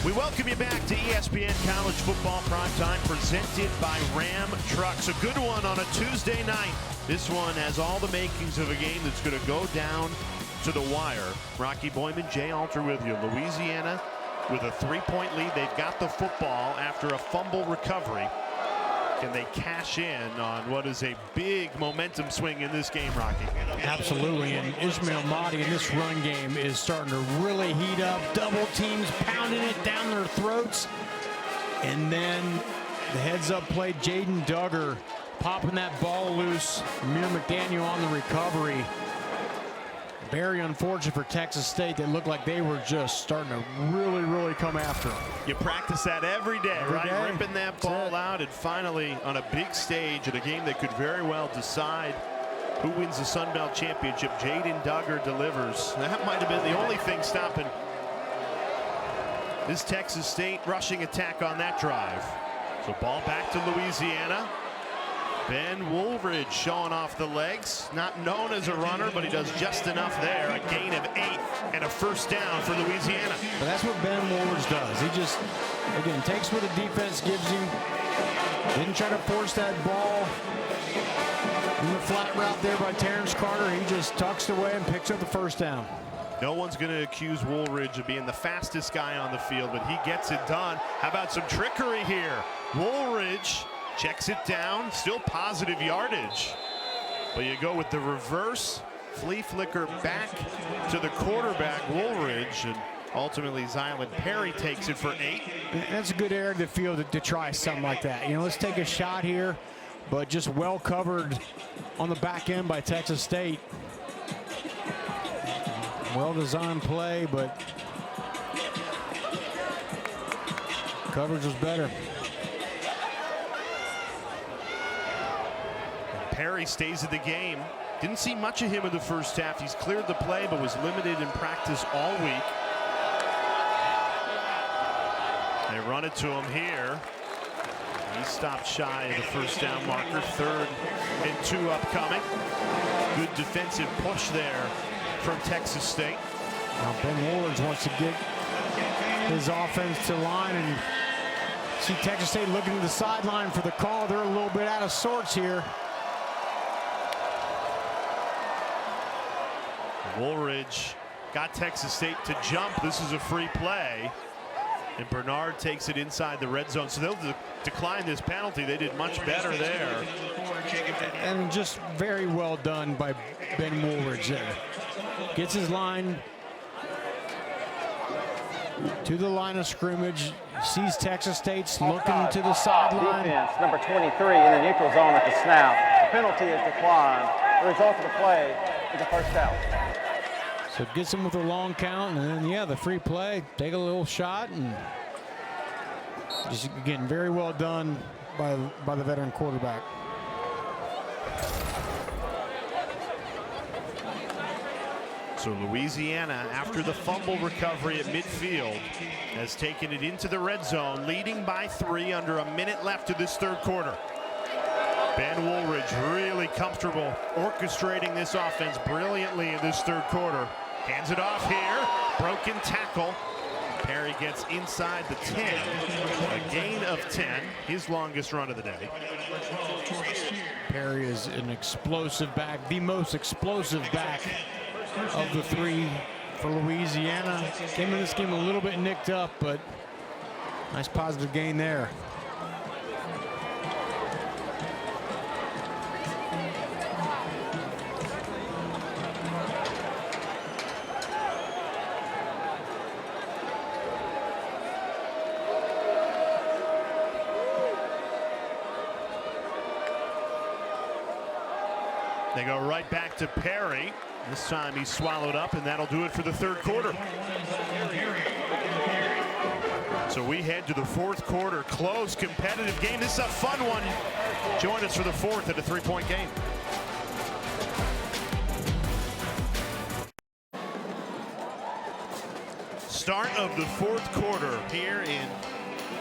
Speaker 1: We welcome you back to ESPN College Football Primetime, presented by Ram Trucks. A good one on a Tuesday night. This one has all the makings of a game that's going to go down to the wire. Rocky Boyman, Jay Alter with you. Louisiana with a 3-point lead. They've got the football after a fumble recovery. Can they cash in on what is a big momentum swing in this game, Rocky?
Speaker 2: Absolutely, and Ishmael Mahdi in this run game is starting to really heat up. Double teams pounding it down their throats. And then the heads-up play, Jaden Duggar popping that ball loose. Amir McDaniel on the recovery. Very unfortunate for Texas State. They looked like they were just starting to really come after them.
Speaker 1: You practice that every day, right? Ripping that ball out, and finally on a big stage in a game that could very well decide who wins the Sun Belt Championship. Jaden Duggar delivers. That might have been the only thing stopping this Texas State rushing attack on that drive. So ball back to Louisiana. Ben Woolridge showing off the legs. Not known as a runner, but he does just enough there. A gain of 8 and a first down for Louisiana.
Speaker 2: But that's what Ben Woolridge does. He just, again, takes what the defense gives him. Didn't try to force that ball in the flat route there by Terrence Carter. He just tucks away and picks up the first down.
Speaker 1: No one's going to accuse Woolridge of being the fastest guy on the field, but he gets it done. How about some trickery here? Woolridge checks it down, still positive yardage. But you go with the reverse flea flicker back to the quarterback, Woolridge, and ultimately Zylan Perry takes it for 8.
Speaker 2: That's a good area of the field to try something like that. You know, let's take a shot here, but just well covered on the back end by Texas State. Well-designed play, but coverage was better.
Speaker 1: Perry stays in the game. Didn't see much of him in the first half. He's cleared the play, but was limited in practice all week. They run it to him here. He stopped shy of the first down marker. 3rd and 2 upcoming. Good defensive push there from Texas State.
Speaker 2: Now Ben Woolridge wants to get his offense to line, and see Texas State looking to the sideline for the call. They're a little bit out of sorts here.
Speaker 1: Woolridge got Texas State to jump. This is a free play, and Bernard takes it inside the red zone. So they'll decline this penalty. They did much better there.
Speaker 2: And just very well done by Ben Woolridge there. Gets his line to the line of scrimmage. Sees Texas State's looking to the sideline.
Speaker 4: Defense, number 23 in the neutral zone at the snap. The penalty is declined. The result of the play is a first down.
Speaker 2: So gets him with a long count, and then, yeah, the free play. Take a little shot, and just, again, very well done by the veteran quarterback.
Speaker 1: So Louisiana, after the fumble recovery at midfield, has taken it into the red zone, leading by 3 under a minute left of this 3rd quarter. Ben Woolridge really comfortable orchestrating this offense brilliantly in this 3rd quarter. Hands it off here. Broken tackle. Perry gets inside the 10. A gain of 10. His longest run of the day.
Speaker 2: Perry is an explosive back, the most explosive back of the 3 for Louisiana. Came in this game a little bit nicked up, but nice positive gain there.
Speaker 1: They go right back to Perry. This time he's swallowed up, and that'll do it for the 3rd quarter. So we head to the 4th quarter. Close, competitive game. This is a fun one. Join us for the 4th at a 3-point game. Start of the 4th quarter here in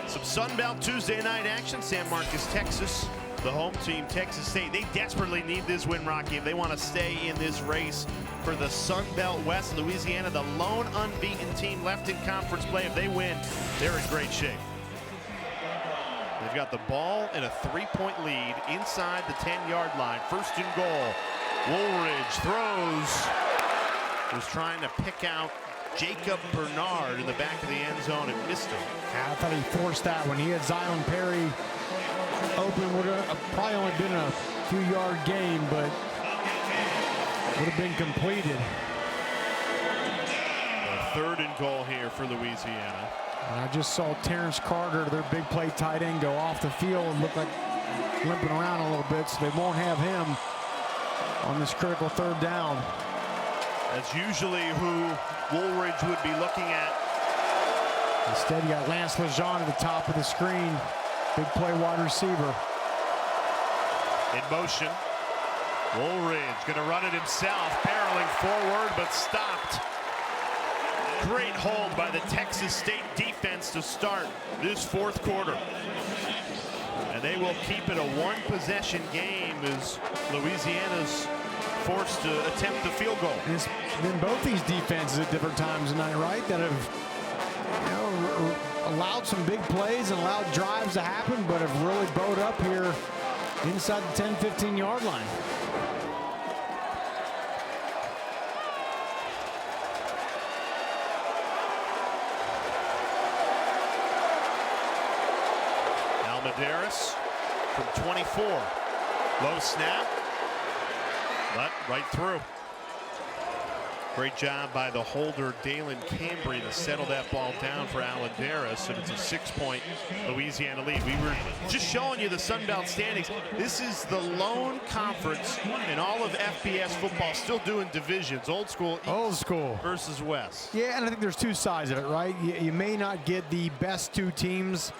Speaker 1: some Sun Belt Tuesday night action. San Marcos, Texas. The home team, Texas State, they desperately need this win, Rocky, if they want to stay in this race for the Sun Belt West. Louisiana, the lone unbeaten team left in conference play. If they win, they're in great shape. They've got the ball and a 3-point lead inside the 10-yard line. 1st and goal. Woolridge throws. Was trying to pick out Jacob Bernard in the back of the end zone and missed him.
Speaker 2: I thought he forced that one. He had Zylan Perry open. Would have probably only been a few-yard gain, but would have been completed.
Speaker 1: A 3rd and goal here for Louisiana.
Speaker 2: And I just saw Terrence Carter, their big play tight end, go off the field and look like limping around a little bit, so they won't have him on this critical 3rd down.
Speaker 1: That's usually who Woolridge would be looking at.
Speaker 2: Instead, you got Lance Lejean at the top of the screen. Big play wide receiver.
Speaker 1: In motion. Woolridge going to run it himself, barreling forward, but stopped. Great hold by the Texas State defense to start this fourth quarter. And they will keep it a one-possession game as Louisiana's forced to attempt the field goal.
Speaker 2: It's been both these defenses at different times tonight, right, that have allowed some big plays and allowed drives to happen, but have really bowed up here inside the 10-15 yard line.
Speaker 1: Almedaris from 24. Low snap, but right through. Great job by the holder, Dalen Cambry, to settle that ball down for Almedaris, and it's a 6-point Louisiana lead. We were just showing you the Sun Belt standings. This is the lone conference in all of FBS football still doing divisions, old school versus West.
Speaker 2: Yeah, and I think there's two sides of it, right? You may not get the best two teams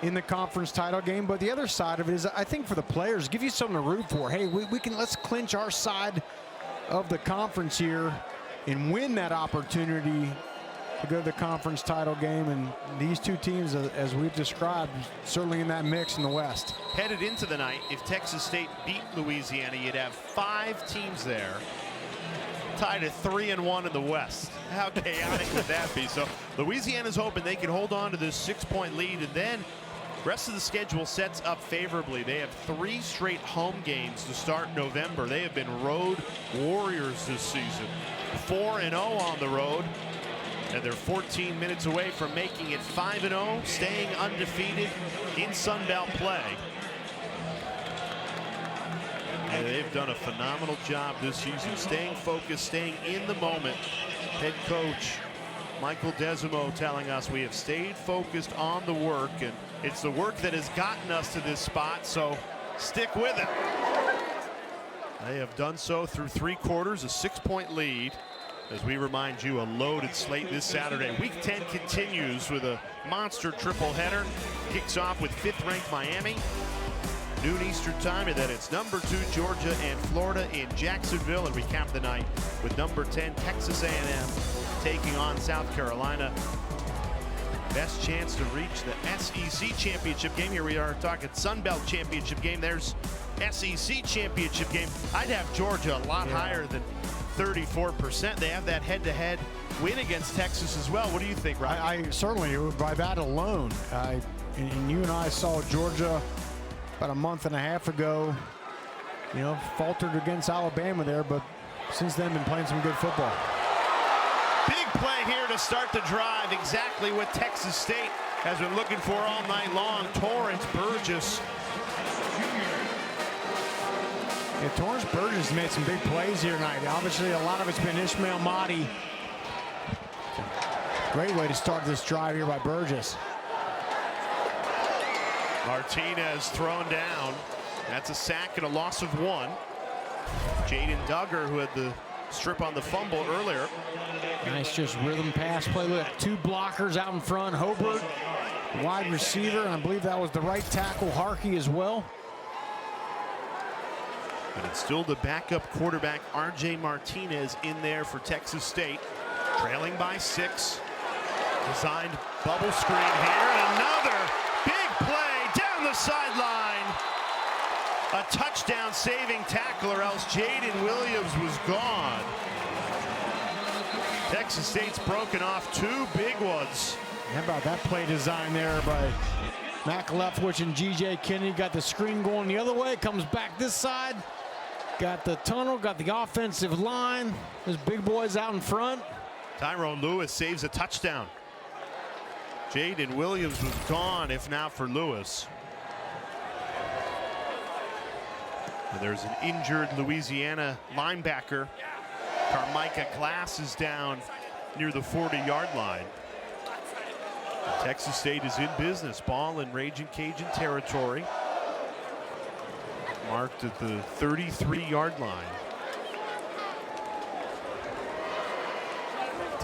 Speaker 2: in the conference title game, but the other side of it is, I think, for the players, give you something to root for. Hey, let's clinch our side of the conference here and win that opportunity to go to the conference title game. And these two teams, as we've described, certainly in that mix in the West.
Speaker 1: Headed into the night, if Texas State beat Louisiana, you'd have 5 teams there tied at 3-1 in the West. How chaotic would that be? So Louisiana's hoping they can hold on to this 6-point lead, and then rest of the schedule sets up favorably. They have 3 straight home games to start November. They have been road warriors this season. 4-0 on the road, and they're 14 minutes away from making it 5-0, staying undefeated in Sun Belt play. And they've done a phenomenal job this season, staying focused, staying in the moment. Head coach Michael Desimo telling us we have stayed focused on the work, and it's the work that has gotten us to this spot, so stick with it. They have done so through 3 quarters, a 6-point lead. As we remind you, a loaded slate this Saturday. Week 10 continues with a monster triple header. Kicks off with 5th-ranked Miami, noon Eastern time, and then it's number 2 Georgia and Florida in Jacksonville, and we cap the night with number 10 Texas A&M taking on South Carolina. Best chance to reach the SEC championship game. Here we are talking Sun Belt championship game. There's SEC championship game. I'd have Georgia a lot higher than 34%. They have that head-to-head win against Texas as well. What do you think, Rob?
Speaker 2: I certainly, by that alone, and you and I saw Georgia about a month and a half ago, faltered against Alabama there, but since then been playing some good football.
Speaker 1: Big play here to start the drive, exactly what Texas State has been looking for all night long. Torrance Burgess.
Speaker 2: Yeah, Torrance Burgess made some big plays here tonight. Obviously, a lot of it's been Ishmael Mahdi. Great way to start this drive here by Burgess.
Speaker 1: Martinez thrown down. That's a sack and a loss of 1. Jaden Duggar, who had the strip on the fumble earlier.
Speaker 2: Nice just rhythm pass play. Look, 2 blockers out in front. Hobart, wide receiver, and I believe that was the right tackle, Harkey, as well.
Speaker 1: And it's still the backup quarterback, R.J. Martinez, in there for Texas State. Trailing by 6. Designed bubble screen here, and another big play down the sideline. A touchdown saving tackle, or else Jaden Williams was gone. Texas State's broken off 2 big ones.
Speaker 2: How about that play design there by Mac Leftwich and G.J. Kennedy? Got the screen going the other way, comes back this side. Got the tunnel, got the offensive line. Those big boys out in front.
Speaker 1: Tyrone Lewis saves a touchdown. Jaden Williams was gone if not for Lewis. And there's an injured Louisiana linebacker. Carmicah Glass is down near the 40-yard line. Texas State is in business. Ball in Raging Cajun territory. Marked at the 33-yard line.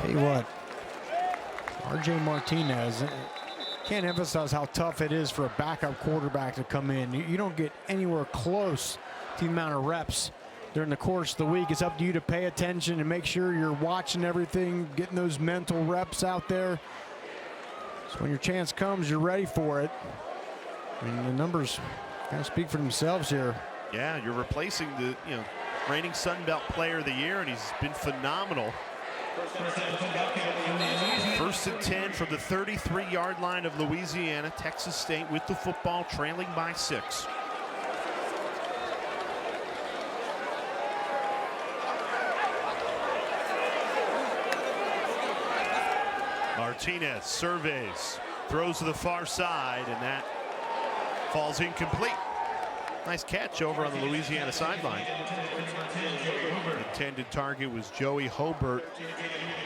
Speaker 2: Tell you what, R.J. Martinez, can't emphasize how tough it is for a backup quarterback to come in. You don't get anywhere close to the amount of reps during the course of the week. It's up to you to pay attention and make sure you're watching everything, getting those mental reps out there. So when your chance comes, you're ready for it. I mean, the numbers kind of speak for themselves here.
Speaker 1: Yeah, you're replacing the reigning Sun Belt Player of the Year, and he's been phenomenal. 1st and 10 from the 33-yard line of Louisiana. Texas State with the football, trailing by 6. Martinez surveys, throws to the far side, and that falls incomplete. Nice catch over on the Louisiana sideline. The intended target was Joey Hobart.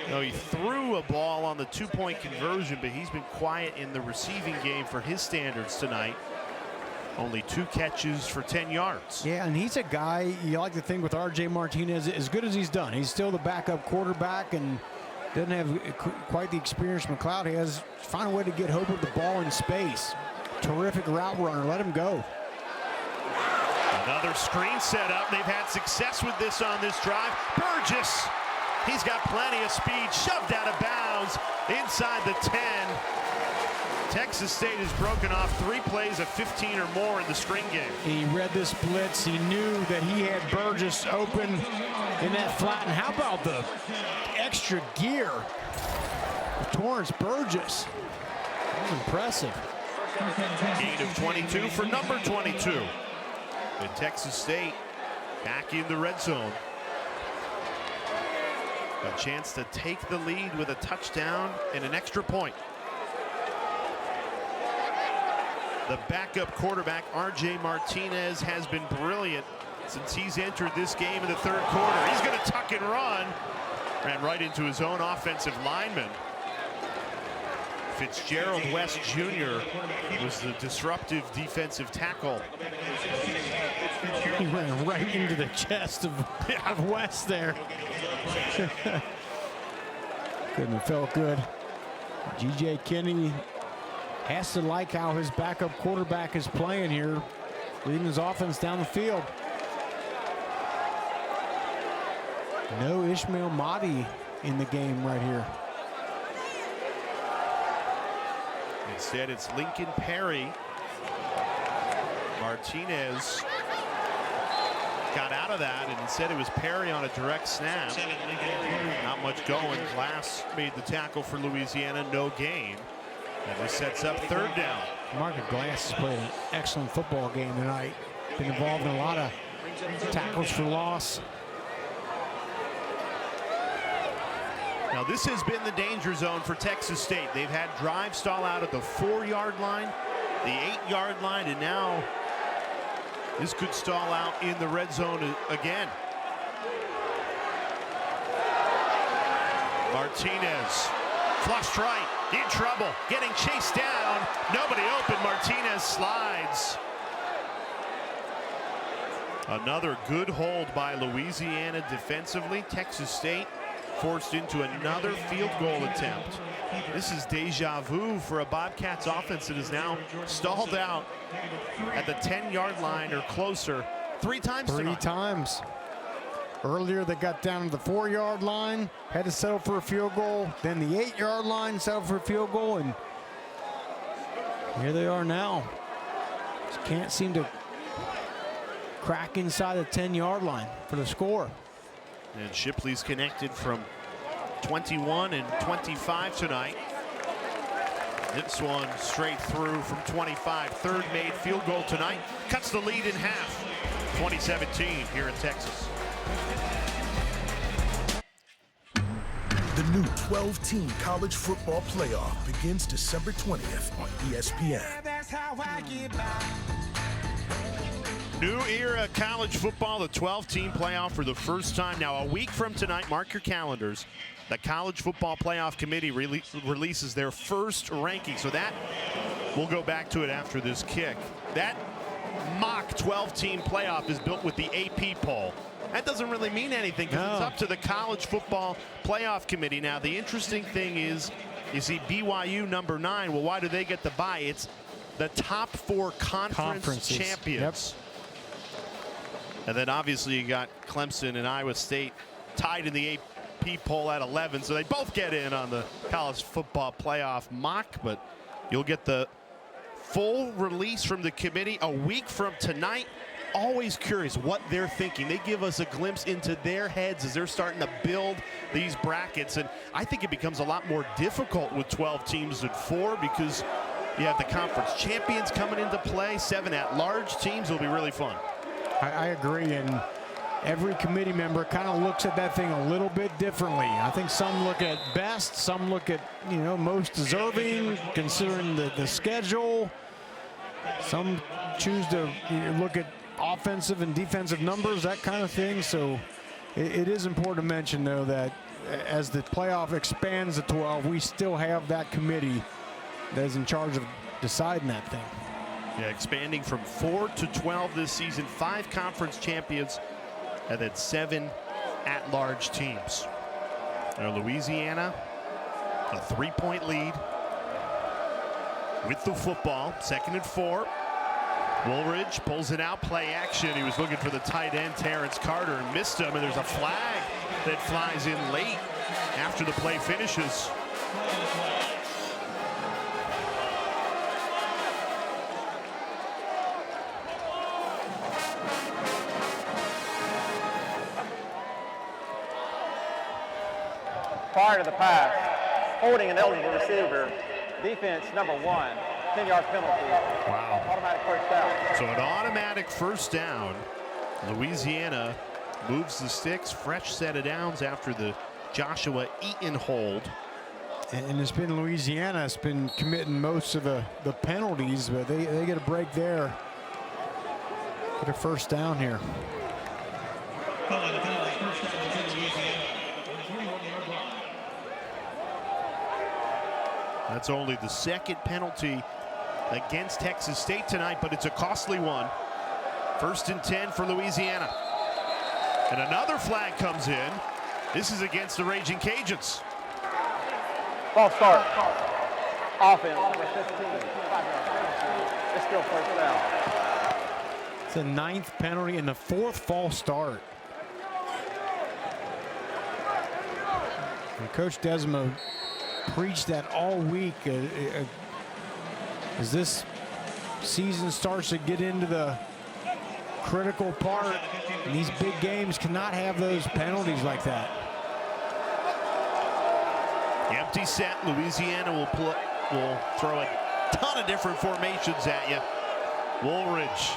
Speaker 1: He threw a ball on the 2-point conversion, but he's been quiet in the receiving game for his standards tonight. Only 2 catches for 10 yards.
Speaker 2: Yeah, and he's a guy you like to think with R.J. Martinez, as good as he's done, he's still the backup quarterback and doesn't have quite the experience McLeod has. Find a way to get Hobart the ball in space. Terrific route runner. Let him go.
Speaker 1: Another screen set up. They've had success with this on this drive. Burgess, he's got plenty of speed, shoved out of bounds inside the 10. Texas State has broken off 3 plays of 15 or more in the screen game.
Speaker 2: He read this blitz. He knew that he had Burgess open in that flat. And how about the extra gear of Torrance Burgess? That was impressive.
Speaker 1: Gain of 22 for number 22. And Texas State back in the red zone. A chance to take the lead with a touchdown and an extra point. The backup quarterback, R.J. Martinez, has been brilliant since he's entered this game in the 3rd quarter. He's going to tuck and run. Ran right into his own offensive lineman. Fitzgerald West Jr. was the disruptive defensive tackle.
Speaker 2: He ran right into the chest of West there. Couldn't have felt good. G.J. Kinney has to like how his backup quarterback is playing here, leading his offense down the field. No Ishmael Mahdi in the game right here.
Speaker 1: Instead, it's Lincoln Perry. Martinez got out of that, and instead it was Perry on a direct snap. Not much going. Glass made the tackle for Louisiana, no gain. And this sets up 3rd down.
Speaker 2: Marcus Glass has played an excellent football game tonight. Been involved in a lot of tackles for loss.
Speaker 1: Now this has been the danger zone for Texas State. They've had drives stall out at the 4-yard line, the 8-yard line, and now this could stall out in the red zone again. Martinez, flushed right, in trouble, getting chased down. Nobody open, Martinez slides. Another good hold by Louisiana defensively. Texas State forced into another field goal attempt. This is deja vu for a Bobcats offense that is now stalled out at the 10-yard line or closer 3 times tonight.
Speaker 2: 3 times. Earlier they got down to the 4-yard line, had to settle for a field goal, then the 8-yard line, settled for a field goal, and here they are now. Just can't seem to crack inside the 10-yard line for the score.
Speaker 1: And Shipley's connected from 21 and 25 tonight. This one straight through from 25. 3rd made field goal tonight. Cuts the lead in half. 2017 here in Texas.
Speaker 8: The new 12-team college football playoff begins December 20th on ESPN.
Speaker 1: New era college football, the 12-team playoff for the first time. Now, a week from tonight, mark your calendars, the College Football Playoff Committee releases their first ranking. So that, we'll go back to it after this kick. That mock 12-team playoff is built with the AP poll. that doesn't really mean anything because it's up to the College Football Playoff Committee. Now, the interesting thing is, you see BYU number 9. Well, why do they get the bye? It's the top 4 conference champions. Yep. And then obviously you got Clemson and Iowa State tied in the AP poll at 11, so they both get in on the College Football Playoff mock, but you'll get the full release from the committee a week from tonight. Always curious what they're thinking. They give us a glimpse into their heads as they're starting to build these brackets, and I think it becomes a lot more difficult with 12 teams than 4 because you have the conference champions coming into play. 7 at-large teams will be really fun.
Speaker 2: I agree, and every committee member kind of looks at that thing a little bit differently. I think some look at best, some look at, you know, most deserving, considering the schedule. Some choose to look at offensive and defensive numbers, that kind of thing. So it is important to mention, though, that as the playoff expands to 12, we still have that committee that is in charge of deciding that thing.
Speaker 1: Yeah, expanding from 4 to 12 this season, 5 conference champions, and then 7 at-large teams. Now Louisiana, a 3-point lead with the football, 2nd and 4. Woolridge pulls it out, play action. He was looking for the tight end, Terrence Carter, and missed him, and there's a flag that flies in late after the play finishes.
Speaker 4: Prior to the pass, holding an eligible receiver, defense number 1, 10-yard penalty.
Speaker 1: Wow.
Speaker 4: Automatic first down.
Speaker 1: So an automatic first down. Louisiana moves the sticks, fresh set of downs after the Joshua Eaton hold.
Speaker 2: And it's been Louisiana, it's been committing most of the penalties, but they get a break there. Get a first down here.
Speaker 1: That's only the 2nd penalty against Texas State tonight, but it's a costly one. 1st and 10 for Louisiana. And another flag comes in. This is against the Raging Cajuns.
Speaker 4: False start. Offense, number 15. It's still first down.
Speaker 2: It's the 9th penalty and the 4th false start. And Coach Desma preached that all week. As this season starts to get into the critical part, and these big games cannot have those penalties like that.
Speaker 1: Empty set. Louisiana will throw a ton of different formations at you. Woolridge,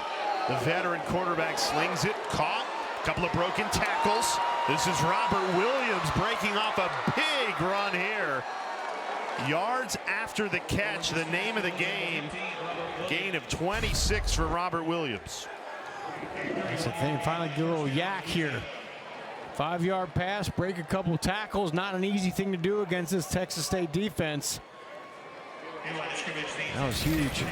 Speaker 1: the veteran quarterback, slings it, caught. A couple of broken tackles. This is Robert Williams breaking off a big run here. Yards after the catch, the name of the game. Gain of 26 for Robert Williams.
Speaker 2: That's the thing, finally get a little yak here. 5-yard pass, break a couple tackles, not an easy thing to do against this Texas State defense. That was huge.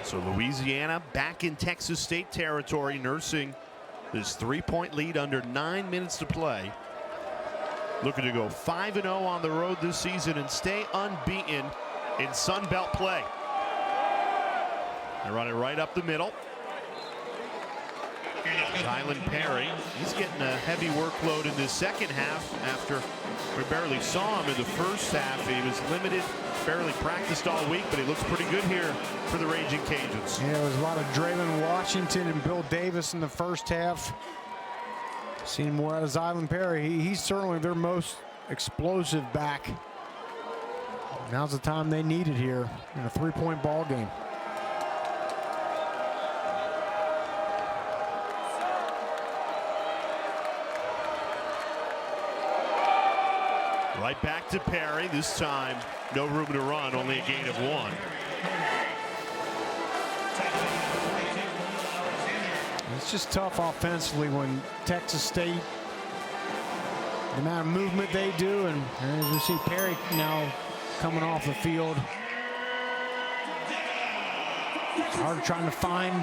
Speaker 1: So Louisiana back in Texas State territory, nursing this 3-point lead under 9 minutes to play. Looking to go 5-0 on the road this season and stay unbeaten in Sun Belt play. They run it right up the middle. Tylen Perry, he's getting a heavy workload in this second half after we barely saw him in the first half. He was limited, barely practiced all week, but he looks pretty good here for the Raging Cajuns.
Speaker 2: Yeah, there was a lot of Draven Washington and Bill Davis in the first half. Seen more out of Tylen Perry. He's certainly their most explosive back. Now's the time they need it here in a 3-point ball game.
Speaker 1: Right back to Perry. This time, no room to run, only a gain of 1.
Speaker 2: It's just tough offensively when Texas State, the amount of movement they do, and as we see Perry now coming off the field. It's hard trying to find,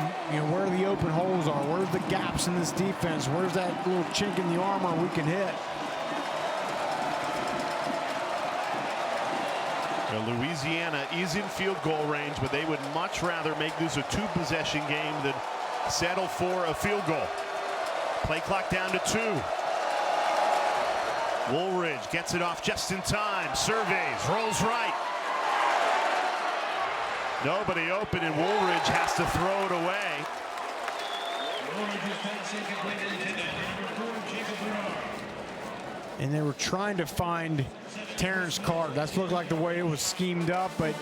Speaker 2: where the open holes are. Where's the gaps in this defense? Where's that little chink in the armor we can hit?
Speaker 1: Louisiana is in field goal range, but they would much rather make this a 2-possession game than settle for a field goal. Play clock down to 2. Woolridge gets it off just in time. Surveys, rolls right. Nobody open, and Woolridge has to throw it away.
Speaker 2: And they were trying to find Terrence Carter. That's looked like the way it was schemed up, but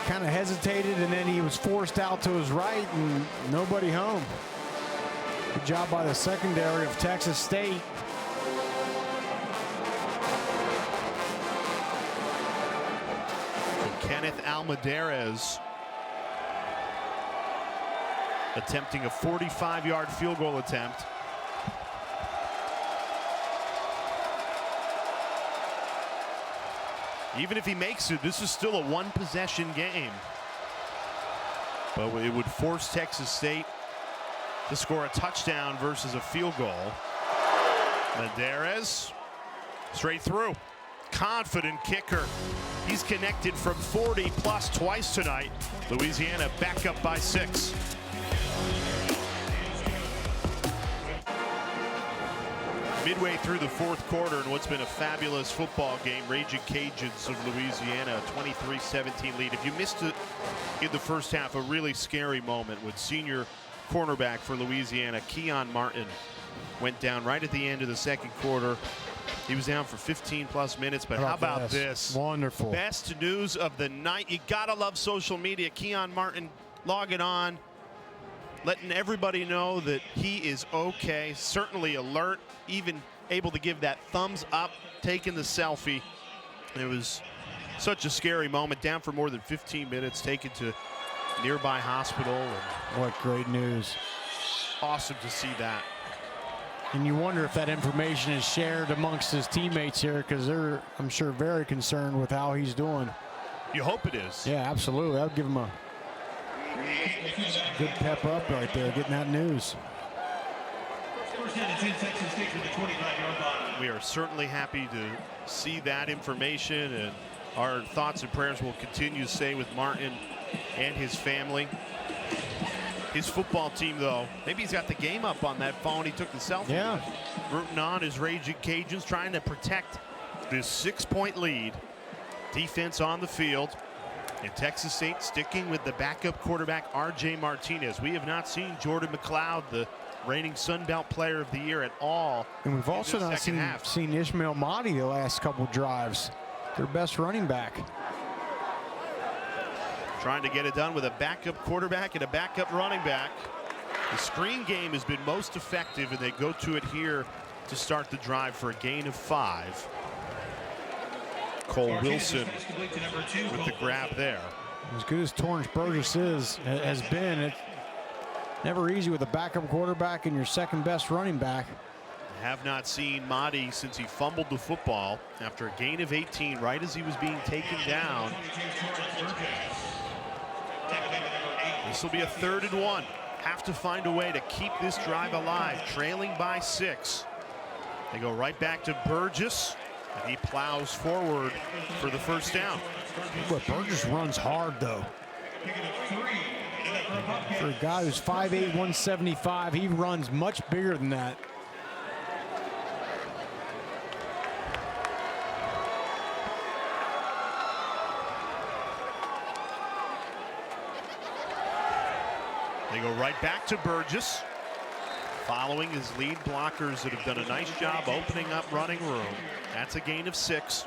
Speaker 2: kind of hesitated, and then he was forced out to his right, and nobody home. Good job by the secondary of Texas State.
Speaker 1: Kenneth Almaderez attempting a 45-yard field goal attempt. Even if he makes it, this is still a 1-possession game. But it would force Texas State to score a touchdown versus a field goal. Maderes straight through. Confident kicker. He's connected from 40 plus twice tonight. Louisiana back up by 6. Midway through the 4th quarter in what's been a fabulous football game, Raging Cajuns of Louisiana, 23-17 lead. If you missed it in the first half, a really scary moment with senior cornerback for Louisiana, Keon Martin, went down right at the end of the 2nd quarter. He was down for 15 plus minutes, but how about this?
Speaker 2: Wonderful.
Speaker 1: Best news of the night. You gotta love social media. Keon Martin logging on, letting everybody know that he is okay, certainly alert, even able to give that thumbs up, taking the selfie. It was such a scary moment, down for more than 15 minutes, taken to nearby hospital. And
Speaker 2: what great news.
Speaker 1: Awesome to see that.
Speaker 2: And you wonder if that information is shared amongst his teammates here, because they're, I'm sure, very concerned with how he's doing.
Speaker 1: You hope it is.
Speaker 2: Yeah, absolutely. That would give him a good pep up right there, getting that news.
Speaker 1: We are certainly happy to see that information, and our thoughts and prayers will continue to stay with Martin and his family. His football team, though, maybe he's got the game up on that phone. He took the selfie.
Speaker 2: Yeah.
Speaker 1: Rooting on his Raging Cajuns, trying to protect this 6-point lead. Defense on the field. And Texas State sticking with the backup quarterback, R.J. Martinez. We have not seen Jordan McLeod, the reigning Sun Belt Player of the Year, at all.
Speaker 2: And we've also not seen Ishmael Mahdi the last couple drives. Their best running back.
Speaker 1: Trying to get it done with a backup quarterback and a backup running back. The screen game has been most effective, and they go to it here to start the drive for a gain of 5. Cole Wilson with the grab there.
Speaker 2: As good as Torrance Burgess has been, it's never easy with a backup quarterback and your second best running back.
Speaker 1: Have not seen Mahdi since he fumbled the football after a gain of 18 right as he was being taken down. This will be a 3rd and 1. Have to find a way to keep this drive alive, trailing by 6. They go right back to Burgess, and he plows forward for the first down.
Speaker 2: But Burgess runs hard, though. For a guy who's 5'8", 175, he runs much bigger than that.
Speaker 1: They go right back to Burgess, following his lead blockers that have done a nice job opening up running room. That's a gain of 6.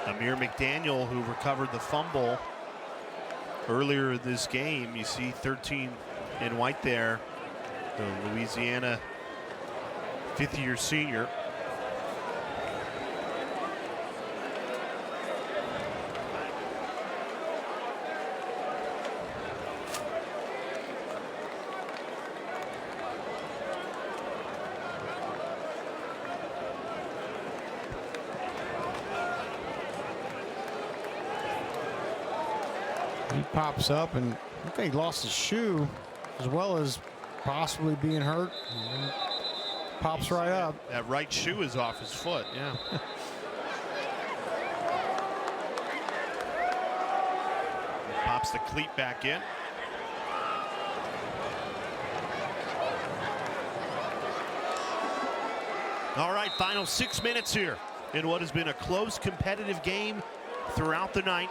Speaker 1: Amir McDaniel, who recovered the fumble earlier in this game. You see 13 in white there, the Louisiana 5th-year senior.
Speaker 2: He pops up, and I think he lost his shoe as well as possibly being hurt. Pops right up.
Speaker 1: That right shoe is off his foot, yeah. Pops the cleat back in. All right, final 6 minutes here in what has been a close competitive game throughout the night.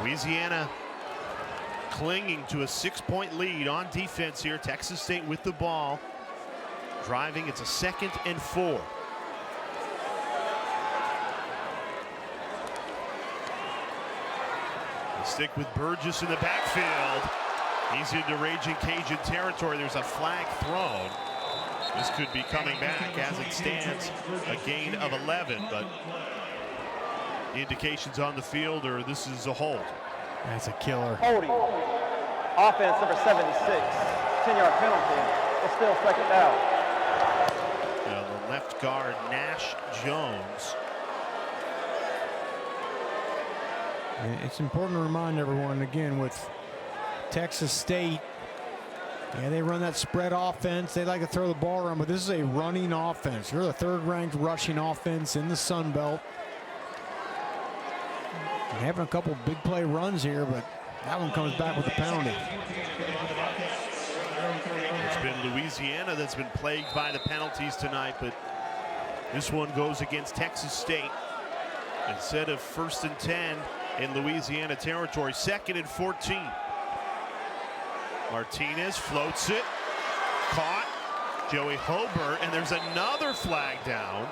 Speaker 1: Louisiana clinging to a 6-point lead on defense here. Texas State with the ball. Driving, it's a 2nd and 4. They stick with Burgess in the backfield. He's into Raging Cajun territory. There's a flag thrown. This could be coming back as it stands, a gain of 11, but the indications on the field are this is a hold.
Speaker 2: That's a killer.
Speaker 4: Holding. Offense number 76. 10-yard penalty. It's still 2nd down.
Speaker 1: The left guard, Nash Jones.
Speaker 2: And it's important to remind everyone, again, with Texas State, yeah, they run that spread offense. They like to throw the ball around, but this is a running offense. You're the 3rd-ranked rushing offense in the Sun Belt. You're having a couple big play runs here, but that one comes back with a penalty.
Speaker 1: It's been Louisiana that's been plagued by the penalties tonight, but this one goes against Texas State. Instead of 1st and 10 in Louisiana territory, 2nd and 14. Martinez floats it, caught, Joey Hobert, and there's another flag down,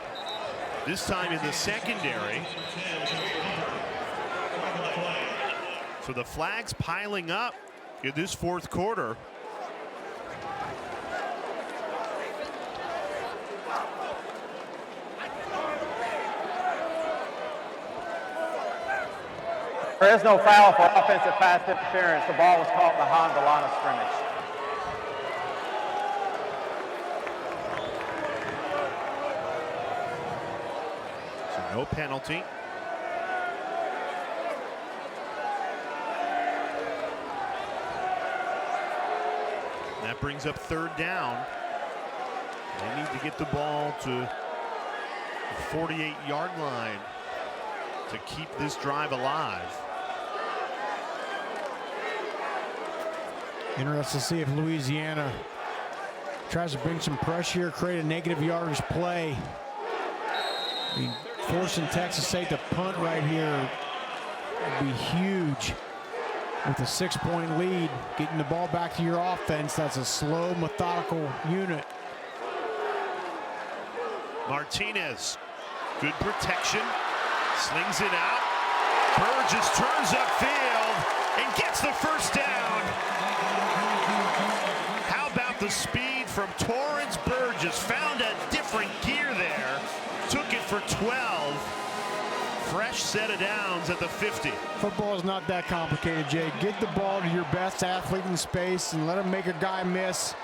Speaker 1: this time in the secondary. So the flags piling up in this 4th quarter.
Speaker 4: There is no foul for offensive pass interference. The ball was caught behind the line of scrimmage.
Speaker 1: So no penalty. That brings up 3rd down. They need to get the ball to the 48-yard line to keep this drive alive.
Speaker 2: Interesting to see if Louisiana tries to bring some pressure, create a negative yardage play. I mean, forcing Texas State to punt right here would be huge. With a 6-point lead, getting the ball back to your offense, that's a slow, methodical unit.
Speaker 1: Martinez, good protection, slings it out. Burgess turns upfield and gets the 1st down. How about the speed from Torrance Burgess? Found a different gear there, took it for 12. Fresh set of downs at the 50.
Speaker 2: Football is not that complicated, Jay. Get the ball to your best athlete in space and let him make a guy miss.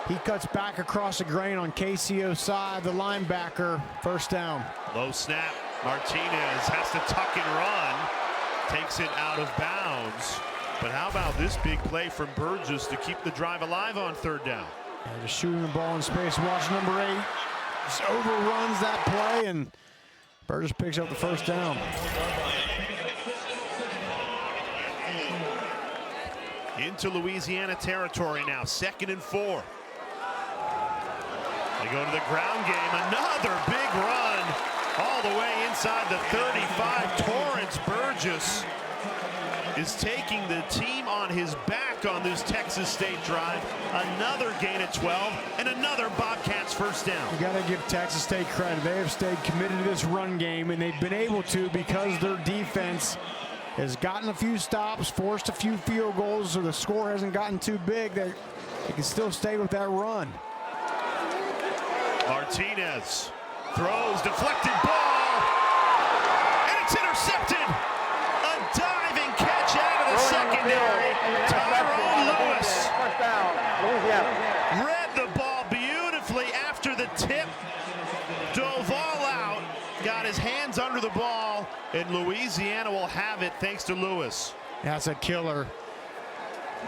Speaker 2: He cuts back across the grain on KCO's side, the linebacker, 1st down.
Speaker 1: Low snap. Martinez has to tuck and run. Takes it out of bounds. But how about this big play from Burgess to keep the drive alive on 3rd down?
Speaker 2: Yeah, just shooting the ball in space. Watch number 8. Just overruns that play, and Burgess picks up the 1st down.
Speaker 1: Into Louisiana territory now, 2nd and 4. They go to the ground game, another big run all the way inside the 35. Torrance Burgess is taking the team on his back on this Texas State drive. Another gain of 12 and another Bobcats 1st down.
Speaker 2: You got to give Texas State credit. They have stayed committed to this run game, and they've been able to because their defense has gotten a few stops, forced a few field goals, so the score hasn't gotten too big. They can still stay with that run.
Speaker 1: Martinez throws, deflected ball, and it's intercepted. A diving catch out of the secondary. Tyrone Lewis
Speaker 4: 1st down, Louisiana.
Speaker 1: read the ball beautifully after the tip. Dove all out, got his hands under the ball, and Louisiana will have it thanks to Lewis.
Speaker 2: That's a killer.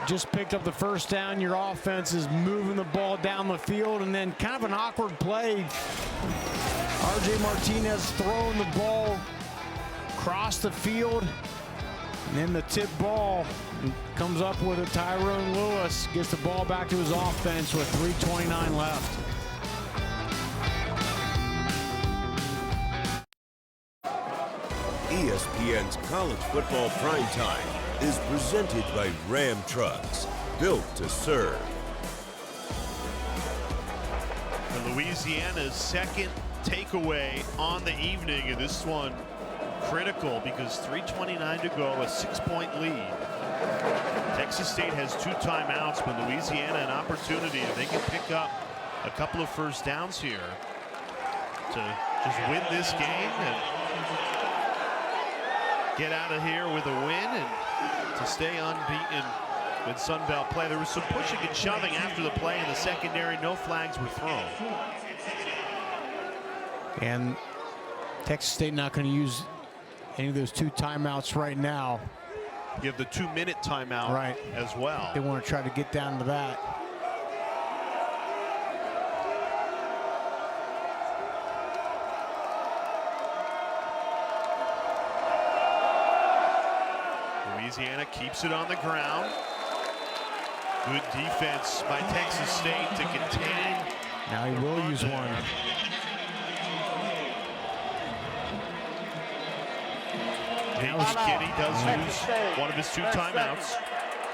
Speaker 2: Just picked up the first down. Your offense is moving the ball down the field, and then kind of an awkward play. R.J. Martinez throwing the ball across the field, and then the tip ball comes up with a Tyrone Lewis, gets the ball back to his offense with 3:29 left.
Speaker 3: ESPN's College Football Primetime is presented by Ram Trucks, built to serve.
Speaker 1: And Louisiana's second takeaway on the evening, and this one critical because 3:29 to go, a 6-point lead. Texas State has 2 timeouts, but Louisiana an opportunity if they can pick up a couple of first downs here to just win this game and get out of here with a win and to stay unbeaten with Sun Belt play. There was some pushing and shoving after the play in the secondary. No flags were thrown.
Speaker 2: And Texas State not going to use any of those 2 timeouts right now.
Speaker 1: Give the 2-minute timeout as well.
Speaker 2: They want to try to get down to that.
Speaker 1: Louisiana keeps it on the ground. Good defense by Texas State to contain.
Speaker 2: Now he will use one.
Speaker 1: Kitty does use one of his 2 timeouts.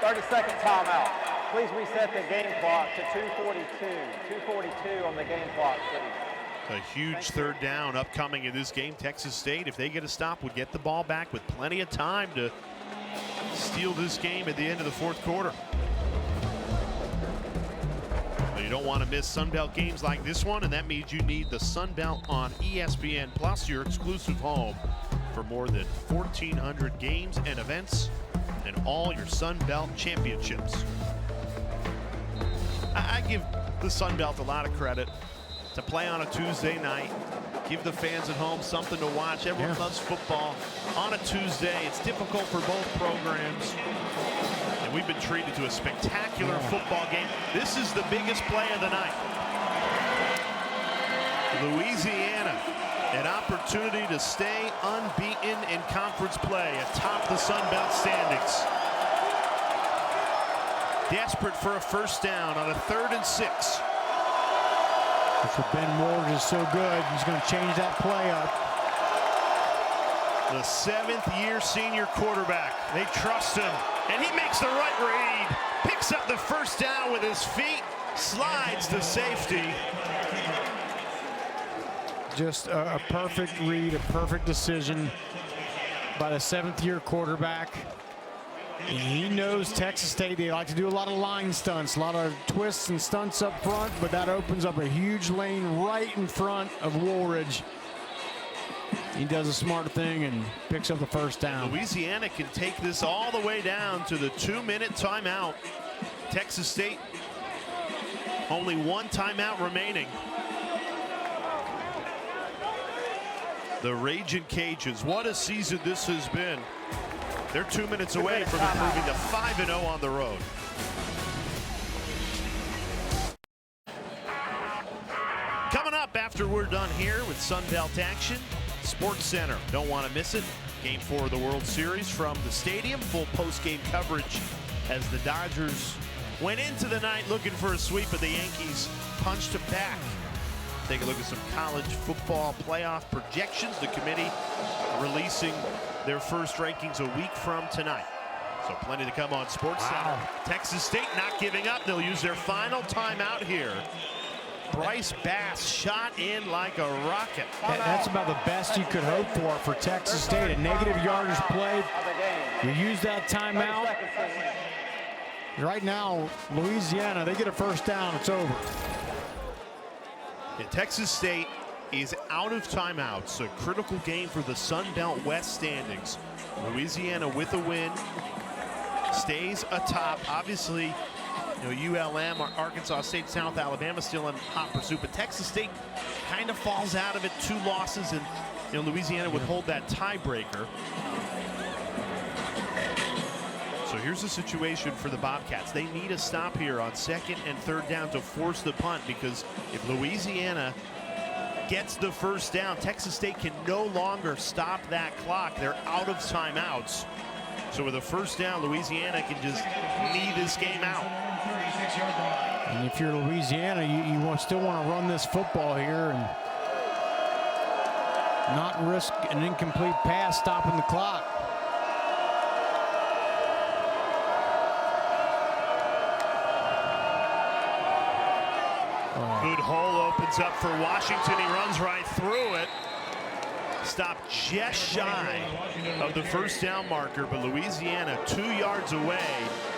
Speaker 4: 30-second timeout. Please reset the game clock to 2:42 on the game clock, please.
Speaker 1: A huge third down upcoming in this game. Texas State, if they get a stop, would get the ball back with plenty of time to steal this game at the end of the 4th quarter. But you don't want to miss Sun Belt games like this one, and that means you need the Sun Belt on ESPN Plus, your exclusive home for more than 1,400 games and events and all your Sun Belt championships. I give the Sun Belt a lot of credit to play on a Tuesday night, give the fans at home something to watch. Everyone loves football on a Tuesday. It's difficult for both programs, and we've been treated to a spectacular football game. This is the biggest play of the night. Louisiana, an opportunity to stay unbeaten in conference play atop the Sun Belt standings. Desperate for a first down on a 3rd and 6.
Speaker 2: For Ben Moore is so good, he's going to change that play up.
Speaker 1: The 7th-year senior quarterback. They trust him, and he makes the right read. Picks up the first down with his feet, slides to safety.
Speaker 2: Just a perfect read, a perfect decision by the 7th-year quarterback. And he knows Texas State, they like to do a lot of line stunts, a lot of twists and stunts up front, but that opens up a huge lane right in front of Woolridge. He does a smart thing and picks up the first down.
Speaker 1: Louisiana can take this all the way down to the 2-minute timeout. Texas State, only 1 timeout remaining. The Raging Cajuns, what a season this has been. They're 2 minutes away from improving to 5-0 on the road. Coming up after we're done here with Sun Belt action, Sports Center. Don't want to miss it. Game 4 of the World Series from the stadium. Full post-game coverage as the Dodgers went into the night looking for a sweep, but the Yankees punched them back. Take a look at some college football playoff projections. The committee releasing their first rankings a week from tonight. So plenty to come on Sports Center. Texas State not giving up. They'll use their final timeout here. Bryce Bass shot in like a rocket.
Speaker 2: That's about the best you could hope for Texas State. A negative yardage play. You use that timeout. Right now, Louisiana, they get a first down, it's over.
Speaker 1: And Texas State is out of timeouts. A critical game for the Sun Belt West standings. Louisiana with a win stays atop. Obviously, ULM, Arkansas State, South Alabama still in hot pursuit, but Texas State kind of falls out of it. 2 losses, and Louisiana would hold that tiebreaker. So here's the situation for the Bobcats. They need a stop here on 2nd and 3rd down to force the punt, because if Louisiana gets the first down, Texas State can no longer stop that clock. They're out of timeouts. So with a first down, Louisiana can just knee this game out.
Speaker 2: And if you're Louisiana, you still want to run this football here and not risk an incomplete pass stopping the clock.
Speaker 1: Good hole opens up for Washington. He runs right through it. Stopped just shy of the first down marker, but Louisiana 2 yards away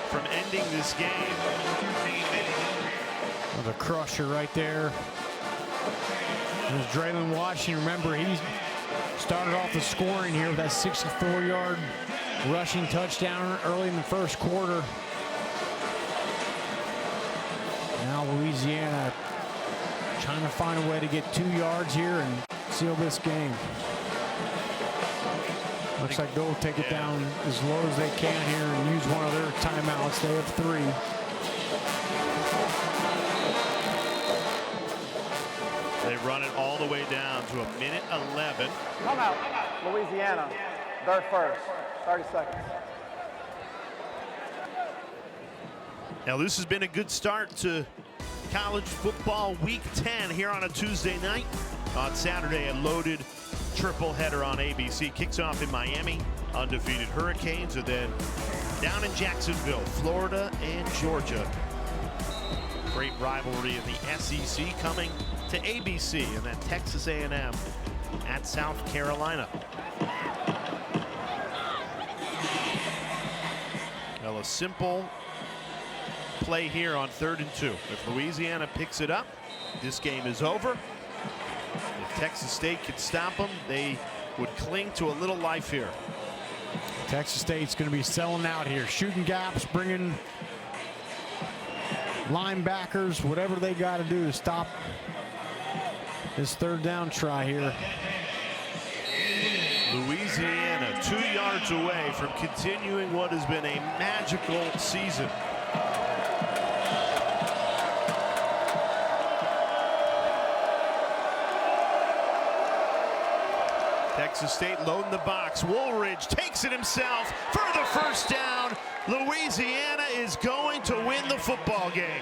Speaker 1: from ending this game.
Speaker 2: The crusher right there. There's Draylon Washington. Remember, he started off the scoring here with that 64-yard rushing touchdown early in the first quarter. Now Louisiana trying to find a way to get 2 yards here and seal this game. Looks like they'll take it down as low as they can here and use one of their timeouts. They have 3.
Speaker 1: They run it all the way down to 1:11.
Speaker 4: Come out, Louisiana. They're first. 30 seconds.
Speaker 1: Now this has been a good start to college football week 10 here on a Tuesday night. On Saturday, a loaded triple header on ABC. Kicks off in Miami, undefeated Hurricanes, and then down in Jacksonville, Florida and Georgia. Great rivalry in the SEC coming to ABC, and then Texas A&M at South Carolina. Well, a simple play here on 3rd and 2. If Louisiana picks it up, this game is over. If Texas State could stop them, they would cling to a little life here.
Speaker 2: Texas State's going to be selling out here, shooting gaps, bringing linebackers, whatever they got to do to stop this 3rd down try here.
Speaker 1: Louisiana 2 yards away from continuing what has been a magical season. Texas State loading the box. Woolridge takes it himself for the first down. Louisiana is going to win the football game.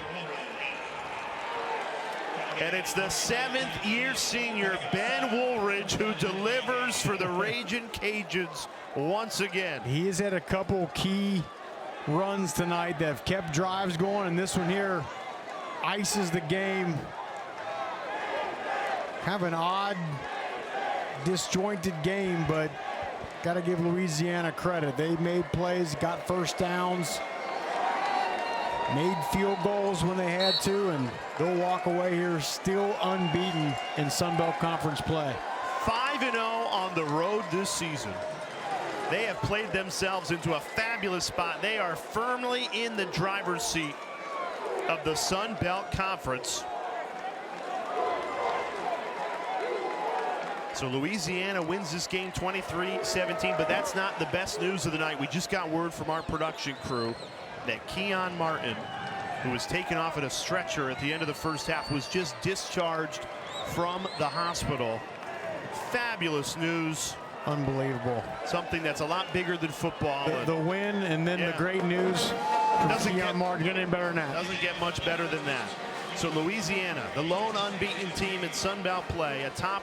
Speaker 1: And it's the 7th-year senior, Ben Woolridge, who delivers for the Ragin' Cajuns once again.
Speaker 2: He has had a couple key runs tonight that have kept drives going, and this one here ices the game. Kind of an odd, disjointed game, but got to give Louisiana credit. They made plays, got first downs, made field goals when they had to, and they'll walk away here still unbeaten in Sun Belt Conference play.
Speaker 1: 5-0 on the road this season. They have played themselves into a fabulous spot. They are firmly in the driver's seat of the Sun Belt Conference. So Louisiana wins this game 23-17, but that's not the best news of the night. We just got word from our production crew that Keon Martin, who was taken off at a stretcher at the end of the first half, was just discharged from the hospital. Fabulous news.
Speaker 2: Unbelievable.
Speaker 1: Something that's a lot bigger than football.
Speaker 2: The win and then the great news.
Speaker 1: Doesn't get
Speaker 2: Martin any better than that.
Speaker 1: Doesn't get much better than that. So Louisiana, the lone unbeaten team in Sun Belt play, atop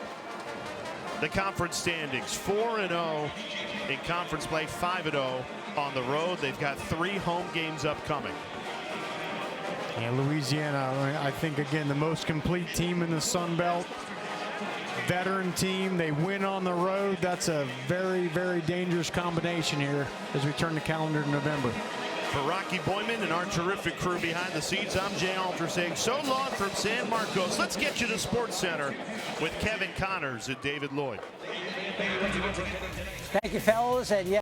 Speaker 1: the conference standings, 4-0 in conference play, 5-0 on the road. They've got 3 home games upcoming.
Speaker 2: And Louisiana, I think, again, the most complete team in the Sun Belt. Veteran team, they win on the road. That's a very, very dangerous combination here as we turn the calendar to November.
Speaker 1: For Rocky Boyman and our terrific crew behind the scenes, I'm Jay Alter saying so long from San Marcos. Let's get you to Sports Center with Kevin Connors and David Lloyd.
Speaker 9: Thank you, fellas. And yeah.